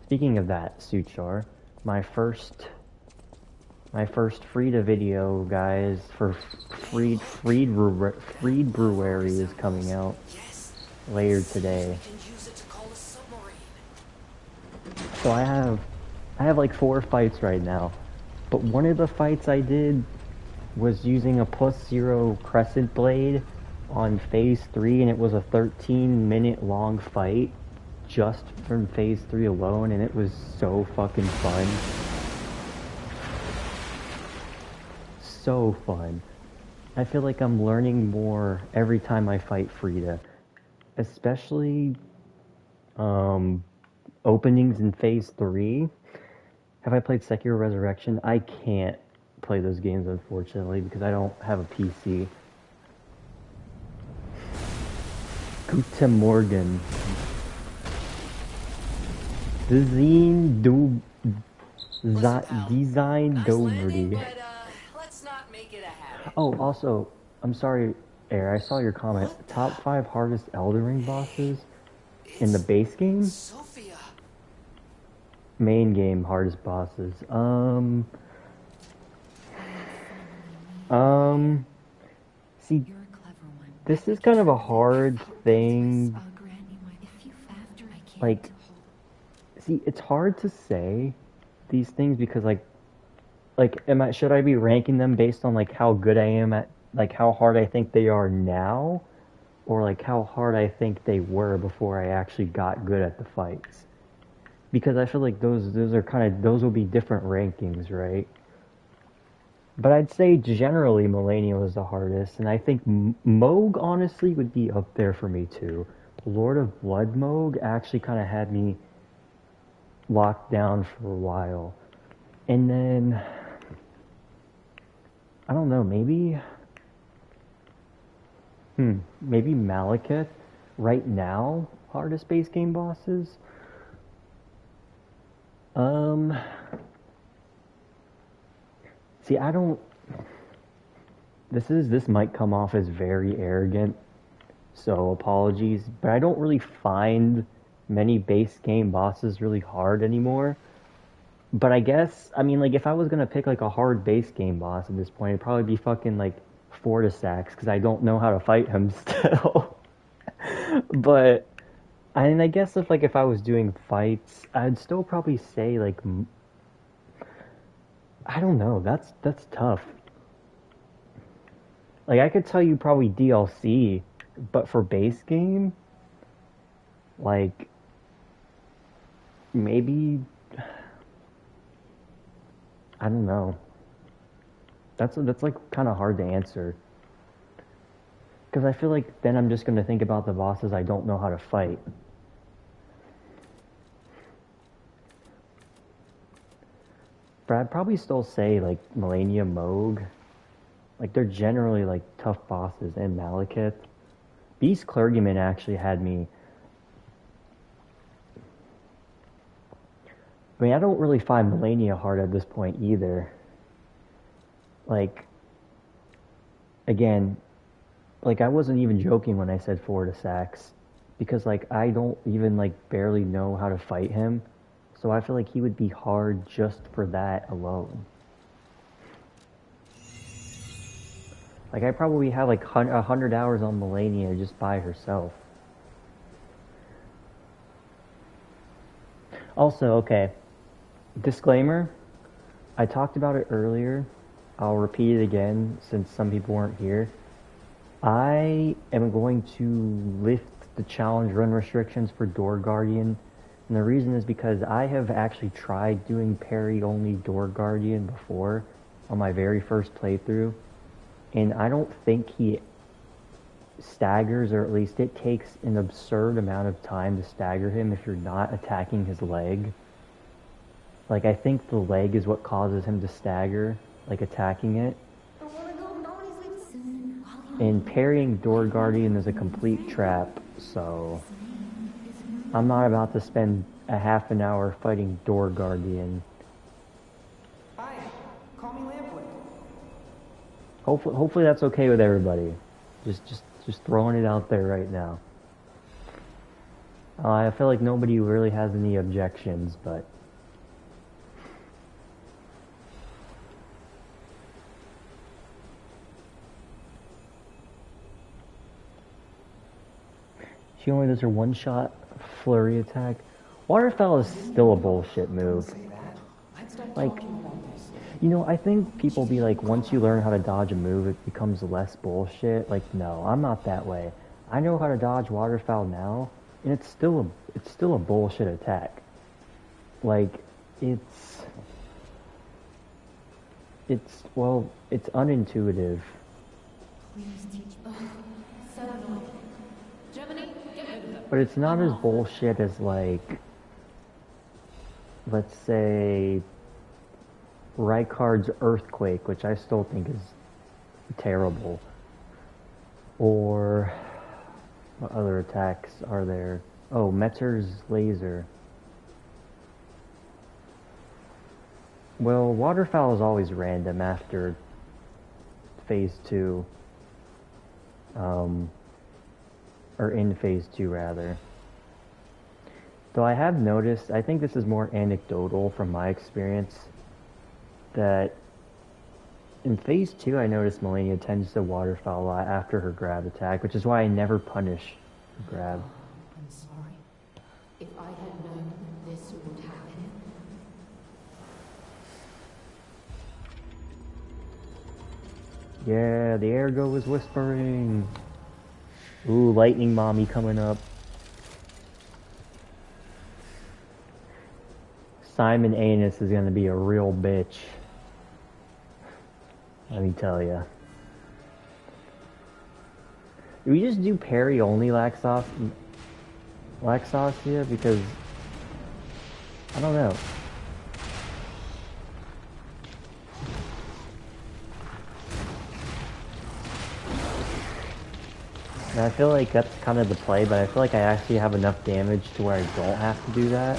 Speaking of that, Suchar, my first Frida video, guys, for Freed Brewery is coming out later today. So I have like 4 fights right now, but one of the fights I did was using a +0 crescent blade on phase 3, and it was a 13-minute long fight just from phase 3 alone, and it was so fucking fun. So fun. I feel like I'm learning more every time I fight Frida, especially openings in phase 3. Have I played Sekiro Resurrection? I can't play those games, unfortunately, because I don't have a PC. Guten Morgen. Design Dobry. Oh, also, I'm sorry, Air, I saw your comment. Top 5 hardest Elden Ring bosses in the base game? Main game hardest bosses. See, this is kind of a hard thing. Like, see, it's hard to say these things because, like, should I be ranking them based on, like, how good I am at, like, how hard I think they are now? Or, like, how hard I think they were before I actually got good at the fights? Because I feel like those will be different rankings, right? But I'd say generally Millennium was the hardest, and I think Moog honestly would be up there for me too. Lord of Blood Moog actually kind of had me locked down for a while. And then, I don't know, maybe Malekith right now, hardest base game bosses. See, I don't... This might come off as very arrogant, so apologies, but I don't really find many base game bosses really hard anymore. But I guess, I mean, like, if I was gonna pick, like, a hard base game boss at this point, it'd probably be fucking, like, Fortisax, because I don't know how to fight him still. But... I mean, I guess if I was doing fights, I'd still probably say, like, I don't know, that's tough. Like, I could tell you probably DLC, but for base game, like, maybe, I don't know. That's like, kind of hard to answer. Because I feel like then I'm just going to think about the bosses I don't know how to fight. But I'd probably still say, like, Millennium Moog. Like, they're generally, like, tough bosses, and Malekith. Beast Clergyman actually had me... I mean, I don't really find Millennia hard at this point either. Like, again, like, I wasn't even joking when I said Fortisax. Because, like, I don't even, like, barely know how to fight him. So I feel like he would be hard just for that alone. Like, I probably have like 100 hours on Millennia just by herself. Also, okay, disclaimer, I talked about it earlier. I'll repeat it again since some people weren't here. I am going to lift the challenge run restrictions for Door Guardian. And the reason is because I have actually tried doing Parry only Door Guardian before on my very first playthrough. And I don't think he staggers, or at least it takes an absurd amount of time to stagger him if you're not attacking his leg. Like, I think the leg is what causes him to stagger, like attacking it. And parrying Door Guardian is a complete trap, so I'm not about to spend a half an hour fighting Door Guardian. Hi, call me Lampwood. Hopefully that's okay with everybody. Just throwing it out there right now. I feel like nobody really has any objections, but she only does her one-shot flurry attack. Waterfowl is still a bullshit move. Like, you know, I think people be like, once you learn how to dodge a move, it becomes less bullshit. Like, no, I'm not that way. I know how to dodge waterfowl now, and it's still a bullshit attack. Like, it's unintuitive. But it's not as bullshit as, like, let's say Rykard's Earthquake, which I still think is terrible. Or what other attacks are there? Oh, Metzer's Laser. Well, Waterfowl is always random after Phase 2. Or in Phase 2, rather. Though I have noticed, I think this is more anecdotal from my experience, that in Phase 2 I noticed Melania tends to waterfowl a lot after her grab attack, which is why I never punish her grab. I'm sorry. If I had known this would happen. Yeah, the Ergo was whispering. Ooh, Lightning Mommy coming up. Simon Anus is gonna be a real bitch. Let me tell ya. Do we just do Parry only Laxasia? Because I don't know. And I feel like that's kind of the play, but I feel like I actually have enough damage to where I don't have to do that.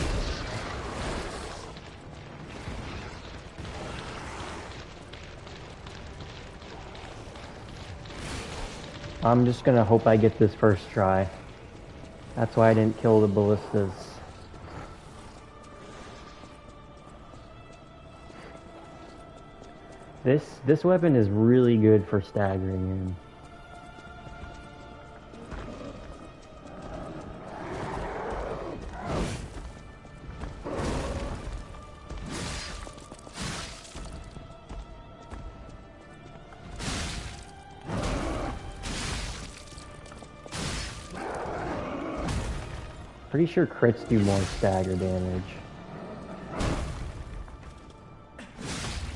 I'm just gonna hope I get this first try. That's why I didn't kill the ballistas. This weapon is really good for staggering him. Pretty sure crits do more stagger damage.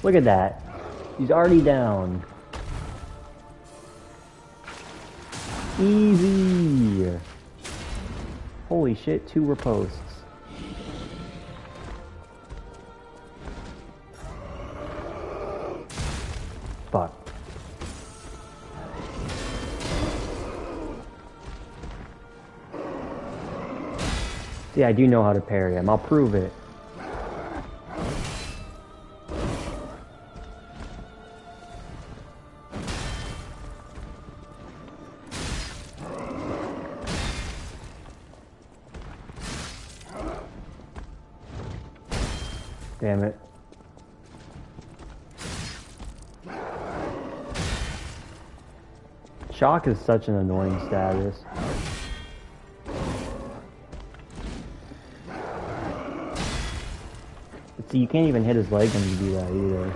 Look at that. He's already down. Easy. Holy shit, 2 riposts. Fuck. See, I do know how to parry him. I'll prove it. Damn it. Shock is such an annoying status. So you can't even hit his leg when you do that either.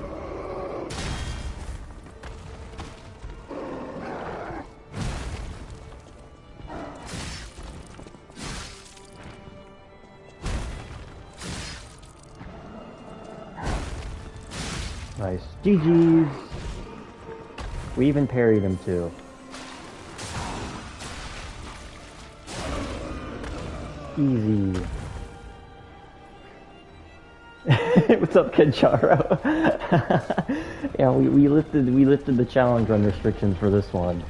Nice. GG's! We even parried him too. Easy. What's up, Kencharo? Yeah, we lifted the challenge run restrictions for this one.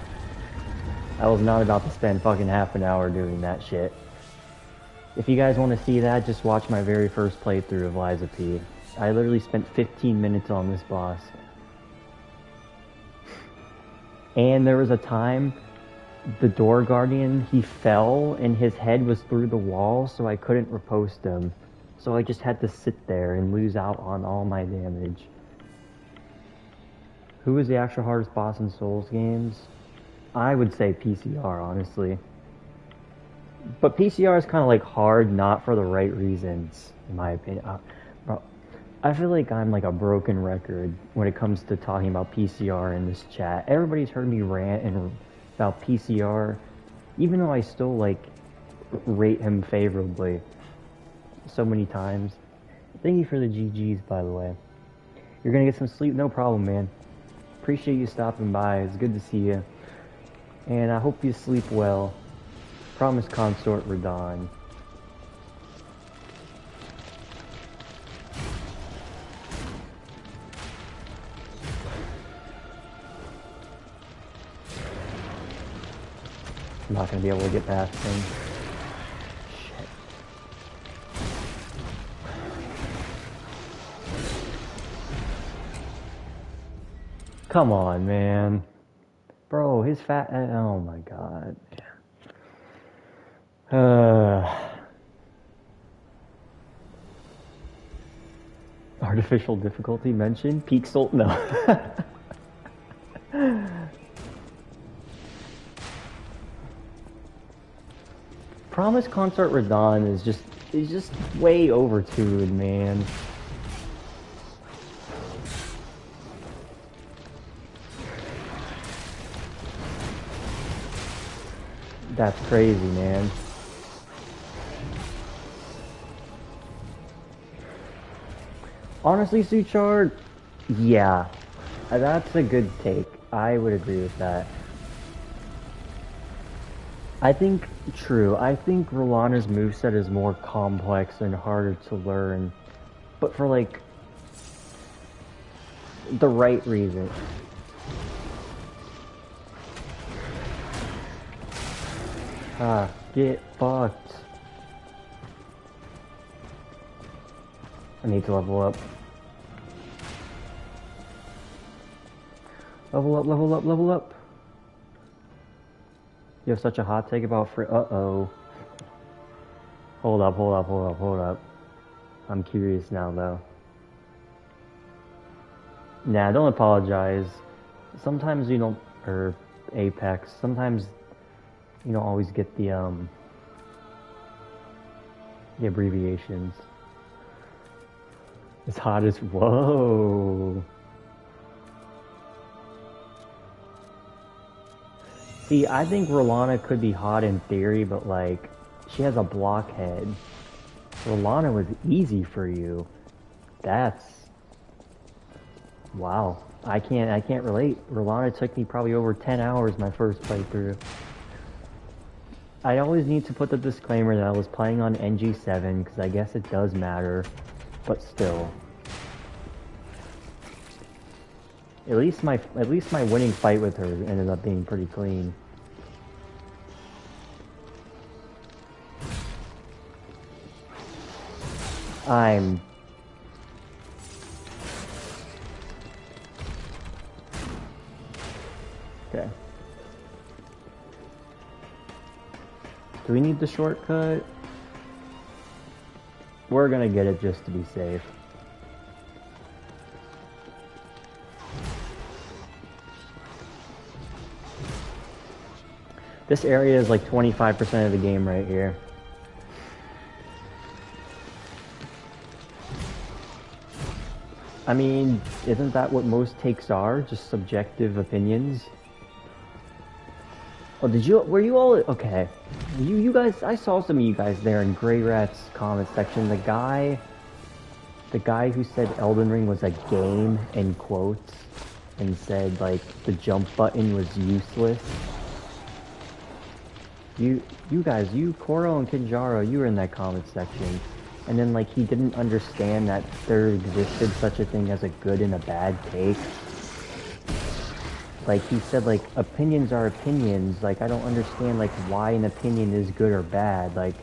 I was not about to spend fucking half an hour doing that shit. If you guys want to see that, just watch my very first playthrough of Liza P. I literally spent 15 minutes on this boss. And there was a time the door guardian, he fell and his head was through the wall, so I couldn't riposte him. So I just had to sit there and lose out on all my damage. Who is the actual hardest boss in Souls games? I would say PCR, honestly. But PCR is kind of like hard, not for the right reasons, in my opinion. Bro, I feel like I'm like a broken record when it comes to talking about PCR in this chat. Everybody's heard me rant about PCR, even though I still like rate him favorably so many times. Thank you for the GGs, by the way. You're gonna get some sleep, no problem, man. Appreciate you stopping by. It's good to see you, and I hope you sleep well. Promise, Consort Radon. I'm not gonna be able to get past him. Shit. Come on, man. Bro, his fat... oh my god. Artificial difficulty mentioned? Peak salt? No. Promise Consort Radon is just way overtuned, man. That's crazy, man. Honestly, Suchard, yeah, that's a good take. I would agree with that. I think, true, I think Rolana's moveset is more complex and harder to learn, but for, like, the right reason. Ah, get fucked. I need to level up. Level up, level up, level up. You have such a hot take about free. Uh-oh. Hold up, hold up, hold up, hold up. I'm curious now, though. Nah, don't apologize. Sometimes you don't, or Apex, sometimes you don't always get the abbreviations. As hot as, whoa. See, I think Rolana could be hot in theory, but like, she has a blockhead. Rolana was easy for you. That's... wow. I can't relate. Rolana took me probably over 10 hours my first playthrough. I always need to put the disclaimer that I was playing on NG7, because I guess it does matter, but still. At least my winning fight with her ended up being pretty clean. I'm... okay. Do we need the shortcut? We're gonna get it just to be safe. This area is like 25% of the game right here. I mean, isn't that what most takes are? Just subjective opinions? Oh, were you all, okay. You guys, I saw some of you guys there in Grey Rat's comment section. The guy who said Elden Ring was a game, in quotes, and said, like, the jump button was useless. You guys, Koro and Kinjaro, you were in that comment section. And then, like, he didn't understand that there existed such a thing as a good and a bad take. Like, he said, like, opinions are opinions. Like, I don't understand, like, why an opinion is good or bad. Like,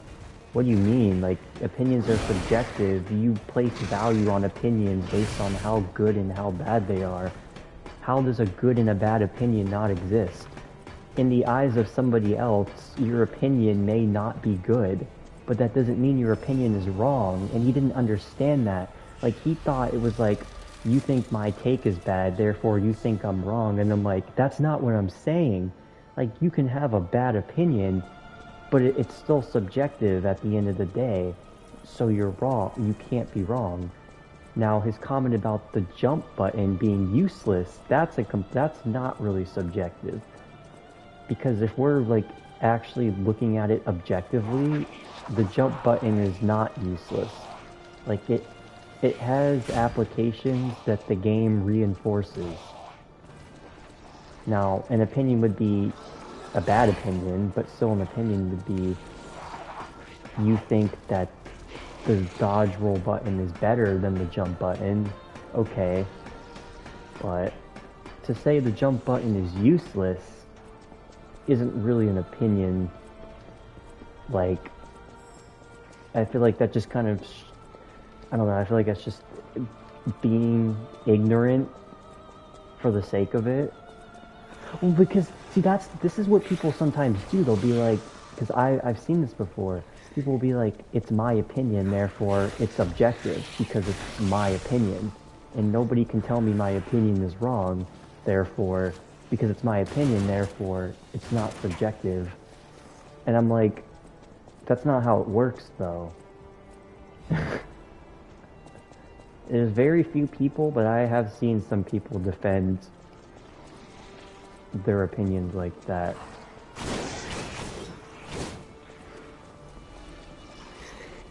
what do you mean? Like, opinions are subjective. You place value on opinions based on how good and how bad they are. How does a good and a bad opinion not exist? In the eyes of somebody else, your opinion may not be good. But that doesn't mean your opinion is wrong, and he didn't understand that. Like, he thought it was like, you think my take is bad, therefore you think I'm wrong, and I'm like, that's not what I'm saying. Like, you can have a bad opinion, but it's still subjective at the end of the day, so you're wrong. You can't be wrong. Now, his comment about the jump button being useless, that's not really subjective. Because if we're, like, actually looking at it objectively, the jump button is not useless. Like, it has applications that the game reinforces. Now, an opinion would be a bad opinion, but still an opinion would be you think that the dodge roll button is better than the jump button. Okay. But to say the jump button is useless isn't really an opinion. Like, I feel like that just kind of, I don't know, I feel like that's just being ignorant for the sake of it. Well, because, see, this is what people sometimes do. They'll be like, because I've seen this before. People will be like, it's my opinion, therefore it's subjective, because it's my opinion. And nobody can tell me my opinion is wrong, therefore, because it's my opinion, therefore it's not subjective. And I'm like, that's not how it works, though. There's very few people, but I have seen some people defend their opinions like that.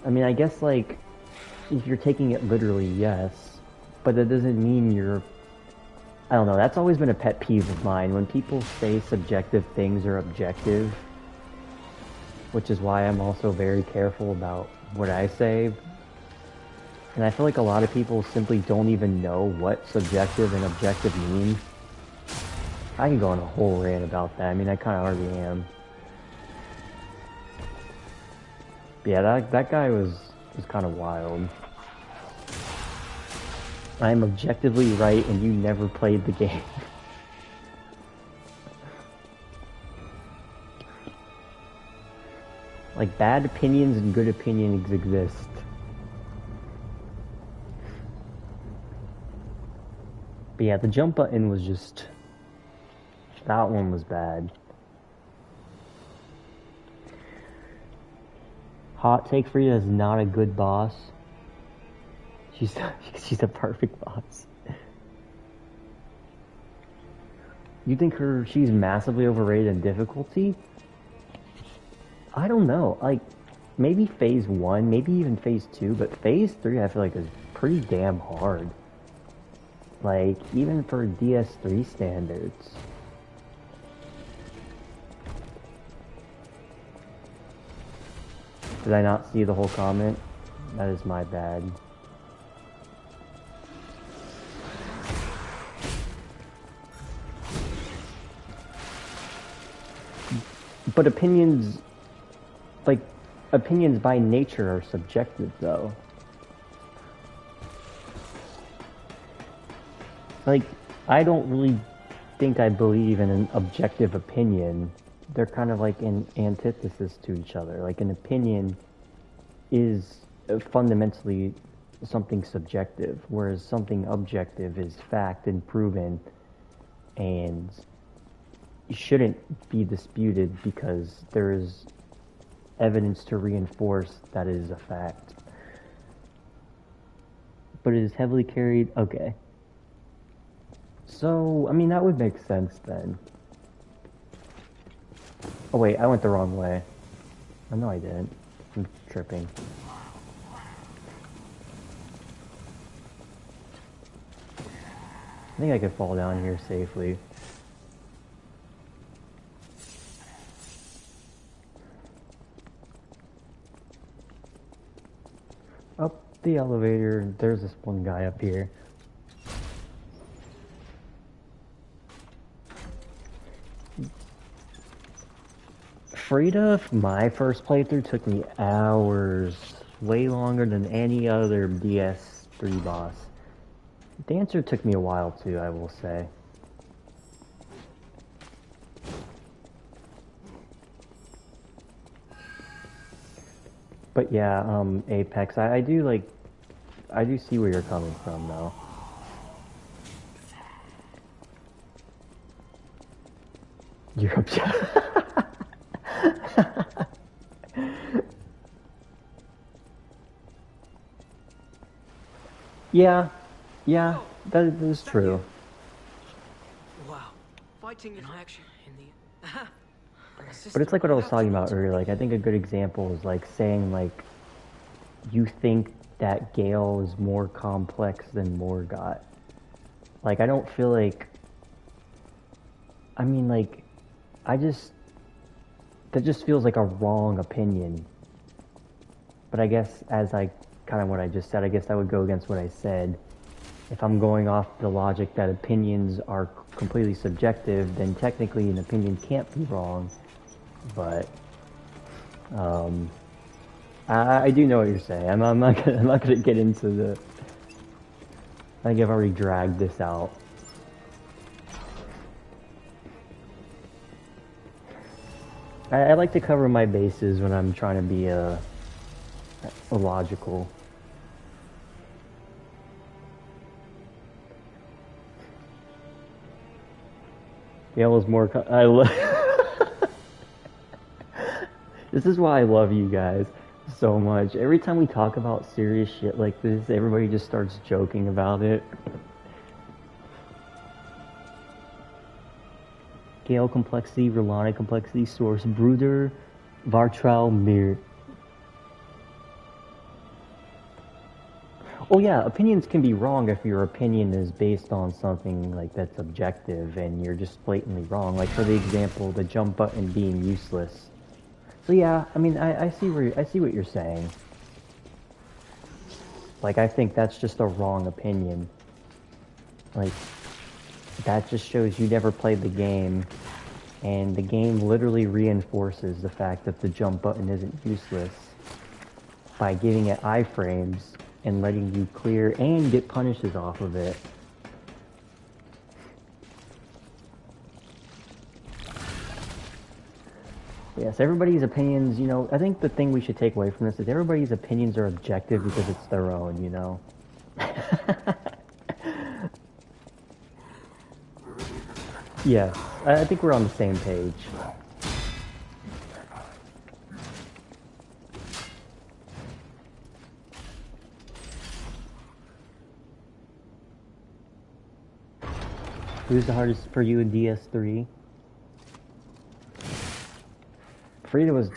I mean, I guess, like, if you're taking it literally, yes, but that doesn't mean you're... I don't know, that's always been a pet peeve of mine, when people say subjective things are objective, which is why I'm also very careful about what I say. And I feel like a lot of people simply don't even know what subjective and objective mean. I can go on a whole rant about that. I mean, I kind of already am. But yeah, that guy was kind of wild. I'm objectively right and you never played the game. Like, bad opinions and good opinions exist. But yeah, the jump button was just... that one was bad. Hot take, Frida is not a good boss. She's a perfect boss. You think she's massively overrated in difficulty? I don't know. Like, maybe phase 1, maybe even phase 2, but phase 3 I feel like is pretty damn hard. Like, even for DS3 standards. Did I not see the whole comment? That is my bad. But opinions, like, opinions by nature are subjective, though. Like, I don't really think I believe in an objective opinion. They're kind of like in antithesis to each other. Like, an opinion is fundamentally something subjective, whereas something objective is fact and proven and shouldn't be disputed because there is evidence to reinforce that it is a fact. but it is heavily carried. Okay. So, I mean, that would make sense then. Oh wait, I went the wrong way. Oh no, I didn't. I'm tripping. I think I could fall down here safely. Up the elevator, there's this one guy up here. Frida, my first playthrough took me hours. Way longer than any other DS3 boss. Dancer took me a while too, I will say. But yeah, Apex, I do see where you're coming from though. You're upset. Yeah, that is true. Wow. Fighting in action in the... But it's like what I was talking about earlier. Like, I think a good example is like saying like, you think that Gale is more complex than Morgott. Like, I don't feel like... I mean, like, that just feels like a wrong opinion. But I guess as kind of what I just said, I guess that would go against what I said. If I'm going off the logic that opinions are completely subjective, then technically an opinion can't be wrong. But I do know what you're saying. I'm not gonna get into the... I think I've already dragged this out. I like to cover my bases when I'm trying to be logical. Gale is more... This is why I love you guys so much. Every time we talk about serious shit like this, everybody just starts joking about it. Gale complexity, Rolani complexity, source, Bruder, Vartrau, Mir. Oh yeah, opinions can be wrong if your opinion is based on something like that's objective and you're just blatantly wrong. Like for the example, the jump button being useless. So yeah, I mean, I see what you're saying. Like, I think that's just a wrong opinion. Like, that just shows you never played the game, and the game literally reinforces the fact that the jump button isn't useless by giving it iframes and letting you clear and get punishes off of it. Yes, everybody's opinions, you know, I think the thing we should take away from this is everybody's opinions are objective because it's their own, you know? Yeah, I think we're on the same page. Who's the hardest for you in DS3? Frida was...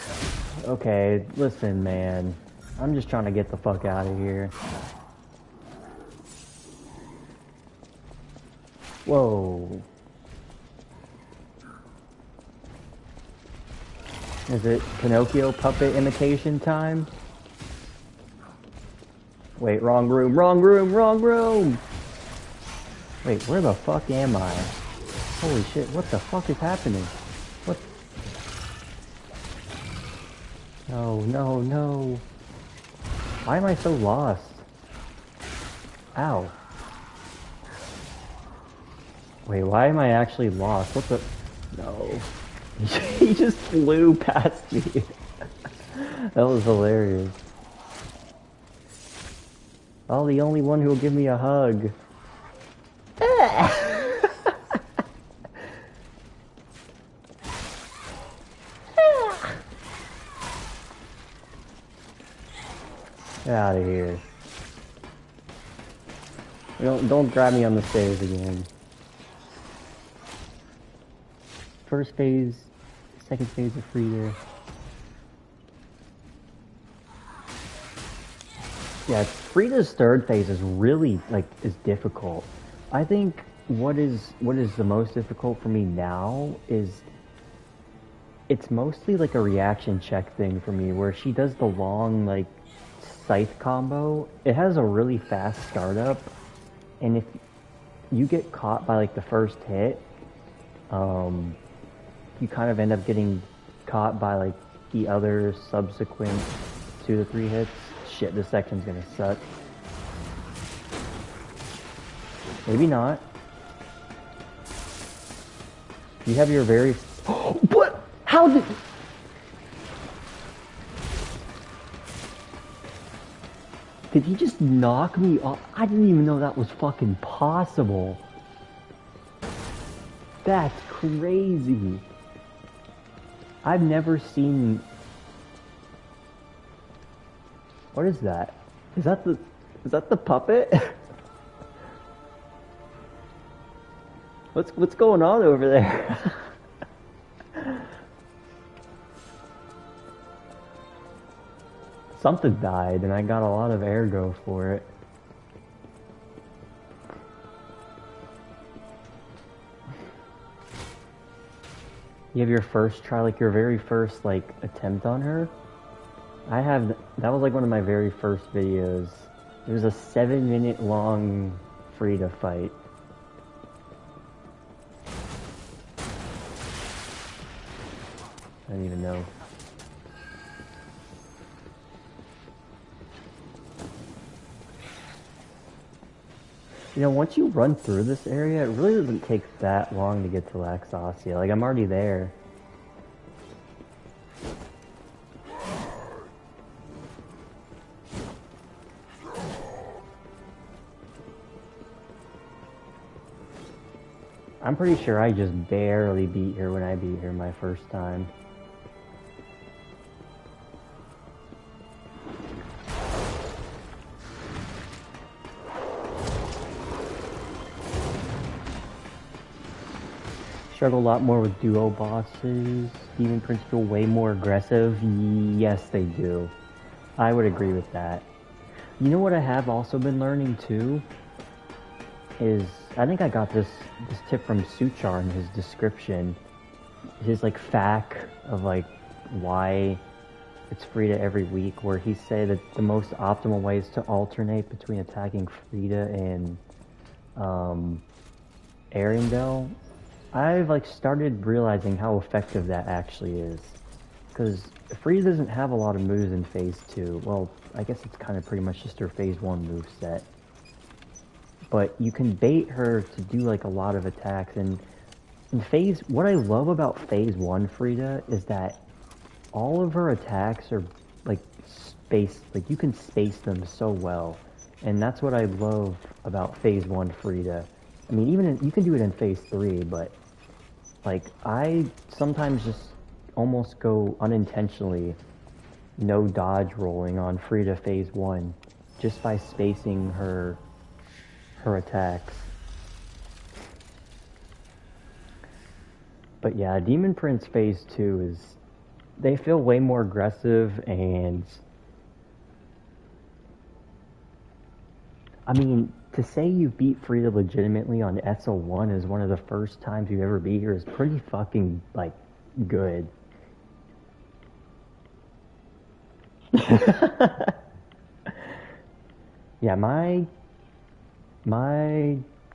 Okay, listen, man. I'm just trying to get the fuck out of here. Whoa. Is it Pinocchio puppet imitation time? Wait, wrong room, wrong room, wrong room! Wait, where the fuck am I? Holy shit, what the fuck is happening? What? No, no, no. Why am I so lost? Ow. Wait, why am I actually lost? What the... No. He just flew past me. That was hilarious. Oh, the only one who will give me a hug. Get out of here. Don't grab me on the stairs again. First phase, second phase of Frida. Yeah, Frida's third phase is really is difficult. I think what is the most difficult for me now is it's mostly like a reaction check thing for me, where she does the long scythe combo. It has a really fast startup, and if you get caught by the first hit, you kind of end up getting caught by the other subsequent 2 to 3 hits. Shit, this section's gonna suck. Maybe not. You have your very... What? How did... Did he just knock me off? I didn't even know that was fucking possible. That's crazy. I've never seen... What is that? Is that the puppet? What's going on over there? Something died and I got a lot of ergo for it. You have your first try, your very first attempt on her? That was one of my very first videos. It was a 7-minute long Frida fight. I don't even know. You know, once you run through this area, it really doesn't take that long to get to Laxasia. I'm already there. I'm pretty sure I just barely beat her when I beat her my first time. Struggle a lot more with duo bosses. Demon Prince feel way more aggressive. Yes, they do. I would agree with that. You know what I have also been learning too? Is, I think I got this tip from Suchar in his description. His fact of why it's Frida every week, where he said that the most optimal way is to alternate between attacking Frida and Arendelle. I've started realizing how effective that actually is. Because Frida doesn't have a lot of moves in Phase 2. Well, I guess it's kind of pretty much just her Phase 1 moveset. But you can bait her to do a lot of attacks, and in what I love about Phase 1 Frida is that all of her attacks are spaced, you can space them so well. And that's what I love about Phase 1 Frida. I mean, even you can do it in Phase 3, but I sometimes just almost go unintentionally no dodge rolling on Frida Phase 1 just by spacing her attacks. But yeah, Demon Prince Phase 2 they feel way more aggressive, and I mean, to say you beat Frida legitimately on SO1 is one of the first times you've ever beat her is pretty fucking good. Yeah,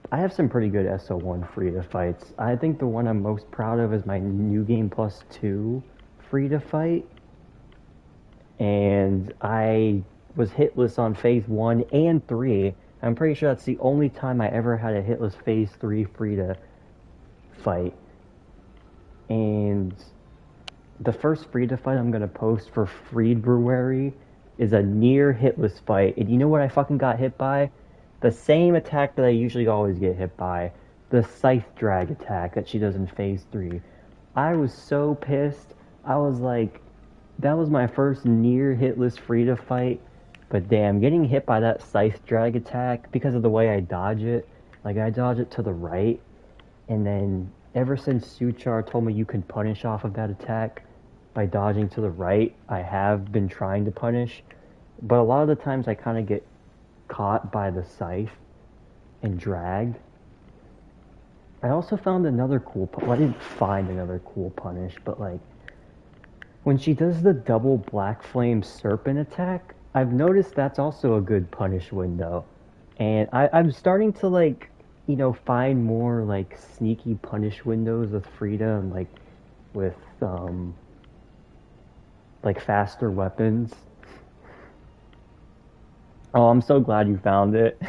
I have some pretty good SO1 Frida fights. I think the one I'm most proud of is my New Game Plus 2 Frida fight. And I was hitless on Phase 1 and 3. I'm pretty sure that's the only time I ever had a hitless Phase 3 Frida fight. And the first Frida fight I'm going to post for Freed Brewery is a near hitless fight. And you know what I fucking got hit by? The same attack that I usually always get hit by. The Scythe Drag attack that she does in Phase 3. I was so pissed. I was that was my first near hitless Frida fight. But damn, getting hit by that scythe drag attack, because of the way I dodge it, like I dodge it to the right, and then ever since Suchar told me you can punish off of that attack by dodging to the right, I have been trying to punish, but a lot of the times I kind of get caught by the scythe and dragged. I also found another cool, well, I didn't find another cool punish, but like, when she does the double black flame serpent attack, I've noticed that's also a good punish window. And I'm starting to like, you know, find more like sneaky punish windows with Frida and like with like faster weapons. Oh, I'm so glad you found it.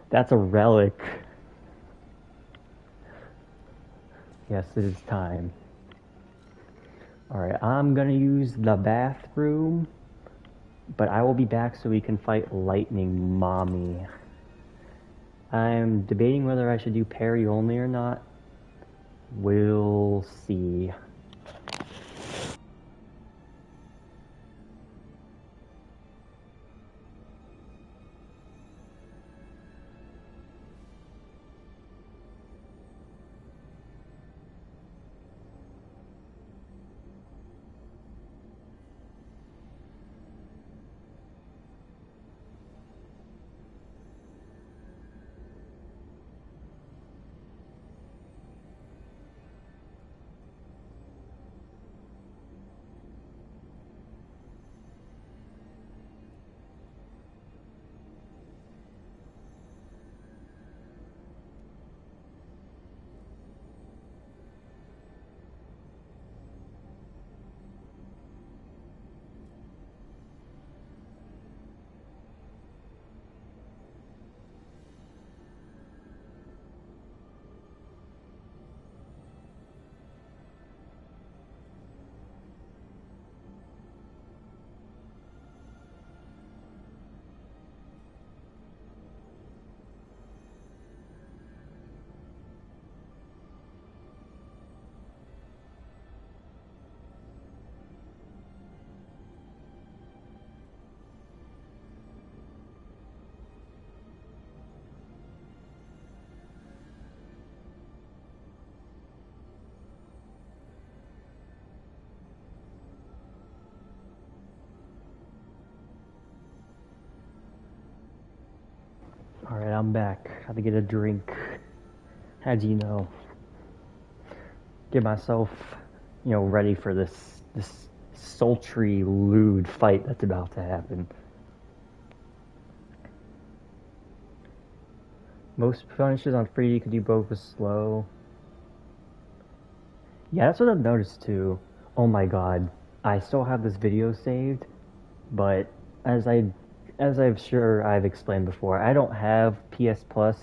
That's a relic. Yes, it is time. Alright, I'm gonna use the bathroom, but I will be back so we can fight Lightning Mommy. I'm debating whether I should do Parry only or not. We'll see. Alright, I'm back. Had to get a drink. How'd you know? Get myself, you know, ready for this sultry, lewd fight that's about to happen. Most punishes on Frida could do both with slow. Yeah, that's what I've noticed too. Oh my god. I still have this video saved, but as I've sure I've explained before, I don't have PS Plus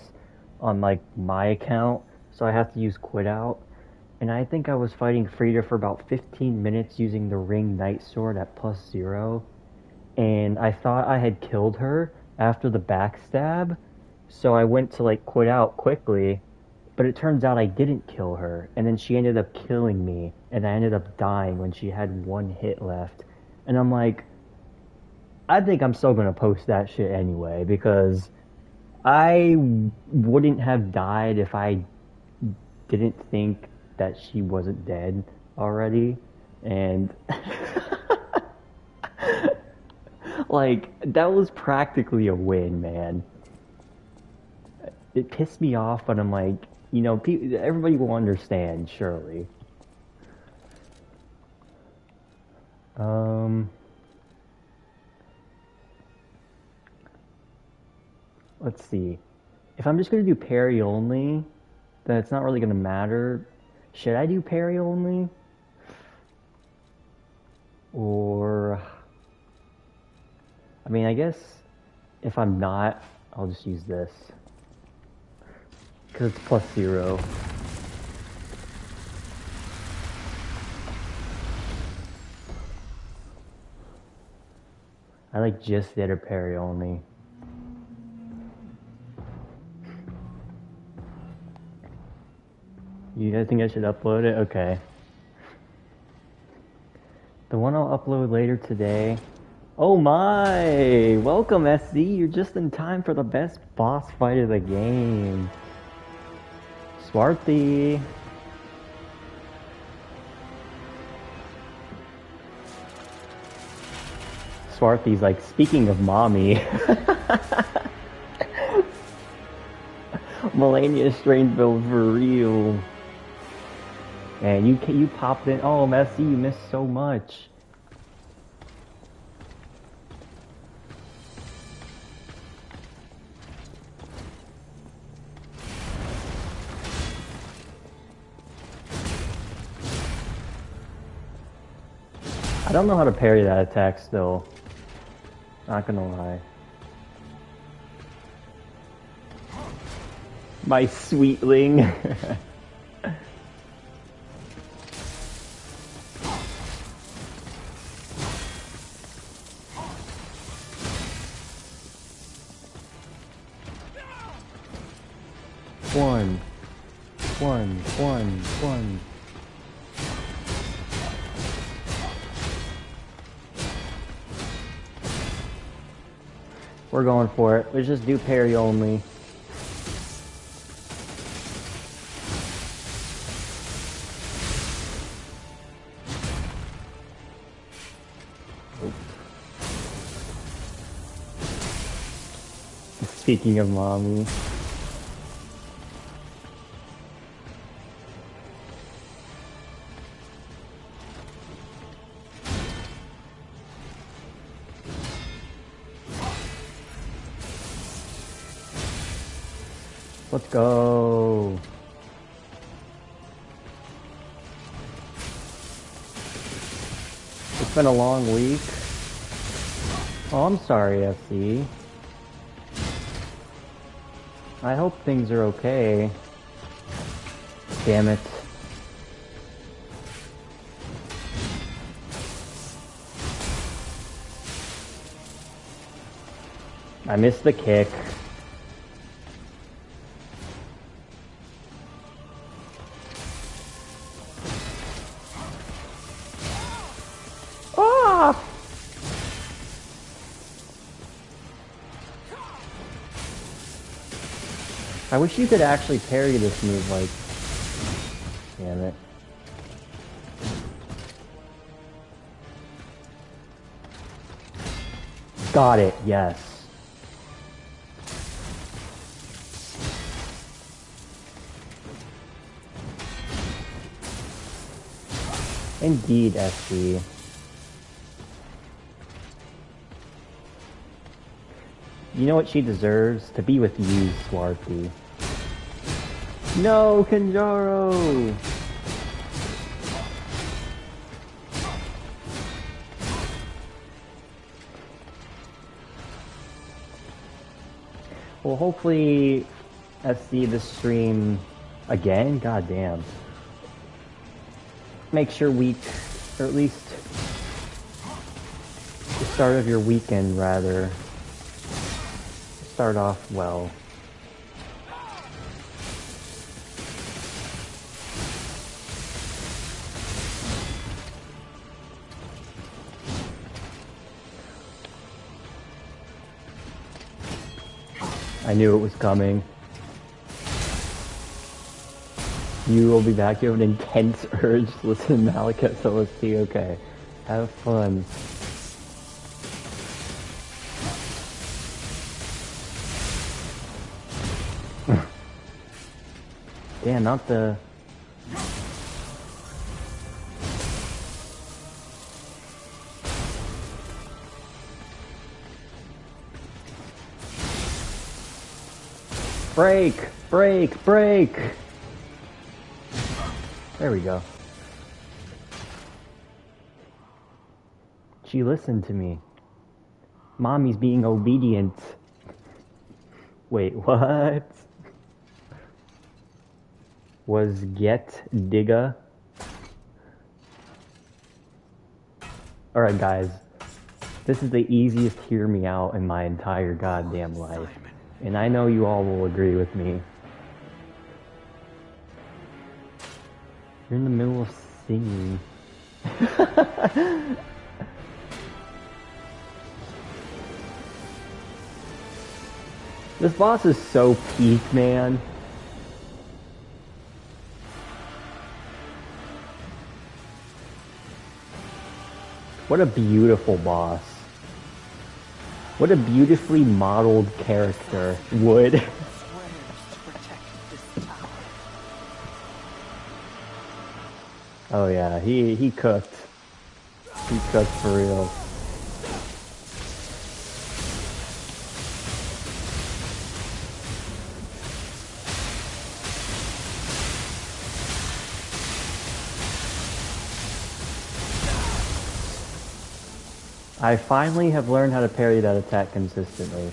on like my account, so I have to use Quit Out. And I think I was fighting Frida for about 15 minutes using the Ring Knight Sword at +0, and I thought I had killed her after the backstab, so I went to like Quit Out quickly, but it turns out I didn't kill her, and then she ended up killing me, and I ended up dying when she had one hit left. And I'm like, I think I'm still gonna post that shit anyway, because I wouldn't have died if I didn't think that she wasn't dead already, and like, that was practically a win, man. It pissed me off, but I'm like, you know, everybody will understand, surely. Let's see. If I'm just gonna do Parry only, then it's not really gonna matter. Should I do Parry only? Or... I mean, I guess if I'm not, I'll just use this. Because it's +0. I like just did a Parry only. You guys think I should upload it? Okay. The one I'll upload later today Oh my! Welcome, SC. You're just in time for the best boss fight of the game. Swarthy. Swarthy's like, speaking of mommy. Melania Strainville for real. Man, you popped in. Oh, Messi, you missed so much. I don't know how to parry that attack still. Not gonna lie. My sweetling. One. We're going for it. Let's just do parry only. Speaking of mommy. Let's go. It's been a long week. Oh, I'm sorry, FC. I hope things are okay. Damn it. I missed the kick. I wish you could actually parry this move, like... Damn it. Got it, yes. Indeed, SC. You know what she deserves? To be with you, Swarthy. No, Kanjaro! Well, hopefully, SC this stream again? Goddamn. Makes your week, or at least the start of your weekend, rather, start off well. I knew it was coming. You will be back. You have an intense urge to listen to Malekith's OST. Okay. Have fun. Damn, not the... Break! Break! Break! There we go. She listened to me. Mommy's being obedient. Wait, what? Was get digga? Alright guys, this is the easiest hear me out in my entire goddamn life. And I know you all will agree with me. You're in the middle of singing. This boss is so peak, man. What a beautiful boss. What a beautifully modeled character. Wood. Oh yeah, he cooked. He cooked for real. I finally have learned how to parry that attack consistently.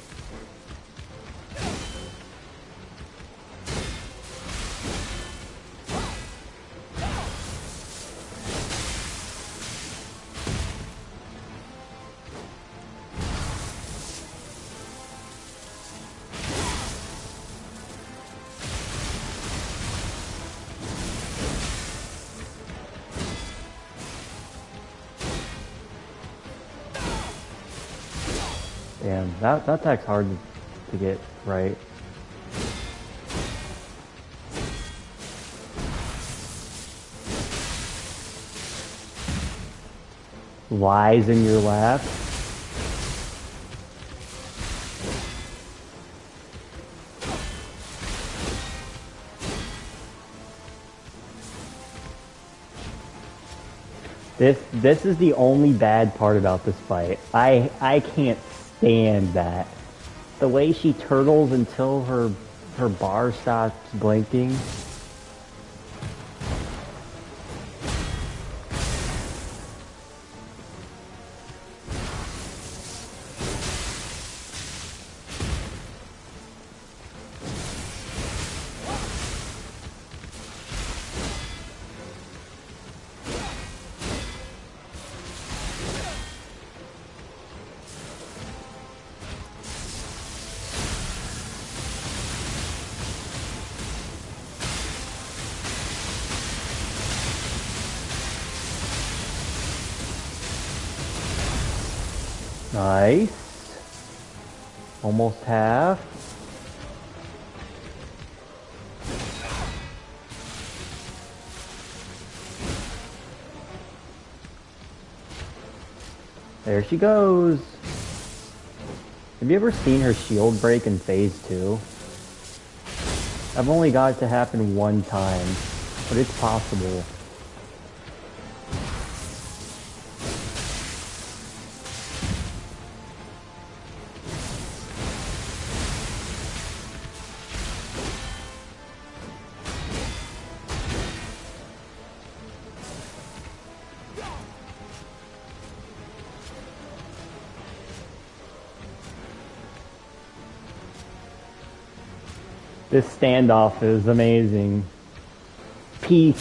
Damn, that attack's hard to get right. Lies in your lap. This is the only bad part about this fight. I can't stand that. The way she turtles until her bar stops blinking. Nice. Almost half. There she goes. Have you ever seen her shield break in phase 2? I've only got it to happen one time, but it's possible. This standoff is amazing. Peak.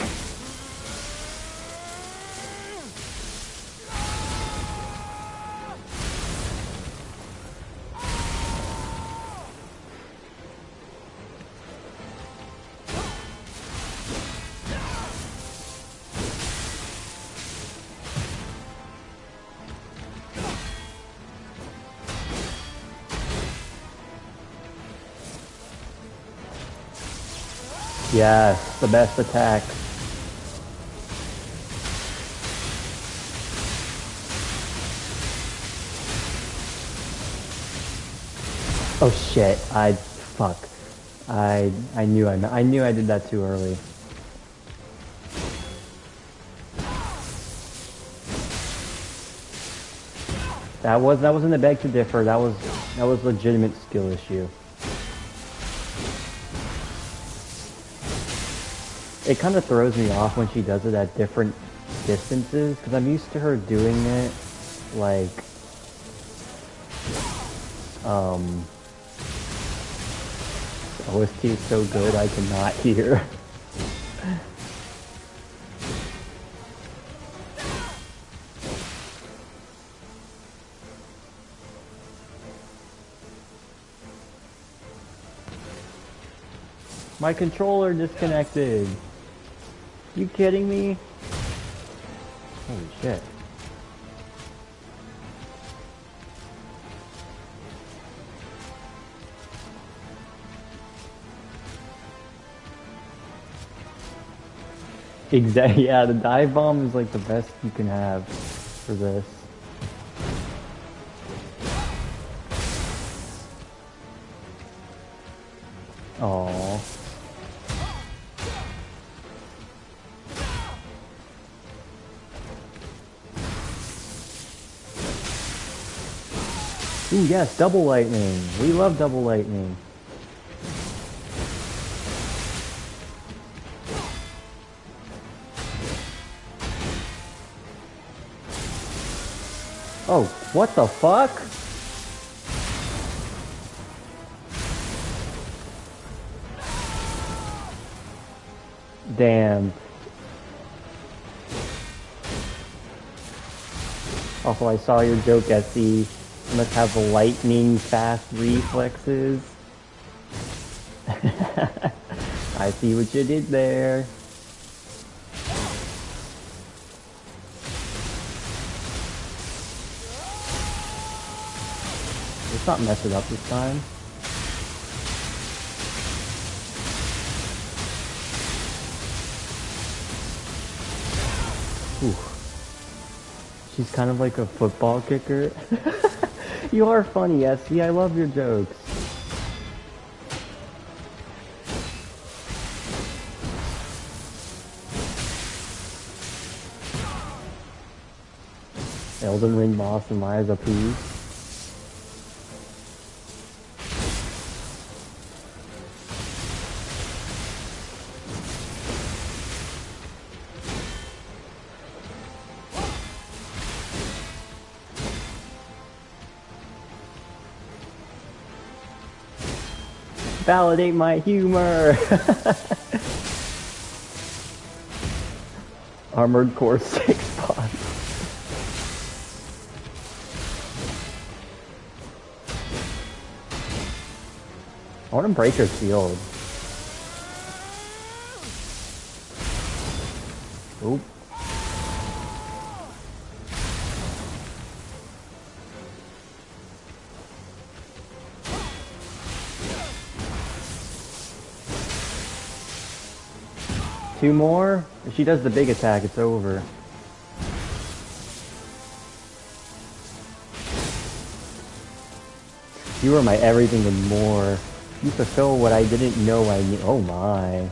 Yes, the best attack. Oh shit! Fuck. I knew I did that too early. That wasn't a beg to differ. That was legitimate skill issue. It kind of throws me off when she does it at different distances, because I'm used to her doing it, like, OST is so good I cannot hear. My controller disconnected. You kidding me? Holy shit. Exactly. Yeah, the dive bomb is like the best you can have for this. Aww. Ooh, yes, double lightning. We love double lightning. Oh, what the fuck? Damn. Also, I saw your joke, Essie. You must have lightning fast reflexes. I see what you did there. Let's not mess it up this time. Ooh. She's kind of like a football kicker. You are funny, Essie. I love your jokes. Elden Ring boss and Liza P. Validate my humor! Armored Core 6 boss. I want to break her shield. Oop. Two more? If she does the big attack, it's over. You are my everything and more. You fulfill what I didn't know I need. Oh my.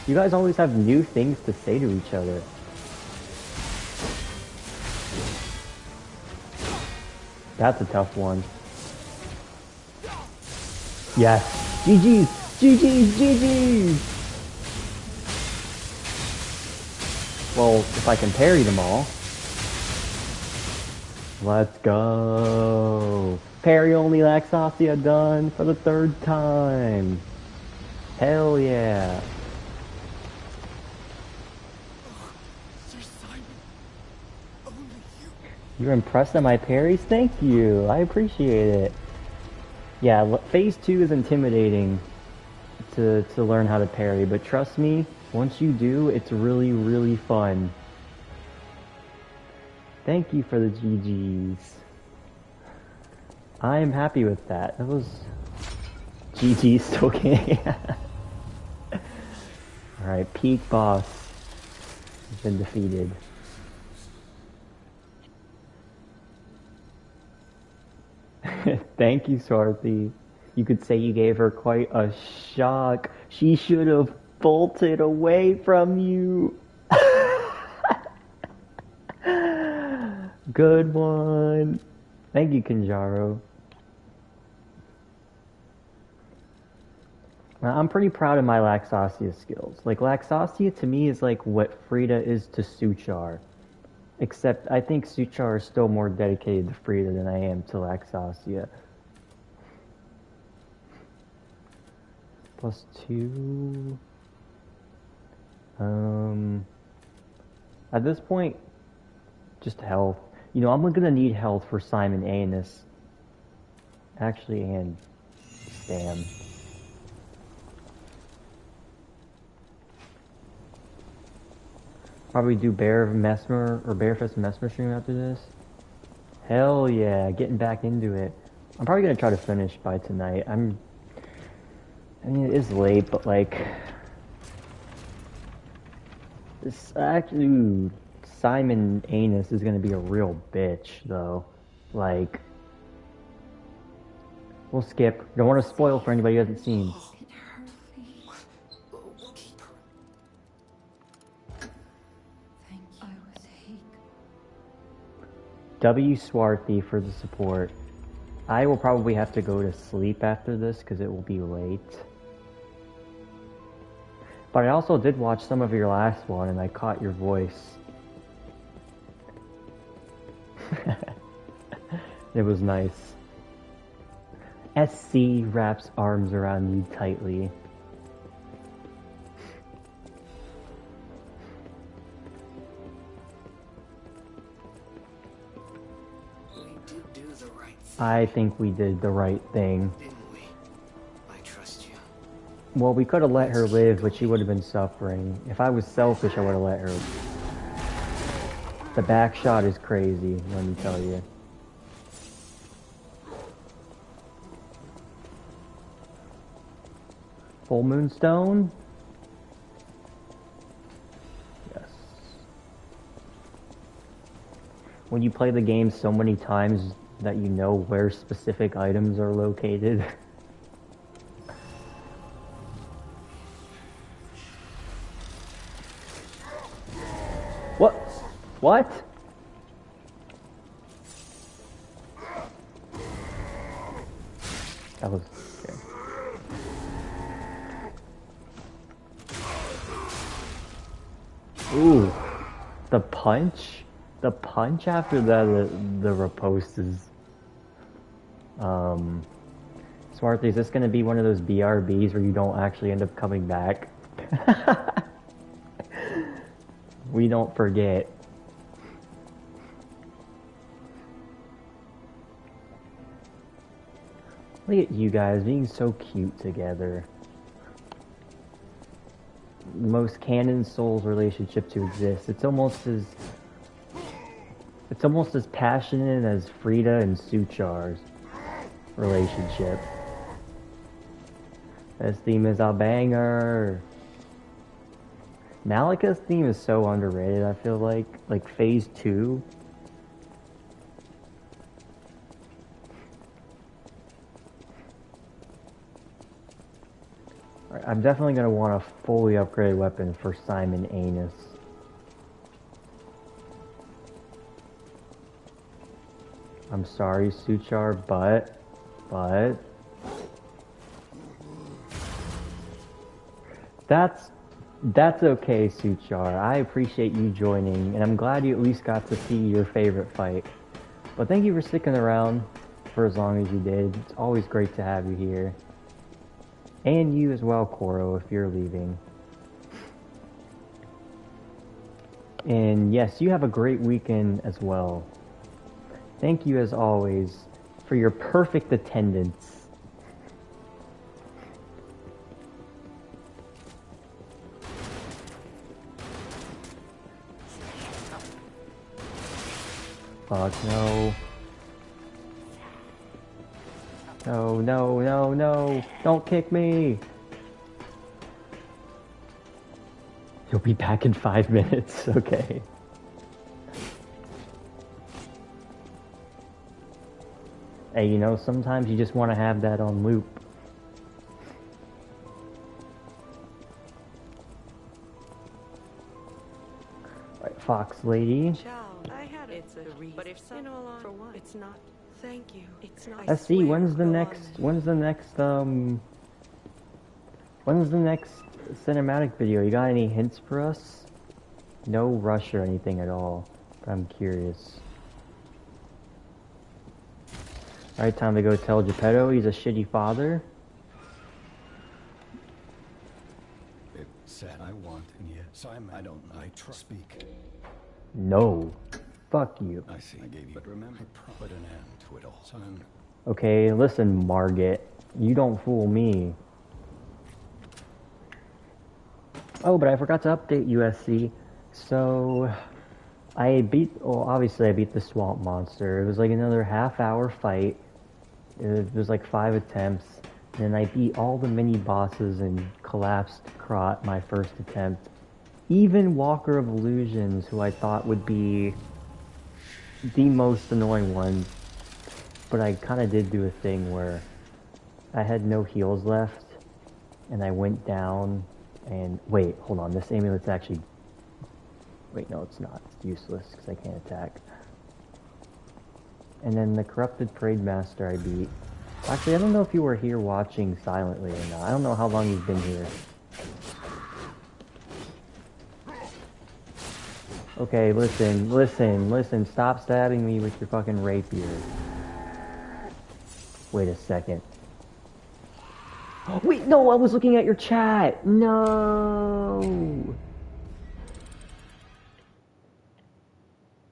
You guys always have new things to say to each other. That's a tough one. Yes. GG's! GG's! GG's! Well, if I can parry them all. Let's go. Parry only Laxasia done for the 3rd time. Hell yeah. You're impressed at my parries? Thank you. I appreciate it. Yeah, phase 2 is intimidating to learn how to parry, but trust me, once you do, it's really, really fun. Thank you for the GGs. I am happy with that. That was... GG's still king. Alright, peak boss has been defeated. Thank you, Swarthy. You could say you gave her quite a shock. She should have bolted away from you. Good one. Thank you, Kinjaro. I'm pretty proud of my Laxasia skills. Like, Laxasia to me is like what Frida is to Suchar. Except, I think Suchar is still more dedicated to Frida than I am to Laxasia. +2... At this point, just health. You know, I'm gonna need health for Simon Anus. Actually, and Stam. Probably do Bearfest Mesmer stream after this. Hell yeah, getting back into it. I'm probably gonna try to finish by tonight. I mean, it is late, but like, This actually, ooh, Simon Anus is gonna be a real bitch, though. Like, we'll skip. Don't want to spoil for anybody who hasn't seen. It hurt me. We'll keep her. Thank you. I was weak. W. Swarthy for the support. I will probably have to go to sleep after this because it will be late. But I also did watch some of your last one and I caught your voice. It was nice. SC wraps arms around you tightly. We did do the right thing, I think we did the right thing. didn't we? I trust you. Well, we could have let her live, but she would have been suffering. If I was selfish, I would have let her. The back shot is crazy, let me tell you. Full Moonstone? Yes. When you play the game so many times that you know where specific items are located. What? What? That was... okay. Ooh, the punch? The punch after that, the riposte is... Smarty, is this gonna be one of those BRBs where you don't actually end up coming back? We don't forget. Look at you guys being so cute together. The most canon Souls relationship to exist. It's almost as passionate as Frida and Suchar's relationship. This theme is a banger. Malika's theme is so underrated, I feel like. Like phase 2. I'm definitely going to want a fully upgraded weapon for Simon Anus. I'm sorry, Suchar, but... That's okay, Suchar. I appreciate you joining, and I'm glad you at least got to see your favorite fight. But thank you for sticking around for as long as you did. It's always great to have you here. And you as well, Koro, if you're leaving. And yes, you have a great weekend as well. Thank you as always for your perfect attendance. Fuck no. No, no, no, no. Don't kick me. You'll be back in 5 minutes. Okay. Hey, you know, sometimes you just want to have that on loop. Right, Fox Lady. Child, I had it. It's a reason. But if so, for what? It's not. Thank you. It's not. Let's see, when's the next cinematic video? You got any hints for us? No rush or anything at all, but I'm curious. Alright, time to go tell Geppetto he's a shitty father. It said I want, and yet, so I don't know. I trust. Speak. No. Fuck you. I see. I gave you, but remember, put an end to it all. So I'm... Okay, listen, Margit. You don't fool me. Oh, but I forgot to update USC. So, obviously I beat the swamp monster. It was like another half-hour fight. It was like 5 attempts. And then I beat all the mini-bosses and collapsed Krat my first attempt. Even Walker of Illusions, who I thought would be the most annoying one, but I kind of did do a thing where I had no heals left, and I went down, and wait, hold on, this amulet's actually, wait, no, it's not, it's useless, because I can't attack. And then the Corrupted Parade Master I beat. Actually, I don't know if you were here watching silently or not. I don't know how long you've been here. Okay, listen, stop stabbing me with your fucking rapier. Wait a second. Wait, no, I was looking at your chat! No!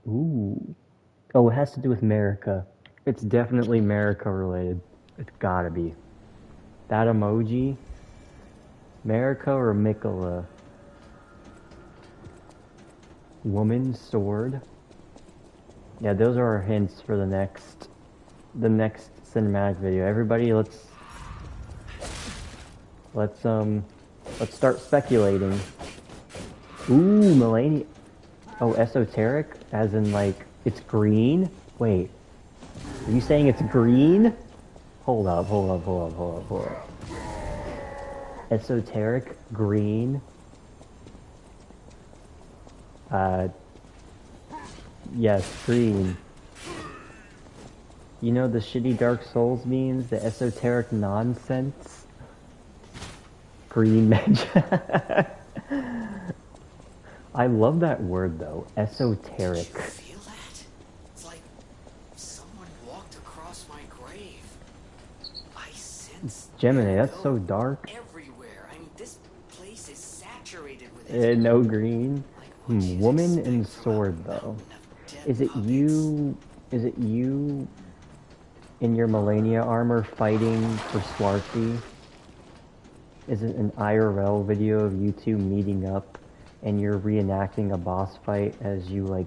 Ooh. Oh, it has to do with America. It's definitely America related. It's gotta be. That emoji? America or Mikola? Woman's sword? Yeah, those are our hints for the next cinematic video. Everybody, let's start speculating. Ooh, Melania. Oh, esoteric? As in, like, it's green? Wait. Are you saying it's green? Hold up. Esoteric, green. Yes, green. You know the shitty Dark Souls memes? The esoteric nonsense? Green magic. I love that word though, esoteric. Did you feel that? It's like someone walked across my grave. I sense Gemini, that's so dark. everywhere. I mean, this place is saturated with it. No green. Woman and sword though. Is it you in your Melania armor fighting for Swarthy? Is it an IRL video of you two meeting up and you're reenacting a boss fight as you, like,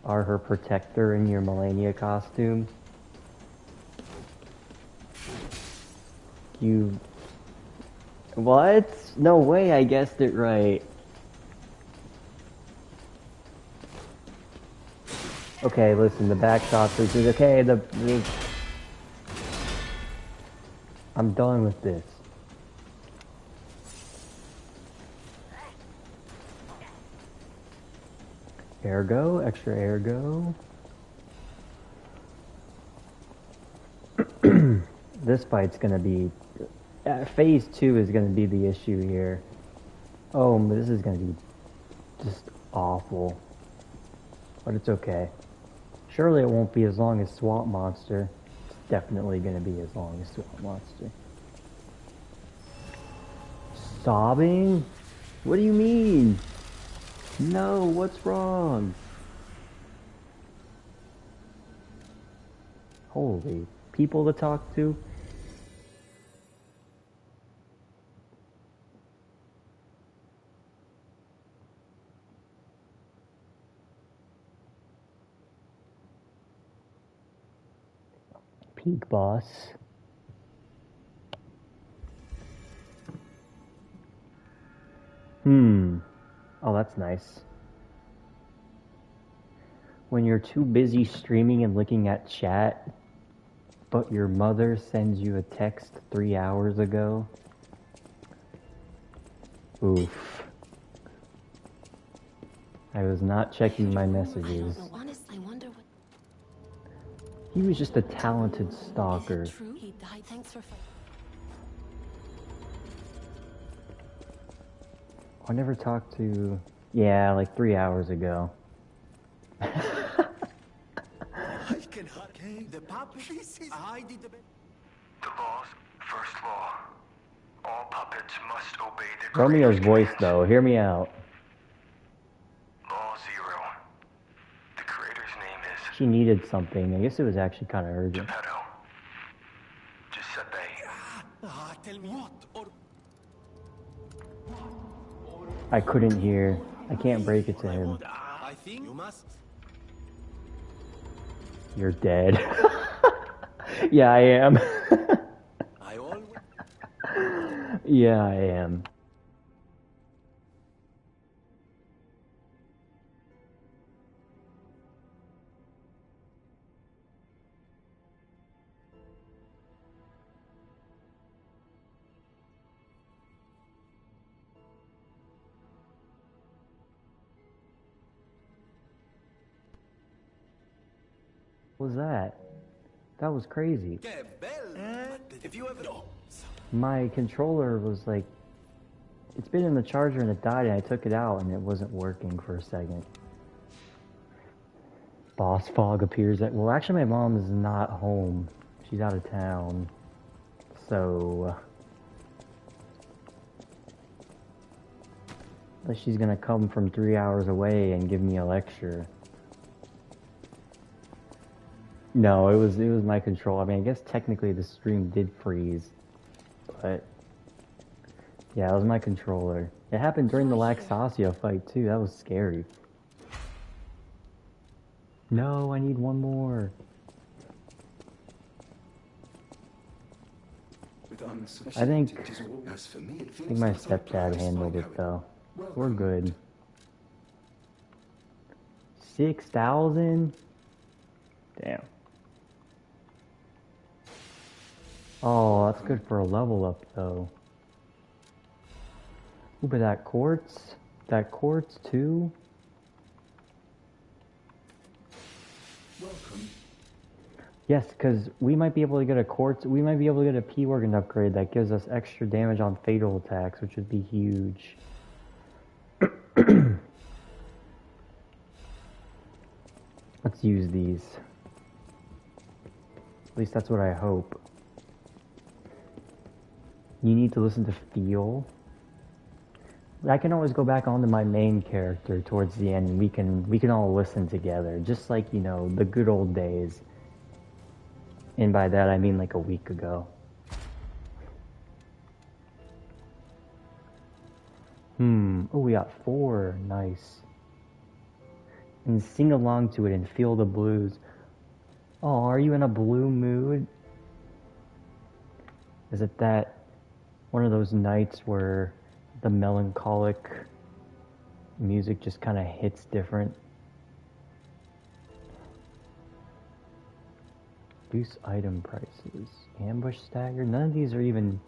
are her protector in your Melania costume? You... What? No way, I guessed it right. Okay, listen, the back shots is okay, I'm done with this. Ergo, extra ergo. This fight's gonna be... phase 2 is gonna be the issue here. Oh, this is gonna be just awful. But it's okay. Surely it won't be as long as Swamp Monster. It's definitely gonna be as long as Swamp Monster. Sobbing? What do you mean? No, what's wrong? Holy, people to talk to? Peak boss. Oh, that's nice. When you're too busy streaming and looking at chat, but your mother sends you a text 3 hours ago. Oof. I was not checking my messages. Honestly, I wonder what... He was just a talented stalker. Is it true? He died. Thanks for fighting. I never talked to... Yeah, like 3 hours ago. I can hug the puppets. I did the laws, first law. All puppets must obey the Romeo's voice, though. Hear me out. Law 0. The creator's name is... She needed something. I guess it was actually kind of urgent. Geppetto. Giuseppe. Tell me what? I couldn't hear. I can't break it to him. I think you must. You're dead. Yeah, I am. I always... Yeah, I am. What was that? That was crazy. If you ever... My controller was like... It's been in the charger and it died and I took it out and it wasn't working for a second. Boss Fog appears at... Well, actually my mom is not home. She's out of town. So... Unless she's gonna come from 3 hours away and give me a lecture. No, it was my control. I mean, I guess technically the stream did freeze, but yeah, it was my controller. It happened during the Laxasia fight too. That was scary. No, I need one more. I think my stepdad handled it though. We're good. 6,000? Damn. Oh, that's good for a level up though. Ooh, but that quartz too? Welcome. Yes, because we might be able to get a quartz, we might be able to get a P-Organ upgrade that gives us extra damage on fatal attacks, which would be huge. Let's use these. At least that's what I hope. You need to listen to Feel. I can always go back onto my main character towards the end and we can all listen together, just like, you know, the good old days. And by that I mean like a week ago. Oh, we got 4. Nice. And sing along to it and feel the blues. Oh, are you in a blue mood? Is it that one of those nights where the melancholic music just kind of hits different? Reduce item prices. Ambush staggered. None of these are even...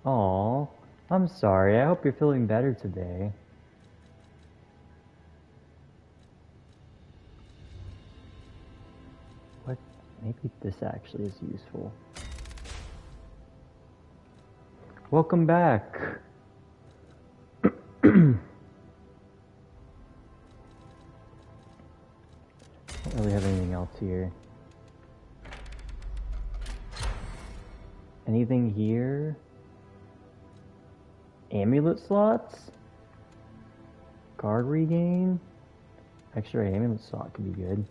Aw, I'm sorry. I hope you're feeling better today. What? Maybe this actually is useful. Welcome back. Don't really have anything else here. Anything here? Amulet slots? Guard regain? Extra amulet slot could be good.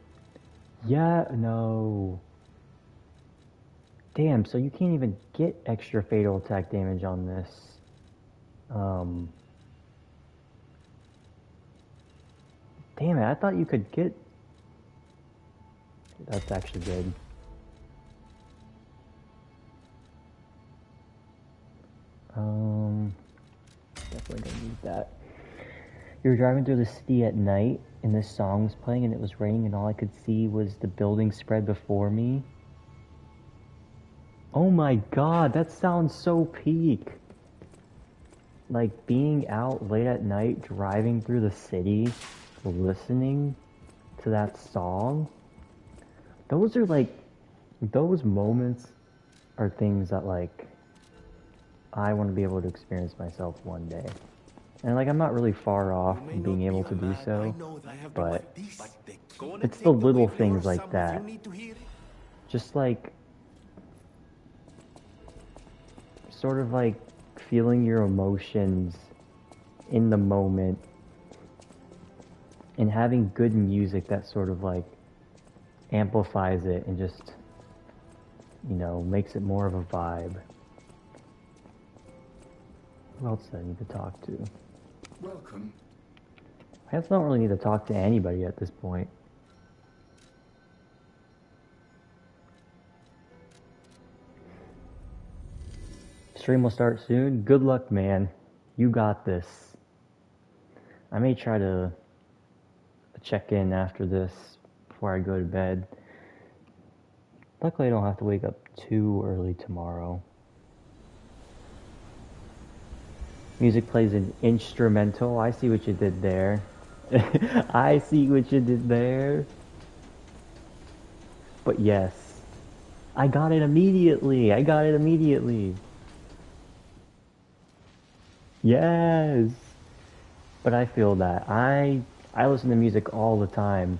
Yeah, no. Damn, so you can't even get extra fatal attack damage on this. Damn it, I thought you could get... That's actually good. Definitely gonna need that. You were driving through the city at night, and this song was playing, and it was raining, and all I could see was the building spread before me. Oh my god, that sounds so peak. Like, being out late at night, driving through the city, listening to that song. Those are like, those moments are things that like, I want to be able to experience myself one day. And like, I'm not really far off from being able to do so, but it's the little things like that. Just like, sort of like feeling your emotions in the moment and having good music that sort of like amplifies it and just, you know, makes it more of a vibe. Who else do I need to talk to? Welcome. I guess I don't really need to talk to anybody at this point. Stream will start soon. Good luck, man. You got this. I may try to check in after this before I go to bed. Luckily, I don't have to wake up too early tomorrow. Music plays an instrumental. I see what you did there. I see what you did there. But yes, I got it immediately. I got it immediately. Yes. But I feel that. I listen to music all the time.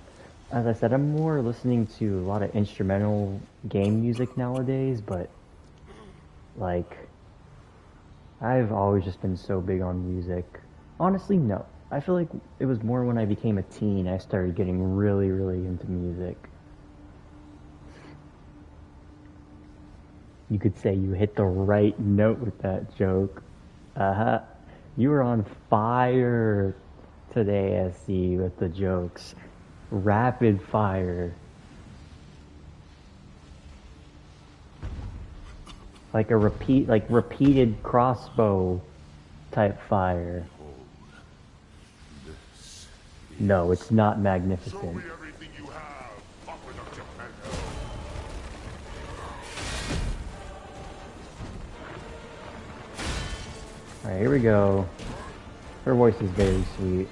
As I said, I'm more listening to a lot of instrumental game music nowadays, but like I've always just been so big on music. Honestly, no. I feel like it was more when I became a teen I started getting really, really into music. You could say you hit the right note with that joke. Uh-huh. You were on fire today, SC, with the jokes. Rapid fire. Like repeated crossbow type fire. No, it's not magnificent. Alright, here we go. Her voice is very sweet.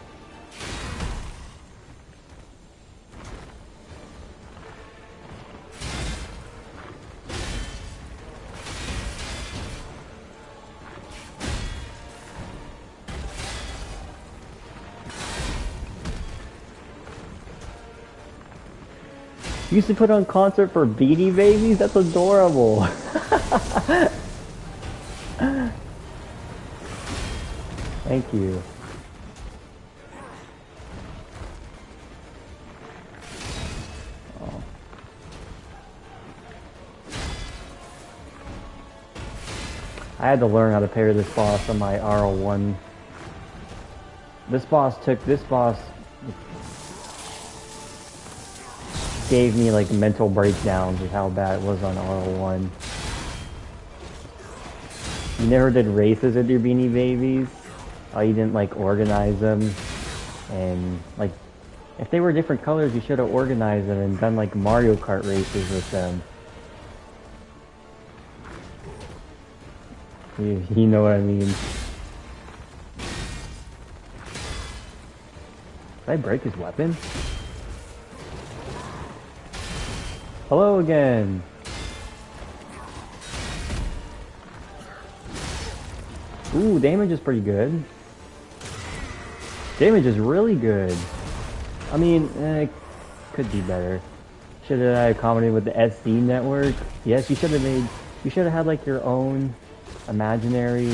You used to put on concert for Beanie Babies? That's adorable. Thank you. Oh. I had to learn how to parry this boss on my RL1. This boss gave me like mental breakdowns with how bad it was on RL1. You never did races with your Beanie Babies? Oh, you didn't like organize them? And like, if they were different colors, you should have organized them and done like Mario Kart races with them. You know what I mean. Did I break his weapon? Hello again! Ooh, damage is pretty good. Damage is really good. I mean, it could be better. Should have accommodated with the SC network. Yes, you should have had like your own imaginary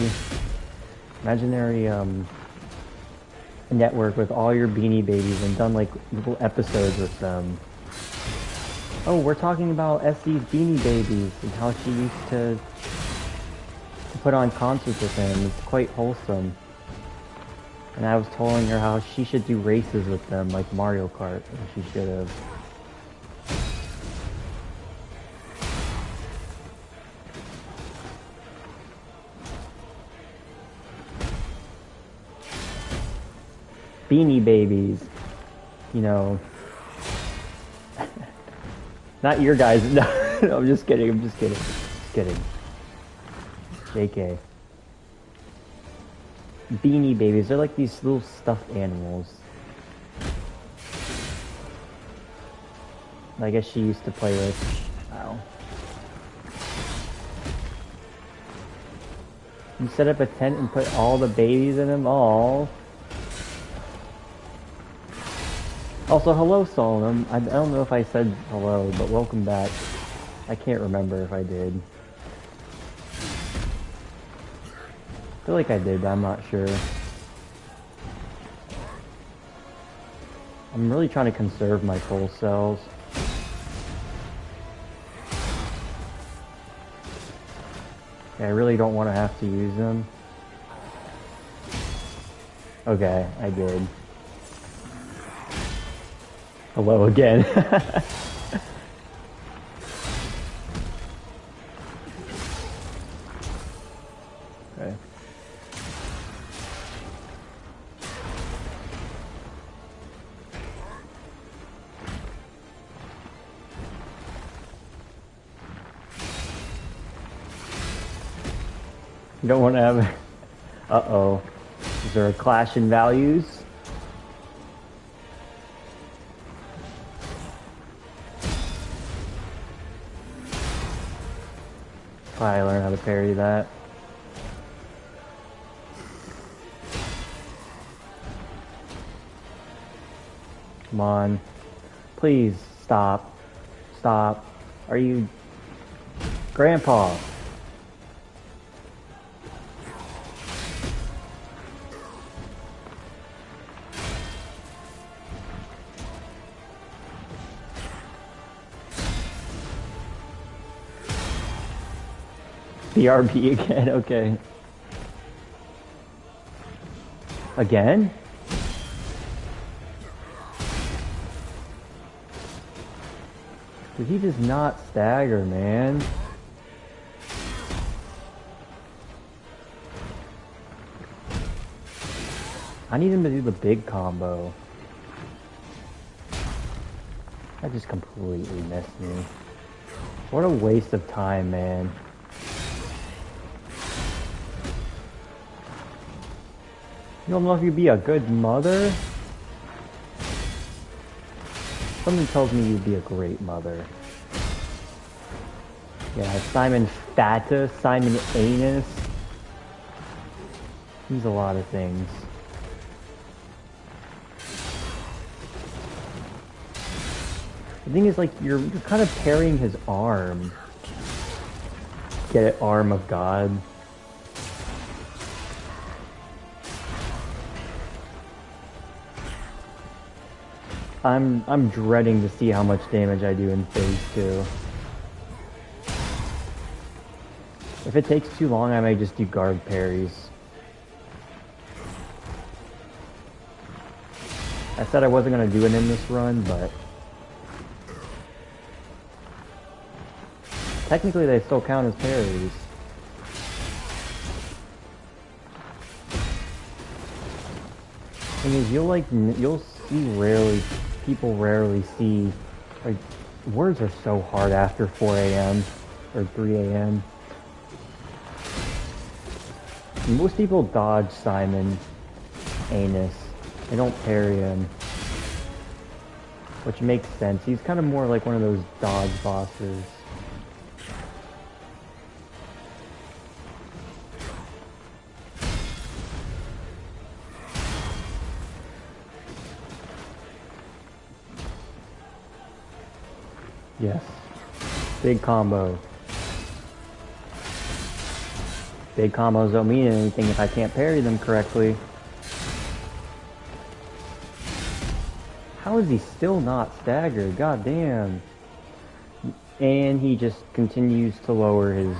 network with all your Beanie Babies and done like little episodes with them. Oh, we're talking about SC's Beanie Babies and how she used to put on concerts with him. It's quite wholesome. And I was telling her how she should do races with them, like Mario Kart, and she should have. Beanie Babies, you know. Not your guys. No, no, I'm just kidding. I'm just kidding. Just kidding. JK. Beanie Babies. They're like these little stuffed animals. I guess she used to play with. Wow. You set up a tent and put all the babies in them? Aww. Also, hello, Solomon. I don't know if I said hello, but welcome back. I can't remember if I did. I feel like I did, but I'm not sure. I'm really trying to conserve my soul cells. I really don't want to have to use them. Okay, I did. Hello again. Okay. You don't want to have... Uh-oh. Is there a clash in values? probably learn how to parry that. Come on. Please, stop. Stop. Are you... Grandpa? BRB again, okay. Again? Did he just not stagger, man? I need him to do the big combo. That just completely messed me. What a waste of time, man. You don't know if you'd be a good mother? Something tells me you'd be a great mother. Yeah, Simon Fatus, Simon Anus. He's a lot of things. The thing is, like, you're kind of parrying his arm. Get it? Arm of God. I'm dreading to see how much damage I do in phase 2. If it takes too long, I may just do guard parries. I said I wasn't going to do it in this run, but... technically they still count as parries. Thing is, you'll see rarely... people rarely see, like, words are so hard after 4 a.m. or 3 a.m. Most people dodge Simon Anus. They don't parry him. Which makes sense. He's kind of more like one of those dodge bosses. Yes. Big combo. Big combos don't mean anything if I can't parry them correctly. How is he still not staggered? God damn. And he just continues to lower his...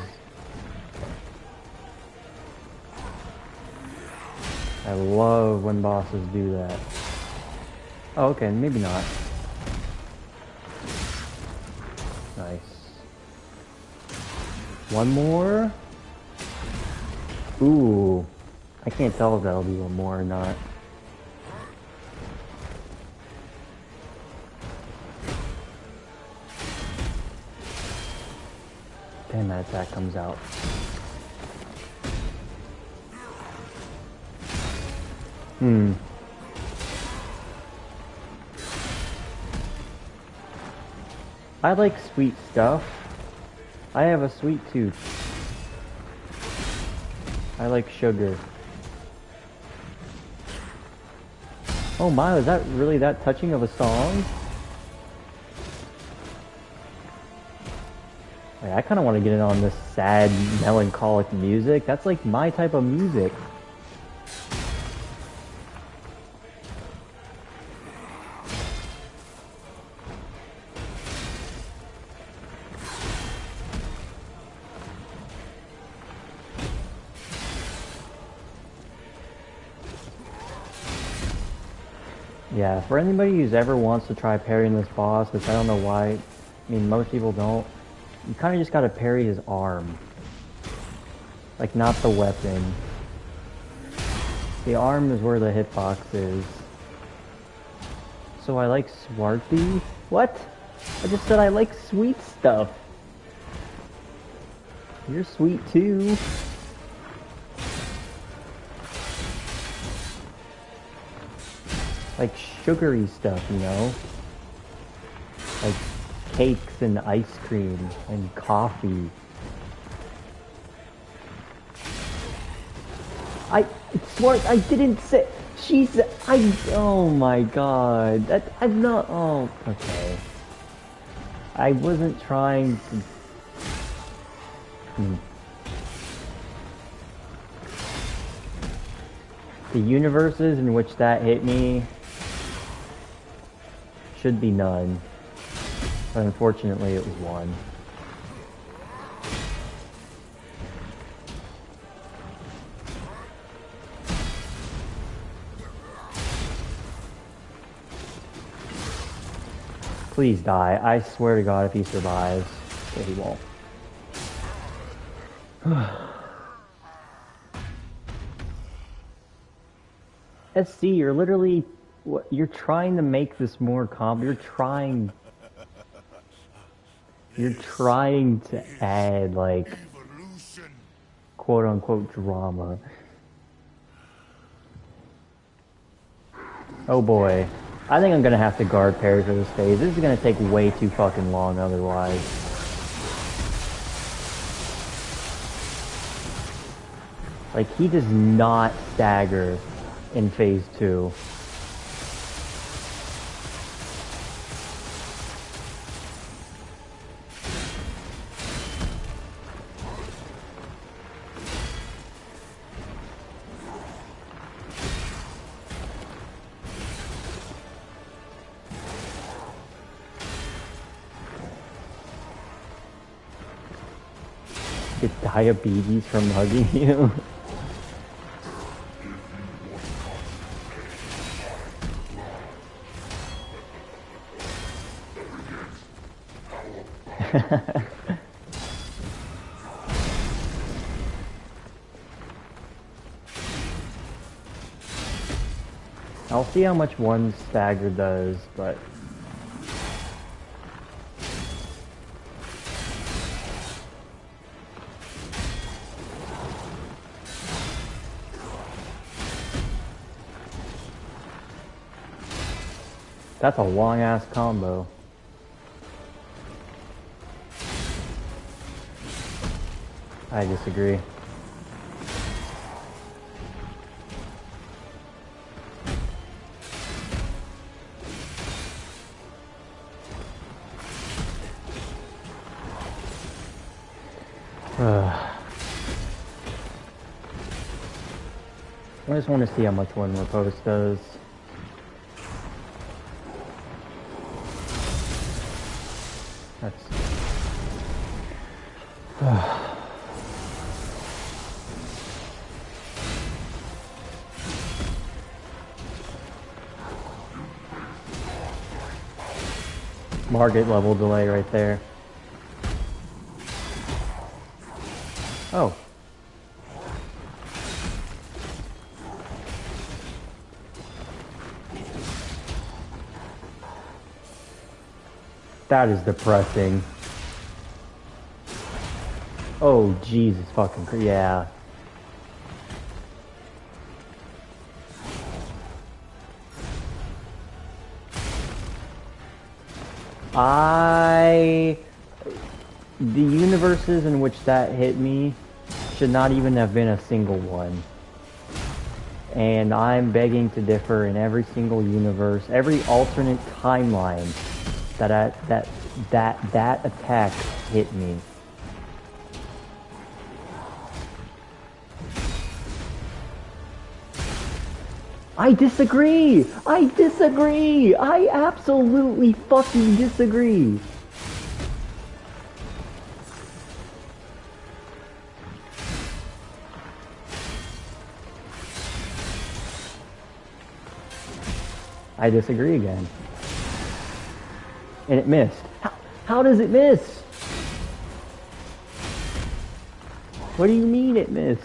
I love when bosses do that. Oh, okay, maybe not. Nice. One more? Ooh. I can't tell if that'll be one more or not. Damn, that attack comes out. I like sweet stuff. I have a sweet tooth. I like sugar. Oh my, is that really that touching of a song? Like, I kind of want to get in on this sad, melancholic music. That's like my type of music. Yeah, for anybody who's ever wants to try parrying this boss, which I don't know why, I mean, most people don't, you kind of just gotta parry his arm. Like, not the weapon. The arm is where the hitbox is. So I like Swarthy? What? I just said I like sweet stuff. You're sweet too. Like sugary stuff, you know? Like cakes and ice cream and coffee. I swear I didn't say. She said. Oh my god. I'm not. Oh, okay. I wasn't trying to. The universes in which that hit me should be none. But unfortunately, it was one. Please die. I swear to God if he survives. But he won't. SC, you're literally... You're trying to make this more You're trying to add, like... quote-unquote drama. Oh boy. I think I'm gonna have to guard Parry for this phase. This is gonna take way too fucking long otherwise. Like, he does not stagger in phase 2. Get diabetes from hugging you. I'll see how much one stagger does, but... That's a long-ass combo. I disagree. I just want to see how much one riposte does. That's... Market level delay right there. Oh. That is depressing. Oh, Jesus fucking Christ. Yeah. The universes in which that hit me should not even have been a single one. And I'm begging to differ in every single universe, every alternate timeline that attack hit me. I disagree! I disagree! I absolutely fucking disagree! I disagree again. And it missed. How does it miss? What do you mean it missed?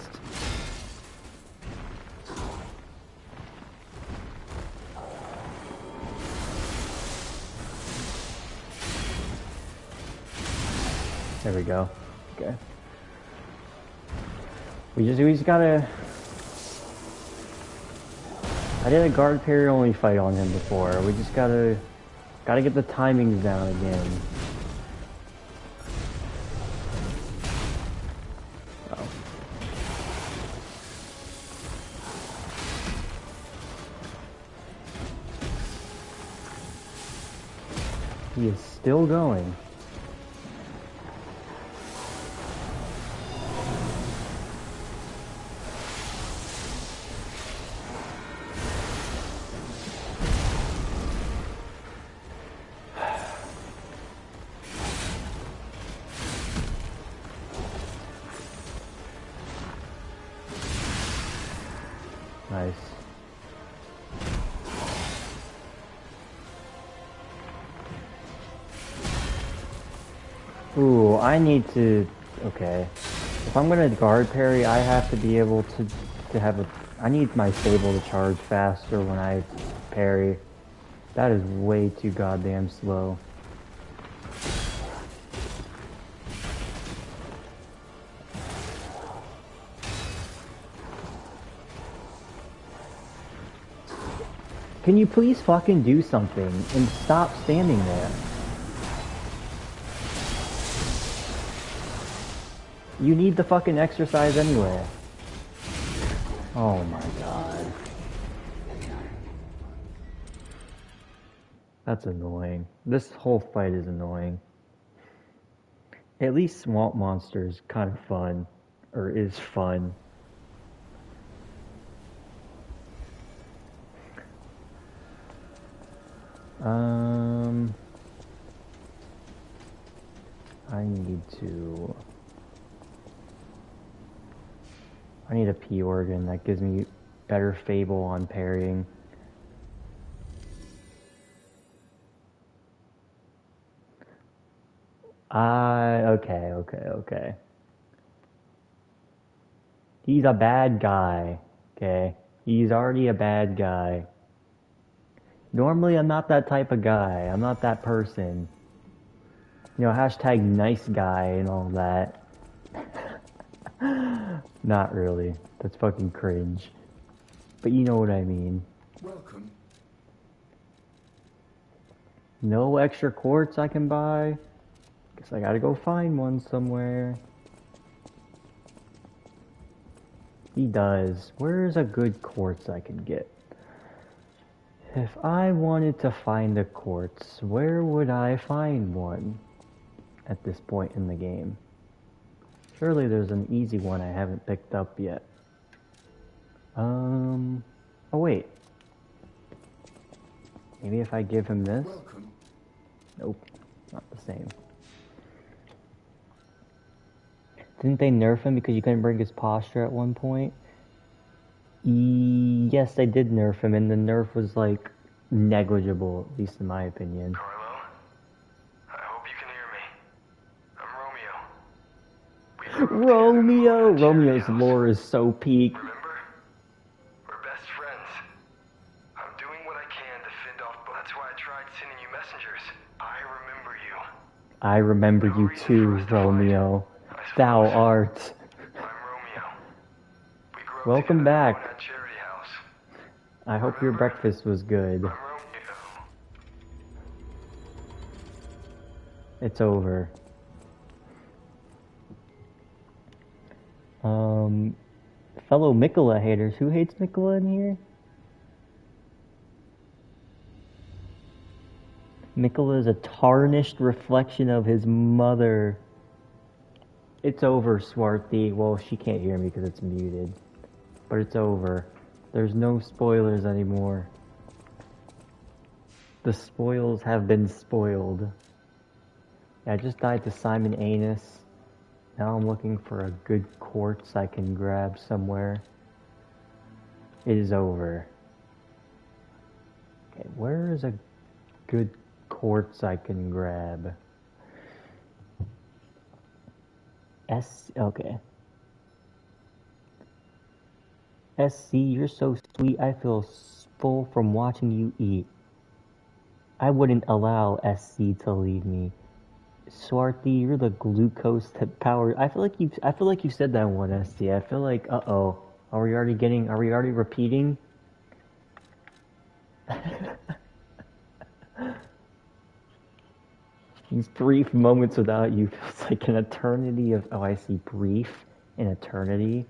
There we go. Okay. We just gotta... I did a guard parry only fight on him before. We just gotta get the timings down again. Oh. He is still going. Nice. Ooh, I need to... Okay. If I'm gonna guard parry, I have to be able to have a... I need my stable to charge faster when I parry. That is way too goddamn slow. Can you please fucking do something and stop standing there? You need the fucking exercise anyway. Oh my god. That's annoying. This whole fight is annoying. At least Swamp Monster is kind of fun. Or is fun. I need a P organ that gives me better fable on parrying. Okay. He's a bad guy, okay? He's already a bad guy. Normally I'm not that type of guy. I'm not that person. You know, hashtag nice guy and all that. Not really. That's fucking cringe. But you know what I mean. Welcome. No extra quartz I can buy? Guess I gotta go find one somewhere. He does. Where's a good quartz I can get? If I wanted to find a quartz, where would I find one at this point in the game? Surely there's an easy one I haven't picked up yet. Oh wait. Maybe if I give him this? Welcome. Nope, not the same. Didn't they nerf him because you couldn't bring his posture at one point? Yes, they did nerf him, and the nerf was like negligible, at least in my opinion. Carlo, I hope you can hear me. I'm Romeo. Romeo's lore is so peak. Remember? We're best friends. I'm doing what I can to fend off, but that's why I tried sending you messengers. I remember you. I remember you too, Romeo. Thou art. I'm Romeo. We grew up Welcome together back. in that charity house. I hope your breakfast was good. I'm Romeo. It's over. Fellow Mikola haters, who hates Mikola in here? Mikola is a tarnished reflection of his mother. It's over, Swarthy. Well, she can't hear me because it's muted. But it's over. There's no spoilers anymore. The spoils have been spoiled. Yeah, I just died to Simon Anus. Now I'm looking for a good quartz I can grab somewhere. It is over. Okay, where is a good quartz I can grab? Okay. SC, you're so sweet, I feel full from watching you eat. I wouldn't allow SC to leave me. Swarthy, you're the glucose that power. I feel like you said that one, SC. I feel like, uh-oh. Are we already repeating? These brief moments without you feels like an eternity of... Oh, I see. Brief and eternity.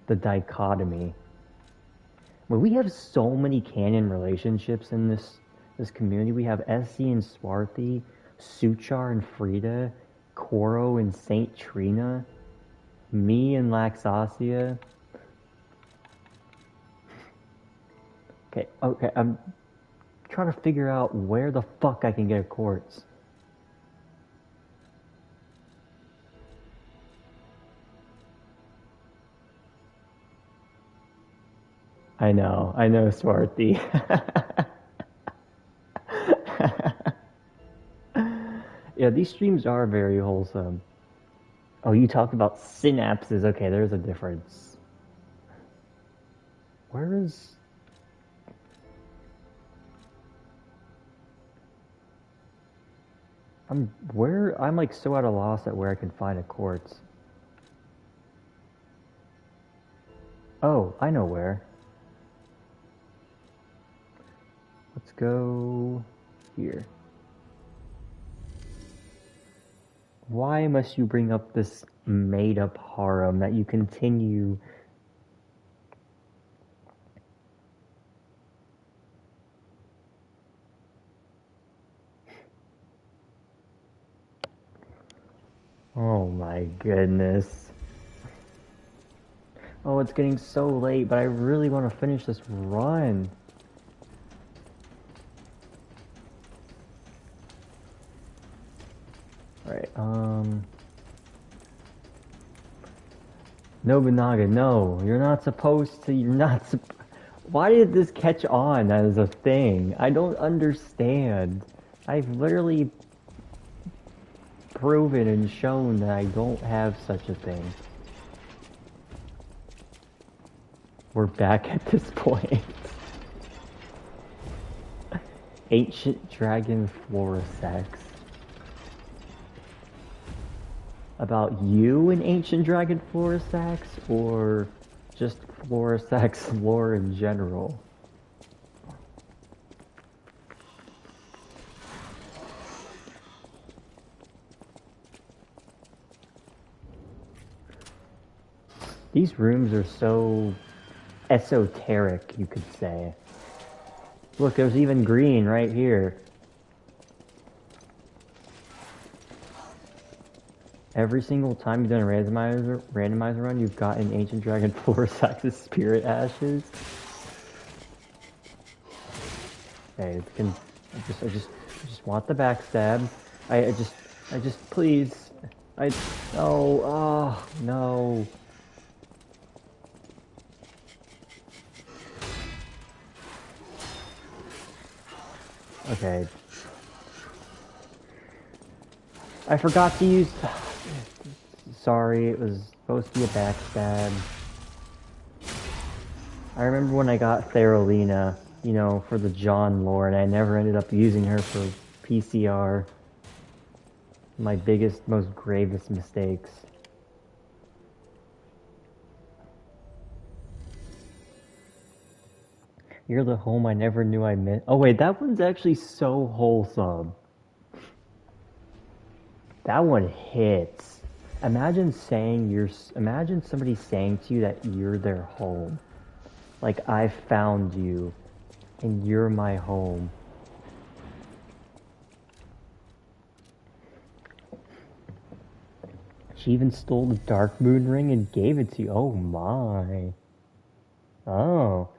The dichotomy. Well, we have so many canon relationships in this community. We have SC and Swarthy. Suchar and Frida, Koro and Saint Trina, me and Laxasia. Okay, I'm trying to figure out where the fuck I can get a quartz. I know, Swarthy. Yeah, these streams are very wholesome. Oh, you talked about synapses. Okay, there's a difference. Where is... I'm like so at a loss at where I can find a quartz. Oh, I know where. Let's go here. Why must you bring up this made-up harem that you continue... Oh my goodness. Oh, it's getting so late, but I really want to finish this run. Alright, Nobunaga, no, you're not supposed to, why did this catch on as a thing? I don't understand. I've literally proven and shown that I don't have such a thing. We're back at this point. Ancient Dragon Florisex. About you and Ancient Dragon Florisex, or just Florisex lore in general? These rooms are so esoteric, you could say. Look, there's even green right here. Every single time you've done a randomizer run, you've gotten Ancient Dragon Florisex's Spirit Ashes. Okay, I just want the backstab. I just, please. Oh, no. Okay. I forgot to use... Sorry, it was supposed to be a backstab. I remember when I got Therolina, you know, for the John lore, and I never ended up using her for PCR. My biggest, most gravest mistakes. You're the home I never knew I missed. Oh wait, that one's actually so wholesome. That one hits. Imagine somebody saying to you that you're their home. Like, I found you, and you're my home. She even stole the Dark Moon Ring and gave it to you. Oh my. Oh.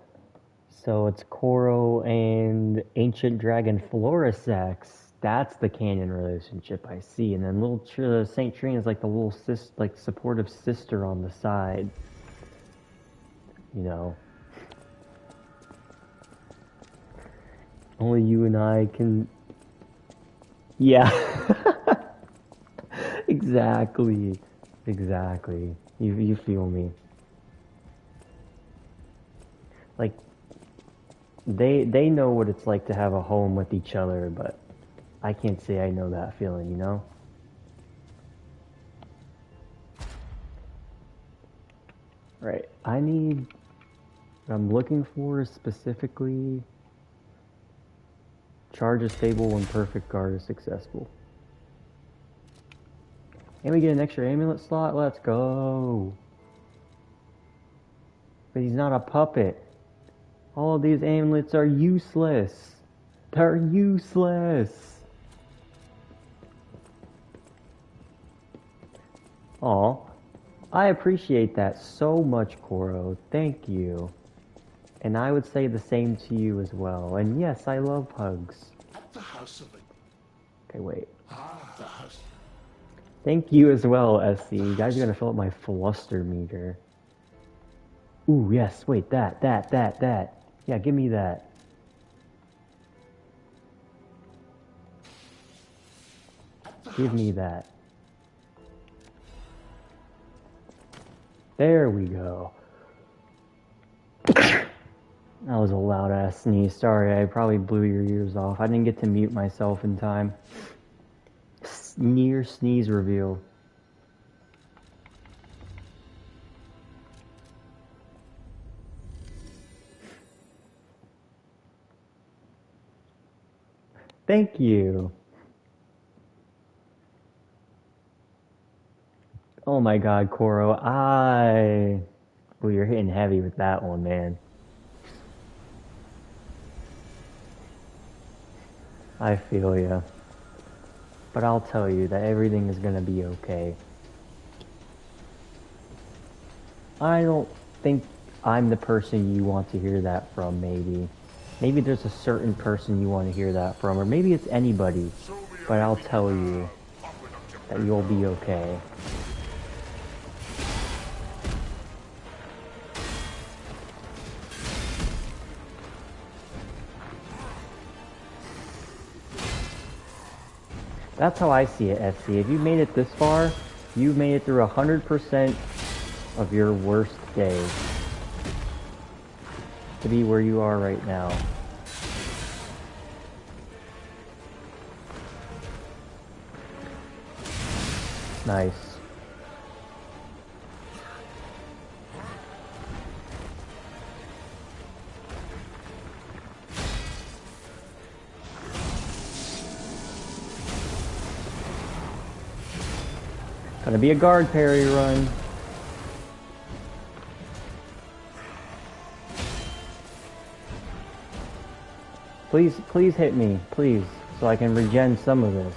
So it's Koro and Ancient Dragon Florisex. That's the canon relationship I see. And then little Saint Trina is like the little supportive sister on the side. You know. Only you and I can... Yeah. Exactly. You feel me. Like, they know what it's like to have a home with each other, but I can't say I know that feeling, you know? Right, what I'm looking for is specifically charge is stable when perfect guard is successful. And we get an extra amulet slot, let's go! But he's not a puppet. All of these amulets are useless. They're useless. Aw, I appreciate that so much, Koro. Thank you. And I would say the same to you as well. And yes, I love hugs. At the house of it. Okay, wait. The house. Thank you as well, SC. You guys are gonna fill up my fluster meter. Ooh, yes, wait, that. Yeah, give me that. Give me that. There we go. That was a loud ass sneeze. Sorry, I probably blew your ears off. I didn't get to mute myself in time. Near sneeze reveal. Thank you. Oh my god, Koro, Well, you're hitting heavy with that one, man. I feel ya. But I'll tell you that everything is gonna be okay. I don't think I'm the person you want to hear that from, maybe. Maybe there's a certain person you want to hear that from, or maybe it's anybody. But I'll tell you that you'll be okay. That's how I see it, SC. If you made it this far, you've made it through 100% of your worst day to be where you are right now. Nice. Gonna be a guard parry run. Please hit me, please, so I can regen some of this.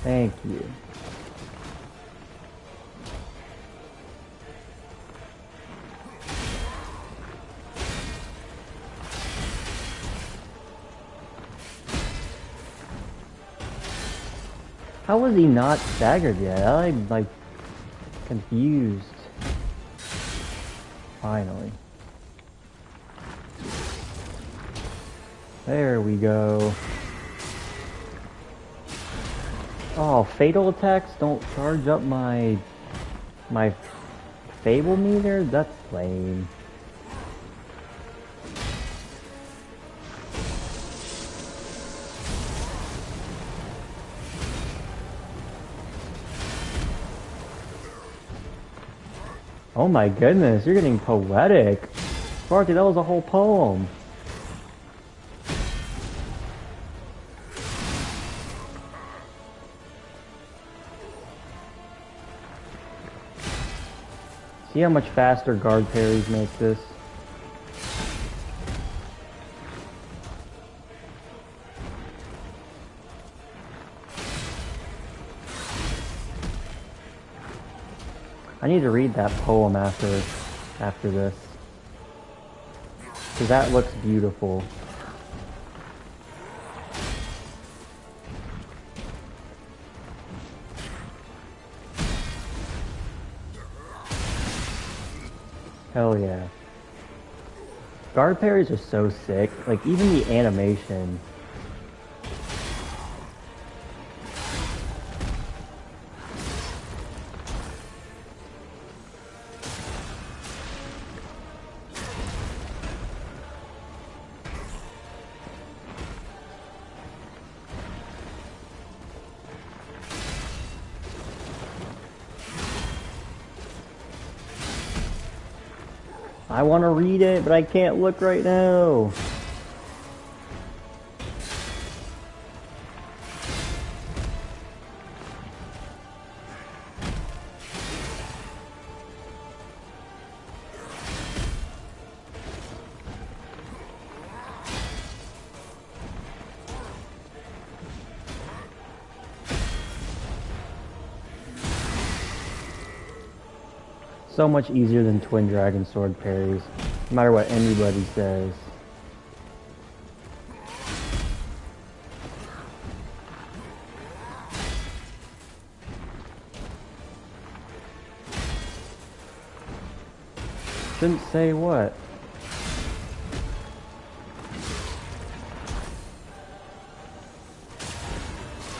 Thank you. How was he not staggered yet? I'm like confused. Finally. There we go. Oh, fatal attacks don't charge up my fable meter? That's lame. Oh my goodness, you're getting poetic. Sparky, that was a whole poem. See how much faster guard parries make this? I need to read that poem after this. Because that looks beautiful. Hell yeah. Guard parries are so sick. Like, even the animation. I want to read it, but I can't look right now. So much easier than twin dragon sword parries, no matter what anybody says. Shouldn't say what.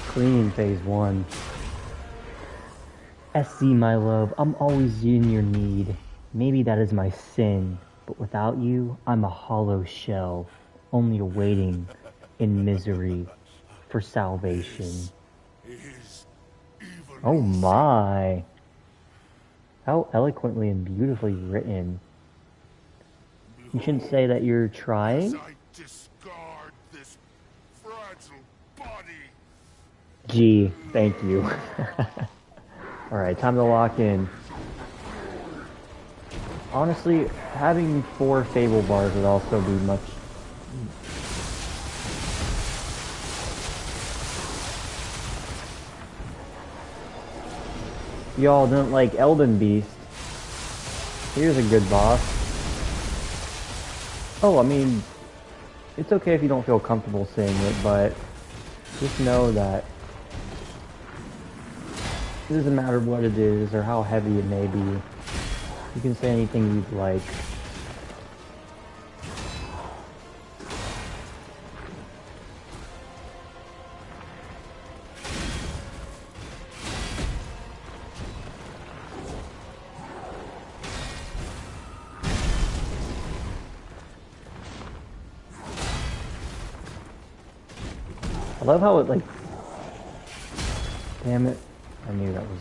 Clean phase 1. SC, my love, I'm always in your need. Maybe that is my sin, but without you, I'm a hollow shell, only awaiting in misery for salvation. Oh my! How eloquently and beautifully written. You shouldn't say that you're trying? Gee, thank you. Alright, time to lock in. Honestly, having 4 Fable bars would also be much... Y'all don't like Elden Beast. Here's a good boss. Oh, I mean, it's okay if you don't feel comfortable saying it, but just know that it doesn't matter what it is or how heavy it may be. You can say anything you'd like. I love how it like... Damn it. I knew that was...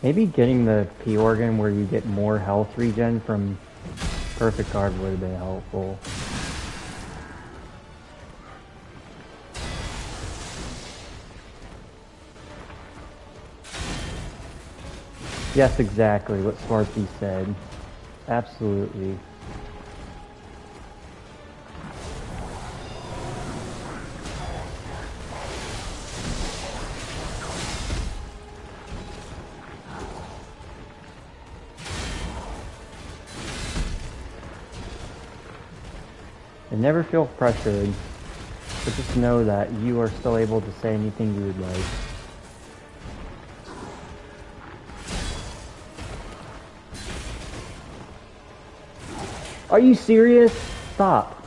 Maybe getting the P organ where you get more health regen from Perfect Guard would have been helpful. Yes, exactly what Smarty said. Absolutely. And never feel pressured, but just know that you are still able to say anything you would like. Are you serious? Stop.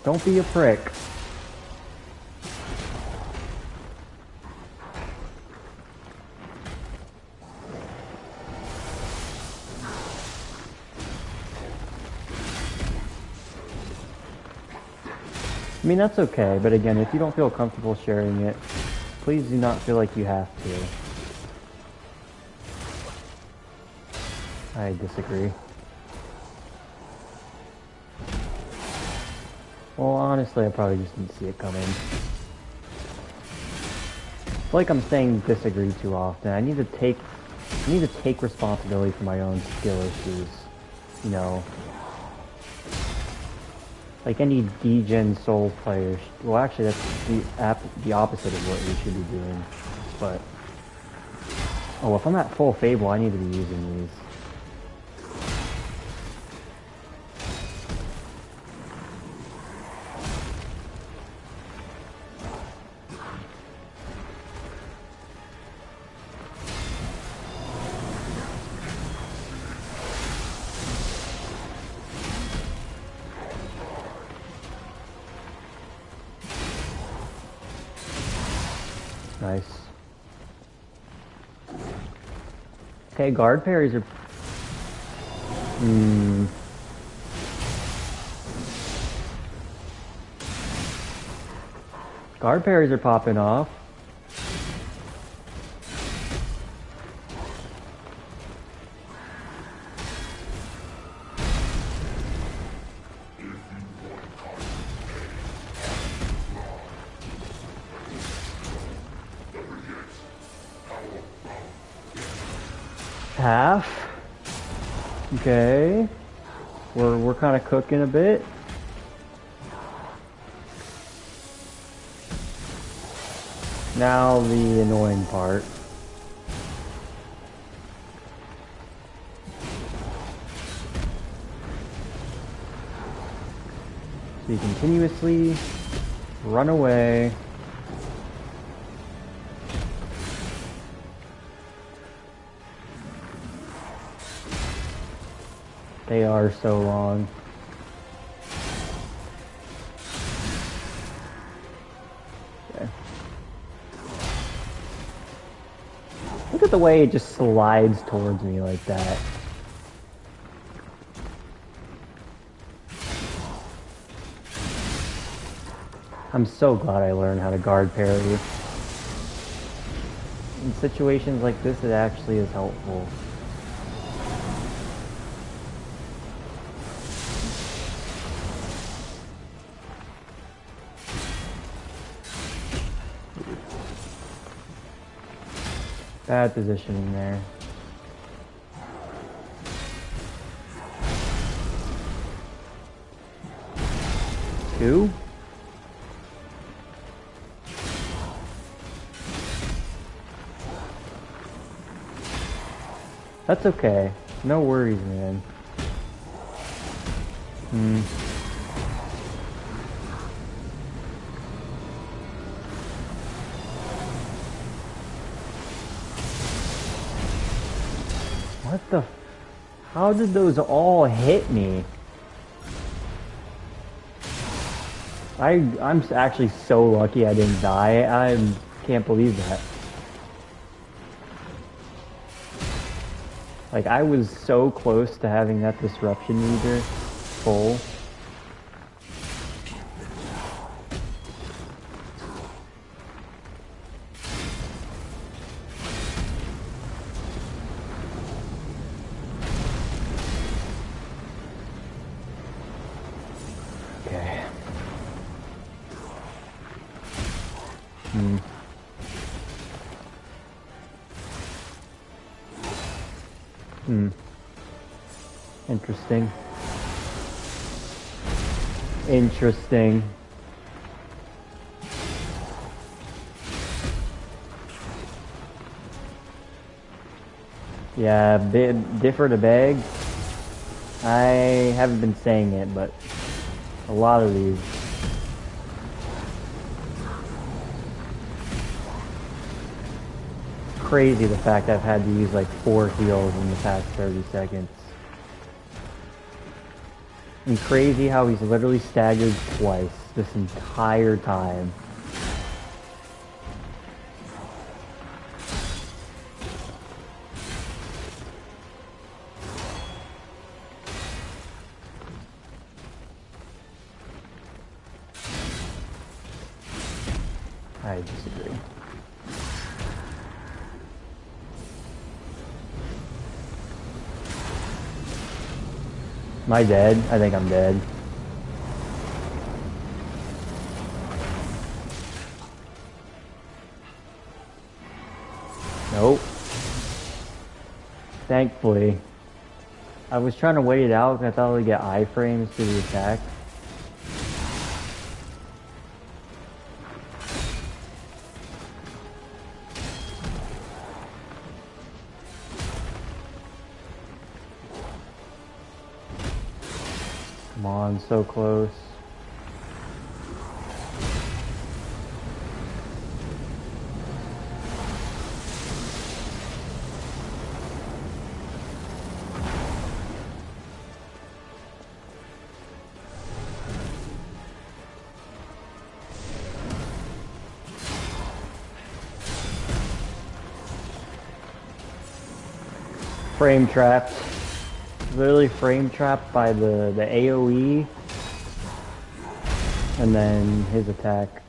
Don't be a prick. I mean, that's okay, but again, if you don't feel comfortable sharing it, please do not feel like you have to. I disagree. Well, honestly, I probably just didn't see it coming. It's like I'm saying disagree too often. I need to take responsibility for my own skill issues. You know. Like any D-Gen Souls players. Well, actually, that's the opposite of what we should be doing. But... oh, if I'm at full Fable, I need to be using these. Nice. Okay, guard parries are... Guard parries are popping off. Half. Okay. We're kind of cooking a bit. Now the annoying part. So you continuously run away. They are so long. Okay. Look at the way it just slides towards me like that. I'm so glad I learned how to guard parry. In situations like this, it actually is helpful. Bad positioning there. Two? That's okay. No worries, man. What the? How did those all hit me? I'm actually so lucky I didn't die. I can't believe that. Like, I was so close to having that disruption meter full. Okay. Interesting. Interesting. Yeah, differ to beg. I haven't been saying it, but a lot of these. Crazy the fact I've had to use like 4 heals in the past 30 seconds. And crazy how he's literally staggered twice this entire time. I disagree. Am I dead? I think I'm dead. Nope. Thankfully. I was trying to wait it out because I thought we'd get iframes to the attack. Come on, so close. Frame trapped. Literally frame trapped by the AoE and then his attack.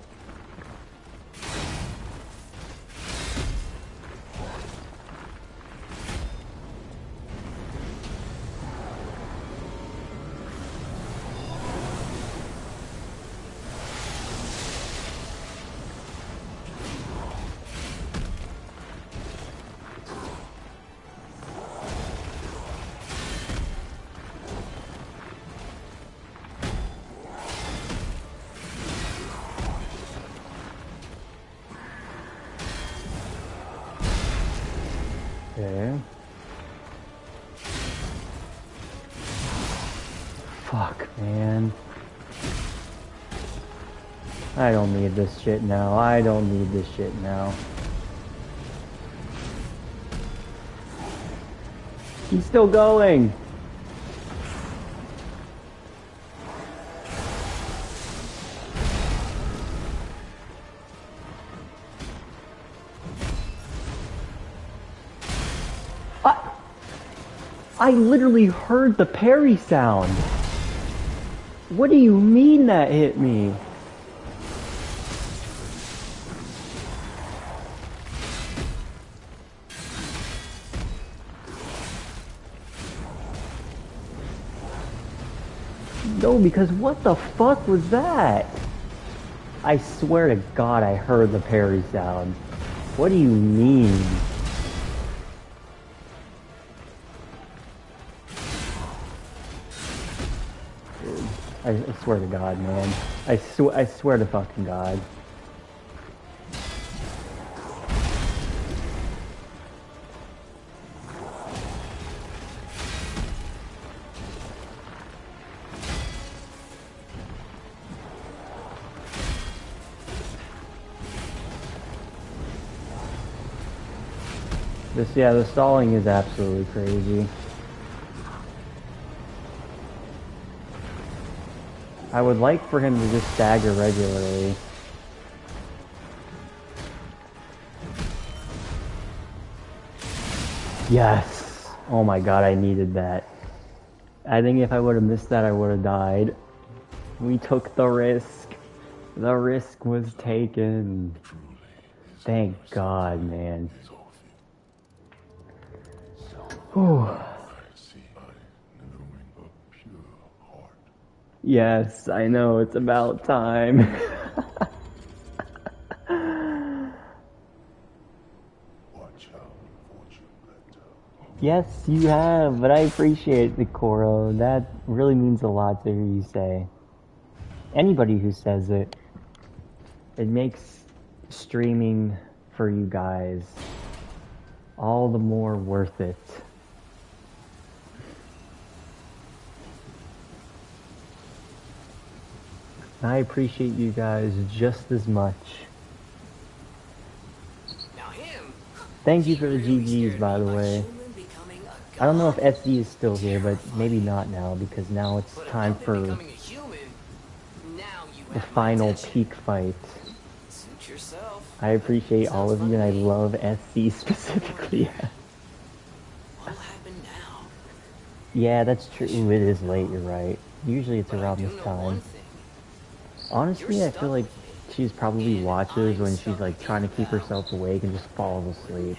Okay. Fuck, man. I don't need this shit now. I don't need this shit now. He's still going! I literally heard the parry sound. What do you mean that hit me? No, because what the fuck was that? I swear to God I heard the parry sound. What do you mean? I swear to God, man. I swear to fucking God. Yeah, the stalling is absolutely crazy. I would like for him to just stagger regularly. Yes! Oh my God, I needed that. I think if I would have missed that, I would have died. We took the risk. The risk was taken. Thank God, man. Whew. Yes, I know, it's about time. Yes, you have, but I appreciate the Koro. That really means a lot to hear you say. Anybody who says it, it makes streaming for you guys all the more worth it. I appreciate you guys just as much. Thank you for the GGs, by the way. I don't know if SD is still here, but maybe not now, because now it's time for the final peak fight. I appreciate all of you, and I love SC specifically. Yeah, that's true. Ooh, it is late, you're right. Usually it's around this time. Honestly, I feel like she's probably watches when she's like trying to keep herself awake and just falls asleep.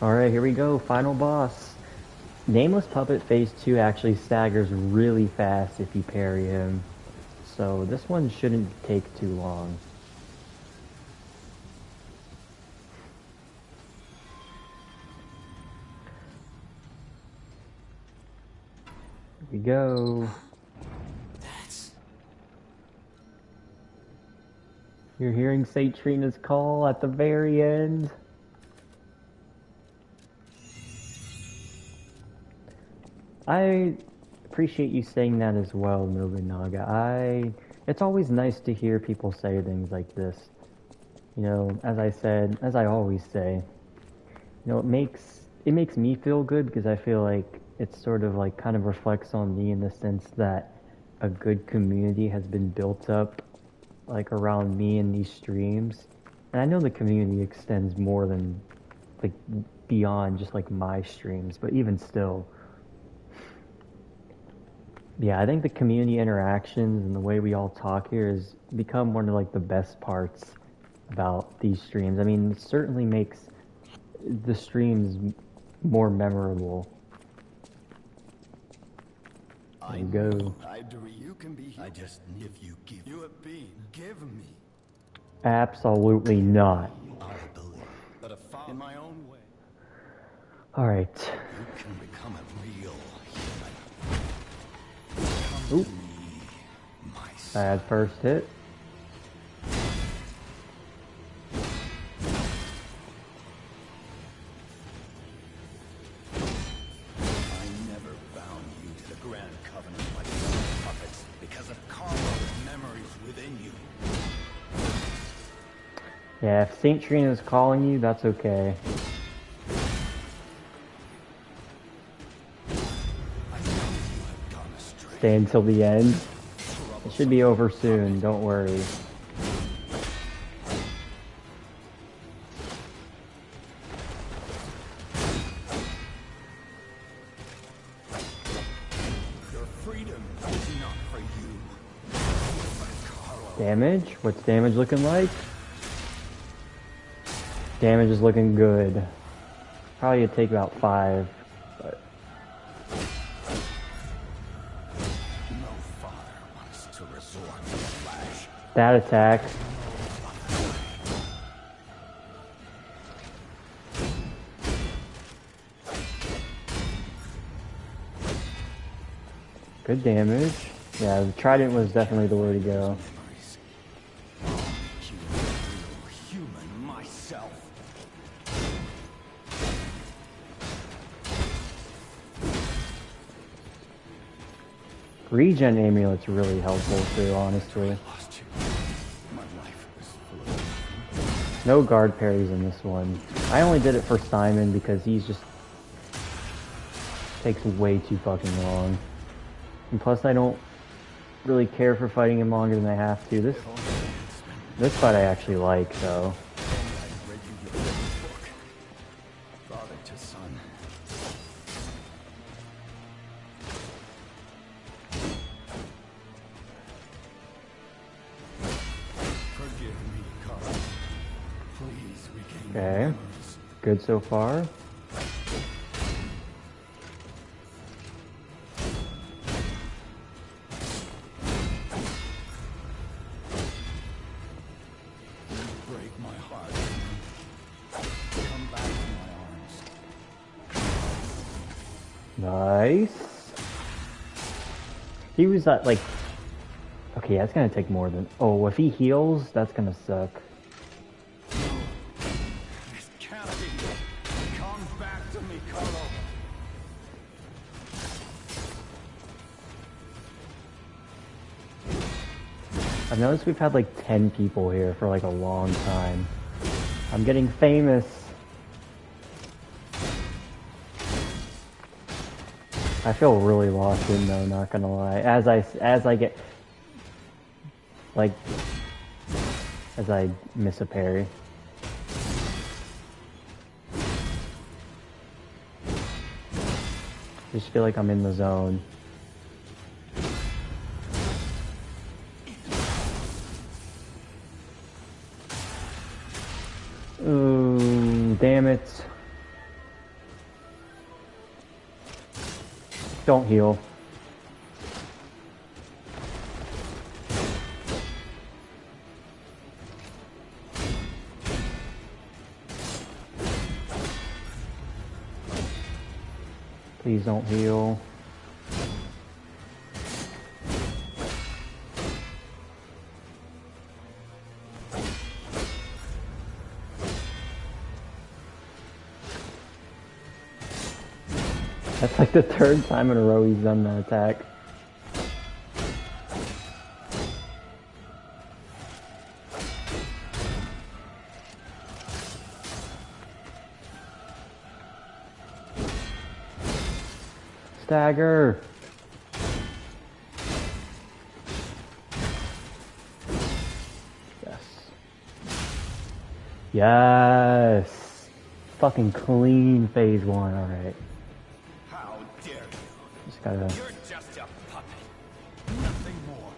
Alright, here we go. Final boss. Nameless Puppet Phase 2 actually staggers really fast if you parry him. So this one shouldn't take too long. Here we go. You're hearing Saint Trina's call at the very end. I appreciate you saying that as well, Nobunaga. It's always nice to hear people say things like this. You know, as I always say, you know, it makes me feel good because I feel like it sort of like kind of reflects on me in the sense that a good community has been built up like around me in these streams. And I know the community extends more than like beyond just like my streams, but even still. Yeah, I think the community interactions and the way we all talk here has become one of like the best parts about these streams. I mean, it certainly makes the streams more memorable. There you go. You can be. I just if you give you a bean, give me. Absolutely not. I believe, but if in my own way. All right. You can become a real human. Oop. Bad first hit. Yeah, if Saint Trina is calling you, that's okay. Stay until the end. It should be over soon, don't worry. Your freedom is not for you. Damage? What's damage looking like? Damage is looking good. Probably gonna take about 5, but... No father wants to resort to the lash. That attack. Good damage. Yeah, the trident was definitely the way to go. Human myself. Regen amulet's really helpful too, honestly. No guard parries in this one. I only did it for Simon because he's just takes way too fucking long. And plus I don't really care for fighting him longer than I have to. This fight I actually like, so. Father to son. Forgive me, Krat. Please regain my Okay. memories. Good so far. Break my heart. Come back to my arms. Nice. He was at like... Okay, that's gonna take more than... Oh, if he heals, that's gonna suck. This can't be. Come back to me, Carlo. I've noticed we've had like 10 people here for like a long time. I'm getting famous. I feel really lost in though, not gonna lie. As I get like as I miss a parry. Just feel like I'm in the zone. Ooh, damn it. Don't heal. Please don't heal. That's like the 3rd time in a row he's done that attack. Stagger! Yes. Yes! Fucking clean phase 1, alright. How dare you? Just gotta... You're just a puppet. Nothing more.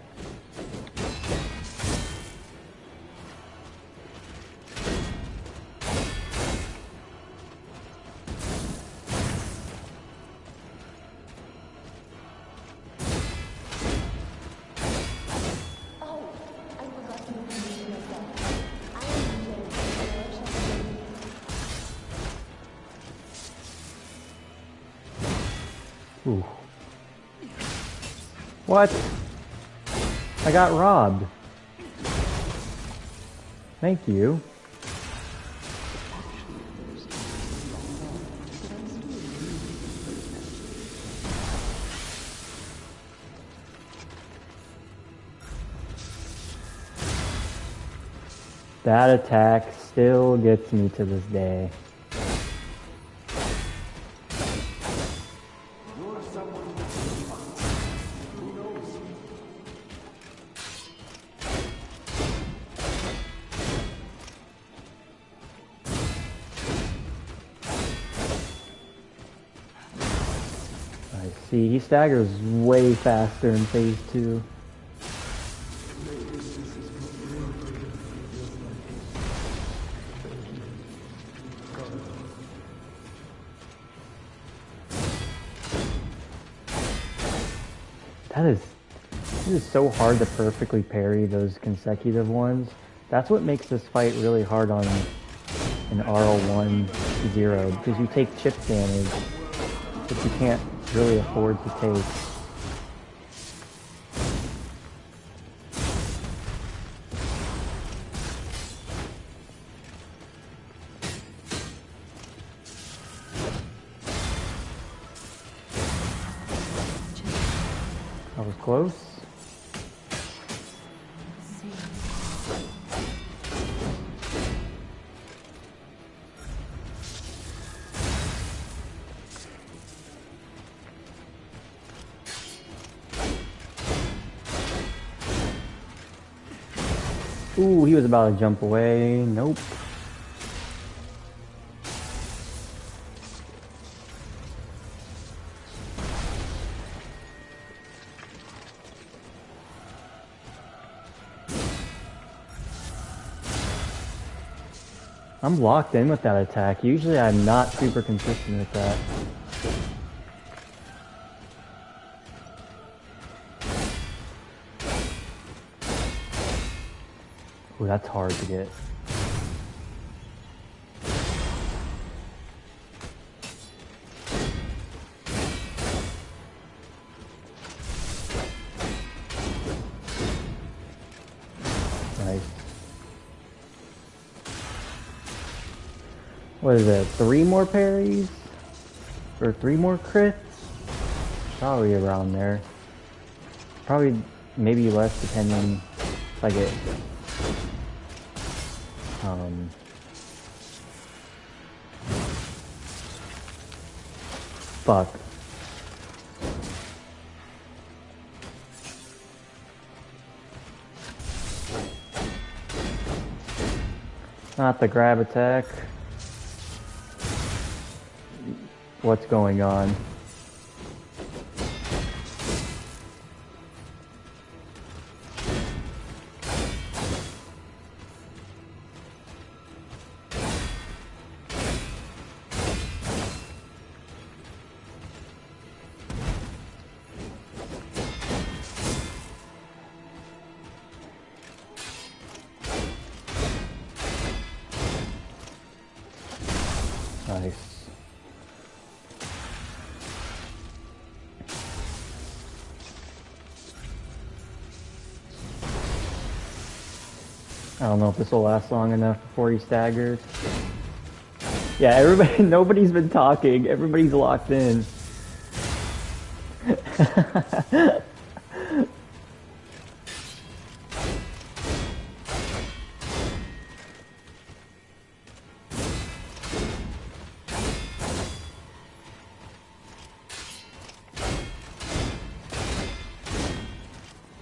Ooh. What? I got robbed. Thank you. That attack still gets me to this day. I see, he staggers way faster in phase 2. It is so hard to perfectly parry those consecutive ones. That's what makes this fight really hard on an RL1-0, because you take chip damage, which you can't really afford to take. That was close. Ooh, he was about to jump away. Nope. I'm locked in with that attack. Usually I'm not super consistent with that. Ooh, that's hard to get. Nice. What is it? 3 more parries? Or 3 more crits? Probably around there. Probably maybe less depending if I get fuck. Not the grab attack. What's going on? Nice. I don't know if this will last long enough before he staggers. Yeah, everybody, nobody's been talking. Everybody's locked in.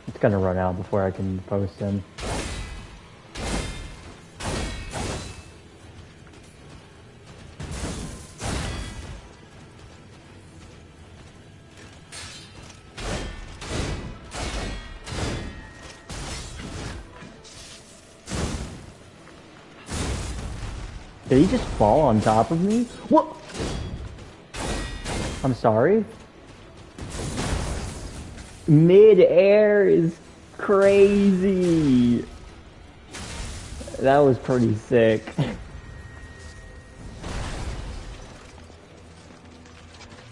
It's gonna run out before I can post him. Did he just fall on top of me? What? I'm sorry? Mid-air is crazy. That was pretty sick.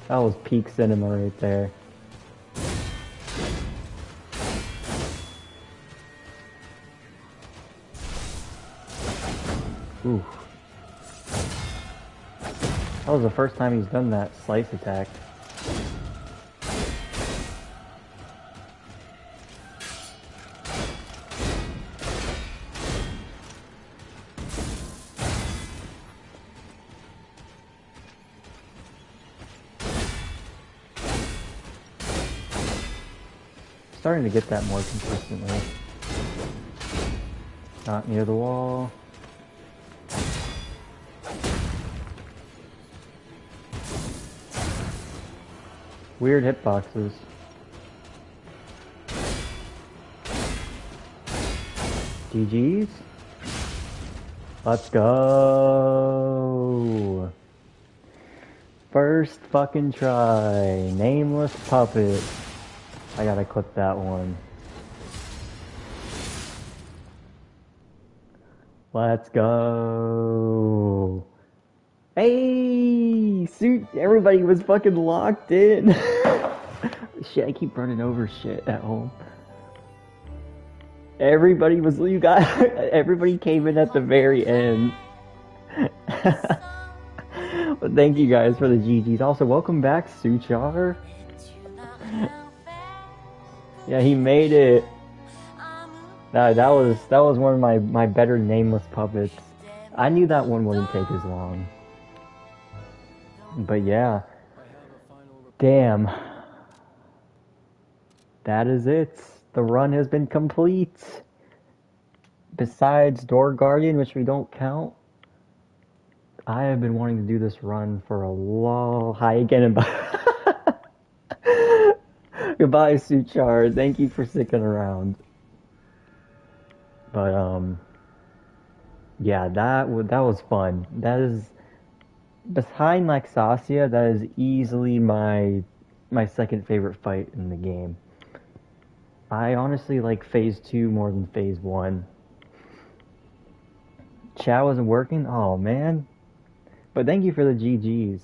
That was peak cinema right there. Ooh. That was the first time he's done that slice attack. starting to get that more consistently. Not near the wall. Weird hitboxes. GG's. Let's go. First fucking try. Nameless Puppet. I gotta clip that one. Let's go. Hey, suit. Everybody was fucking locked in. Shit, I keep running over shit at home. Everybody was, you got, everybody came in at the very end. But thank you guys for the GGs. Also, welcome back, Suchar. Yeah, he made it. That was one of my better Nameless Puppets. I knew that one wouldn't take as long. But yeah. Damn. That is it. The run has been complete. Besides Door Guardian, which we don't count, I have been wanting to do this run for a long... Hi again and bye. Goodbye, Suchar. Thank you for sticking around. But, yeah, that was fun. That is... Behind Laxasia, that is easily my second favorite fight in the game. I honestly like Phase 2 more than Phase 1. Chat wasn't working? Oh, man. But thank you for the GGs.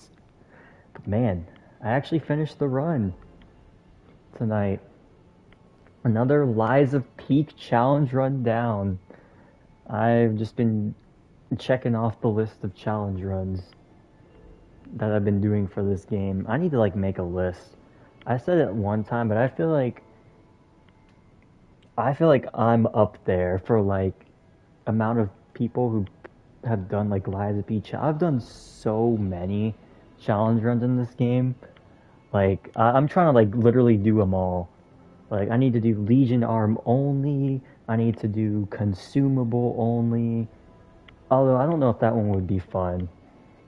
But man, I actually finished the run tonight. Another Lies of Peak challenge run down. I've just been checking off the list of challenge runs that I've been doing for this game. I need to like make a list. I said it one time, but I feel like I'm up there for like amount of people who have done like Lies of P. I've done so many challenge runs in this game. Like I'm trying to like literally do them all. Like I need to do Legion Arm only. I need to do consumable only. Although I don't know if that one would be fun,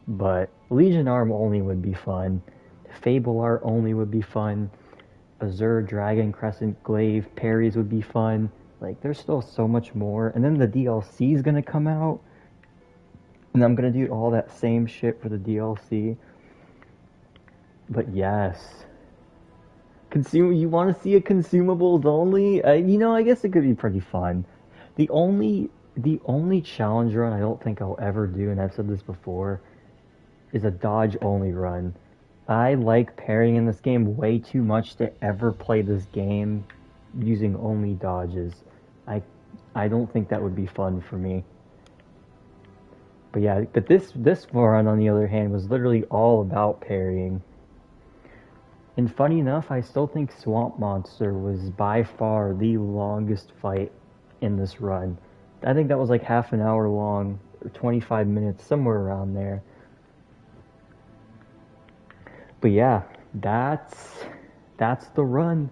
but Legion Arm only would be fun. Fable Art only would be fun. Azure, Dragon, Crescent, Glaive, Parries would be fun. Like, there's still so much more. And then the DLC is gonna come out. And I'm gonna do all that same shit for the DLC. But yes. You want to see a consumables only? You know, I guess it could be pretty fun. The only challenge run I don't think I'll ever do, and I've said this before, is a dodge only run. I like parrying in this game way too much to ever play this game using only dodges. I don't think that would be fun for me. But yeah, but this run on the other hand was literally all about parrying. And funny enough, I still think Swamp Monster was by far the longest fight in this run. I think that was like half an hour long, or 25 minutes, somewhere around there. But yeah, that's the run.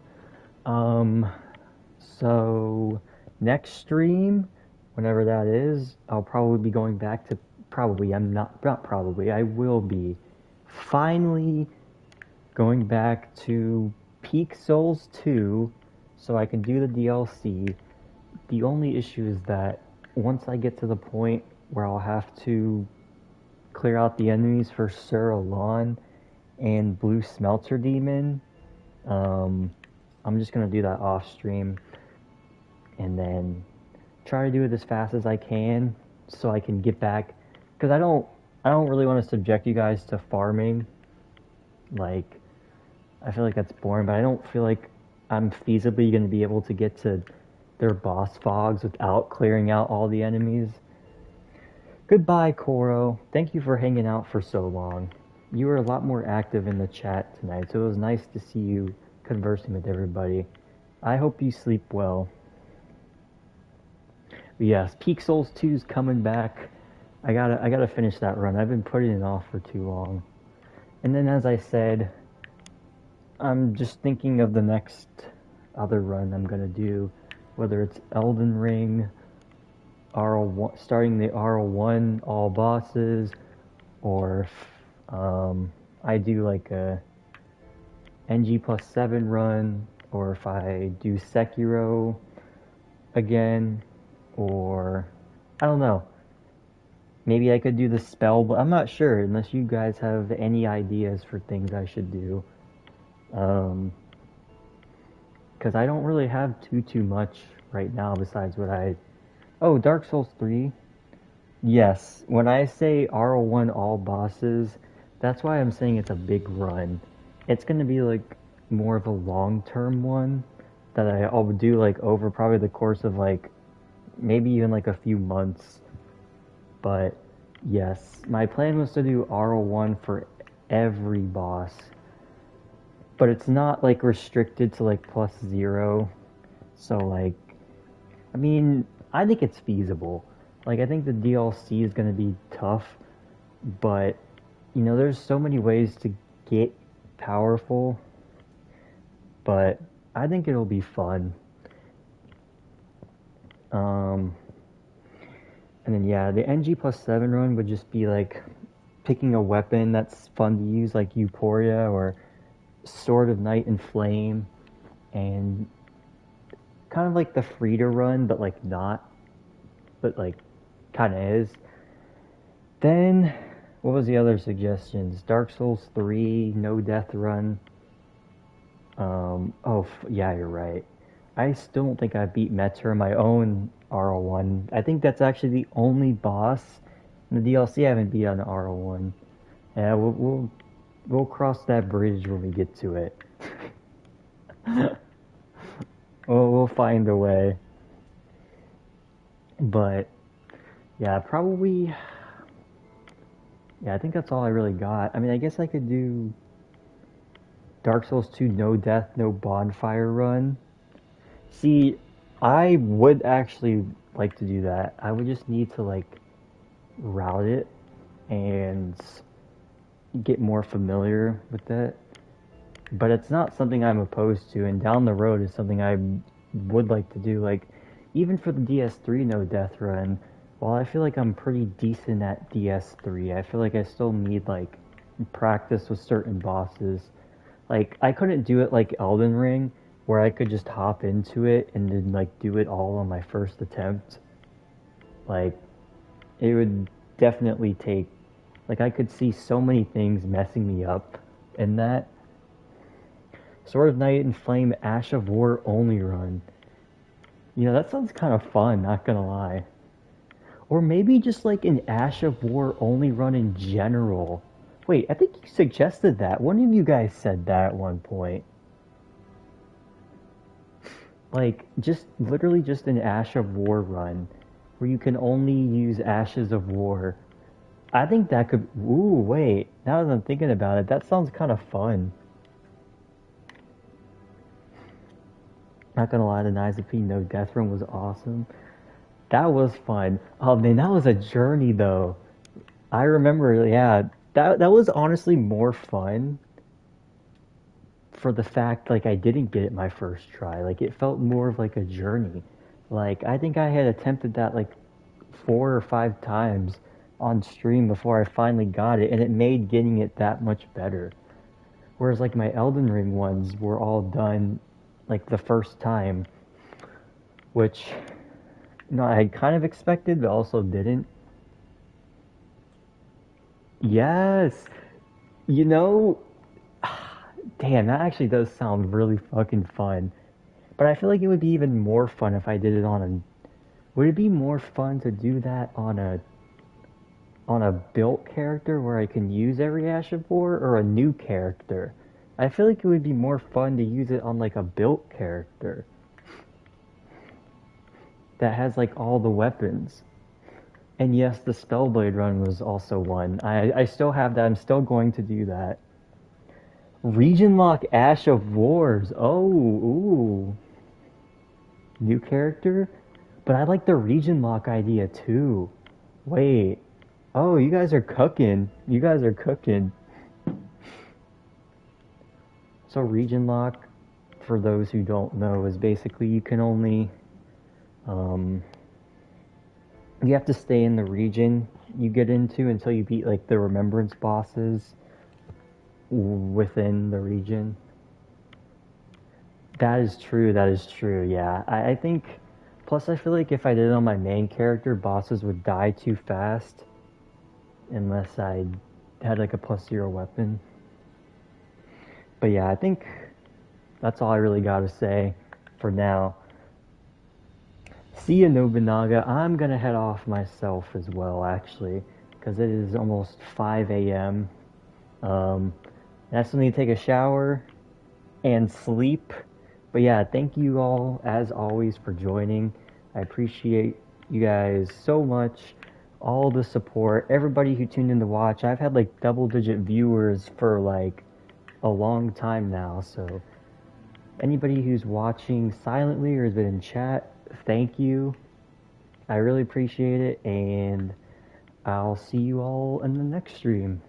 So next stream, whenever that is, I'll probably be going back to I will be finally going back to Peak Souls 2 so I can do the DLC. The only issue is that once I get to the point where I'll have to clear out the enemies for Sir Alon and Blue Smelter Demon, I'm just gonna do that off stream and then try to do it as fast as I can so I can get back, because I don't really want to subject you guys to farming. Like, I feel like that's boring, but I don't feel like I'm feasibly going to be able to get to their boss fogs without clearing out all the enemies. Goodbye, Koro. Thank you for hanging out for so long. You were a lot more active in the chat tonight, so it was nice to see you conversing with everybody. I hope you sleep well. But yes, Peak Souls 2 is coming back. I gotta finish that run. I've been putting it off for too long. And then, as I said, I'm just thinking of the next other run I'm gonna do, whether it's Elden Ring, RL1, starting the RL1 all bosses, or if I do like a NG+7 run, or if I do Sekiro again, or I don't know. Maybe I could do the spell, but I'm not sure unless you guys have any ideas for things I should do. Because I don't really have too much right now besides what I... Oh, Dark Souls 3? Yes, when I say RL1 all bosses, that's why I'm saying it's a big run. It's going to be like more of a long-term one that I'll do like over probably the course of like maybe even like a few months. But yes, my plan was to do RL1 for every boss. But it's not like restricted to like +0. So like, I mean, I think it's feasible. Like, I think the DLC is going to be tough, but, you know, there's so many ways to get powerful, but I think it'll be fun. And then, yeah, the NG+7 run would just be, like, picking a weapon that's fun to use, like Euphoria or Sword of Night and Flame, and kind of like the Frida run, but, like, not, but, like, kind of is. Then, what was the other suggestions? Dark Souls 3, no death run. Yeah, you're right. I still don't think I beat Metra my own RL1. I think that's actually the only boss in the DLC I haven't beat on RL1. Yeah, we'll cross that bridge when we get to it. we'll find a way. But yeah, probably. Yeah, I think that's all I really got. I mean, I guess I could do Dark Souls 2 no death, no bonfire run. See, I would actually like to do that. I would just need to, like, route it and get more familiar with it. But it's not something I'm opposed to, and down the road is something I would like to do. Like, even for the DS3 no death run, while I feel like I'm pretty decent at DS3, I feel like I still need, like, practice with certain bosses. Like, I couldn't do it like Elden Ring, where I could just hop into it and then, like, do it all on my first attempt. Like, it would definitely take... Like, I could see so many things messing me up in that. Sword of Night and Flame Ash of War only run. You know, that sounds kind of fun, not gonna lie. Or maybe just like an Ash of War only run in general. Wait, I think you suggested that. One of you guys said that at one point. Like, just literally just an Ash of War run where you can only use Ashes of War. I think that could... Ooh, wait. Now that I'm thinking about it, that sounds kind of fun. Not gonna lie, the Knights of P no death run was awesome. That was fun. Oh man, that was a journey though. I remember, yeah, that was honestly more fun for the fact, like, I didn't get it my first try. Like, it felt more of like a journey. Like, I think I had attempted that like 4 or 5 times on stream before I finally got it, and it made getting it that much better. Whereas like my Elden Ring ones were all done like the first time, which, you know, I had kind of expected but also didn't. Yes! You know, damn, that actually does sound really fucking fun. But I feel like it would be even more fun if I did it on a... Would it be more fun to do that on a built character where I can use every Ash of War, or a new character? I feel like it would be more fun to use it on like a built character that has like all the weapons. And yes, the Spellblade run was also one. I still have that. I'm still going to do that. Region Lock Ash of Wars. Oh, ooh. New character? But I like the Region Lock idea too. Wait. Oh, you guys are cooking. You guys are cooking. So Region Lock, for those who don't know, is basically you can only, you have to stay in the region you get into until you beat like the remembrance bosses within the region. That is true, yeah. I think, plus I feel like if I did it on my main character, bosses would die too fast unless I had like a +0 weapon. But yeah, I think that's all I really gotta say for now. See ya, Nobunaga. I'm gonna head off myself as well, actually, because it is almost 5 a.m. I still need to take a shower and sleep. But yeah, thank you all, as always, for joining. I appreciate you guys so much. All the support, everybody who tuned in to watch. I've had like double-digit viewers for like a long time now, so anybody who's watching silently or has been in chat, thank you. I really appreciate it, and I'll see you all in the next stream.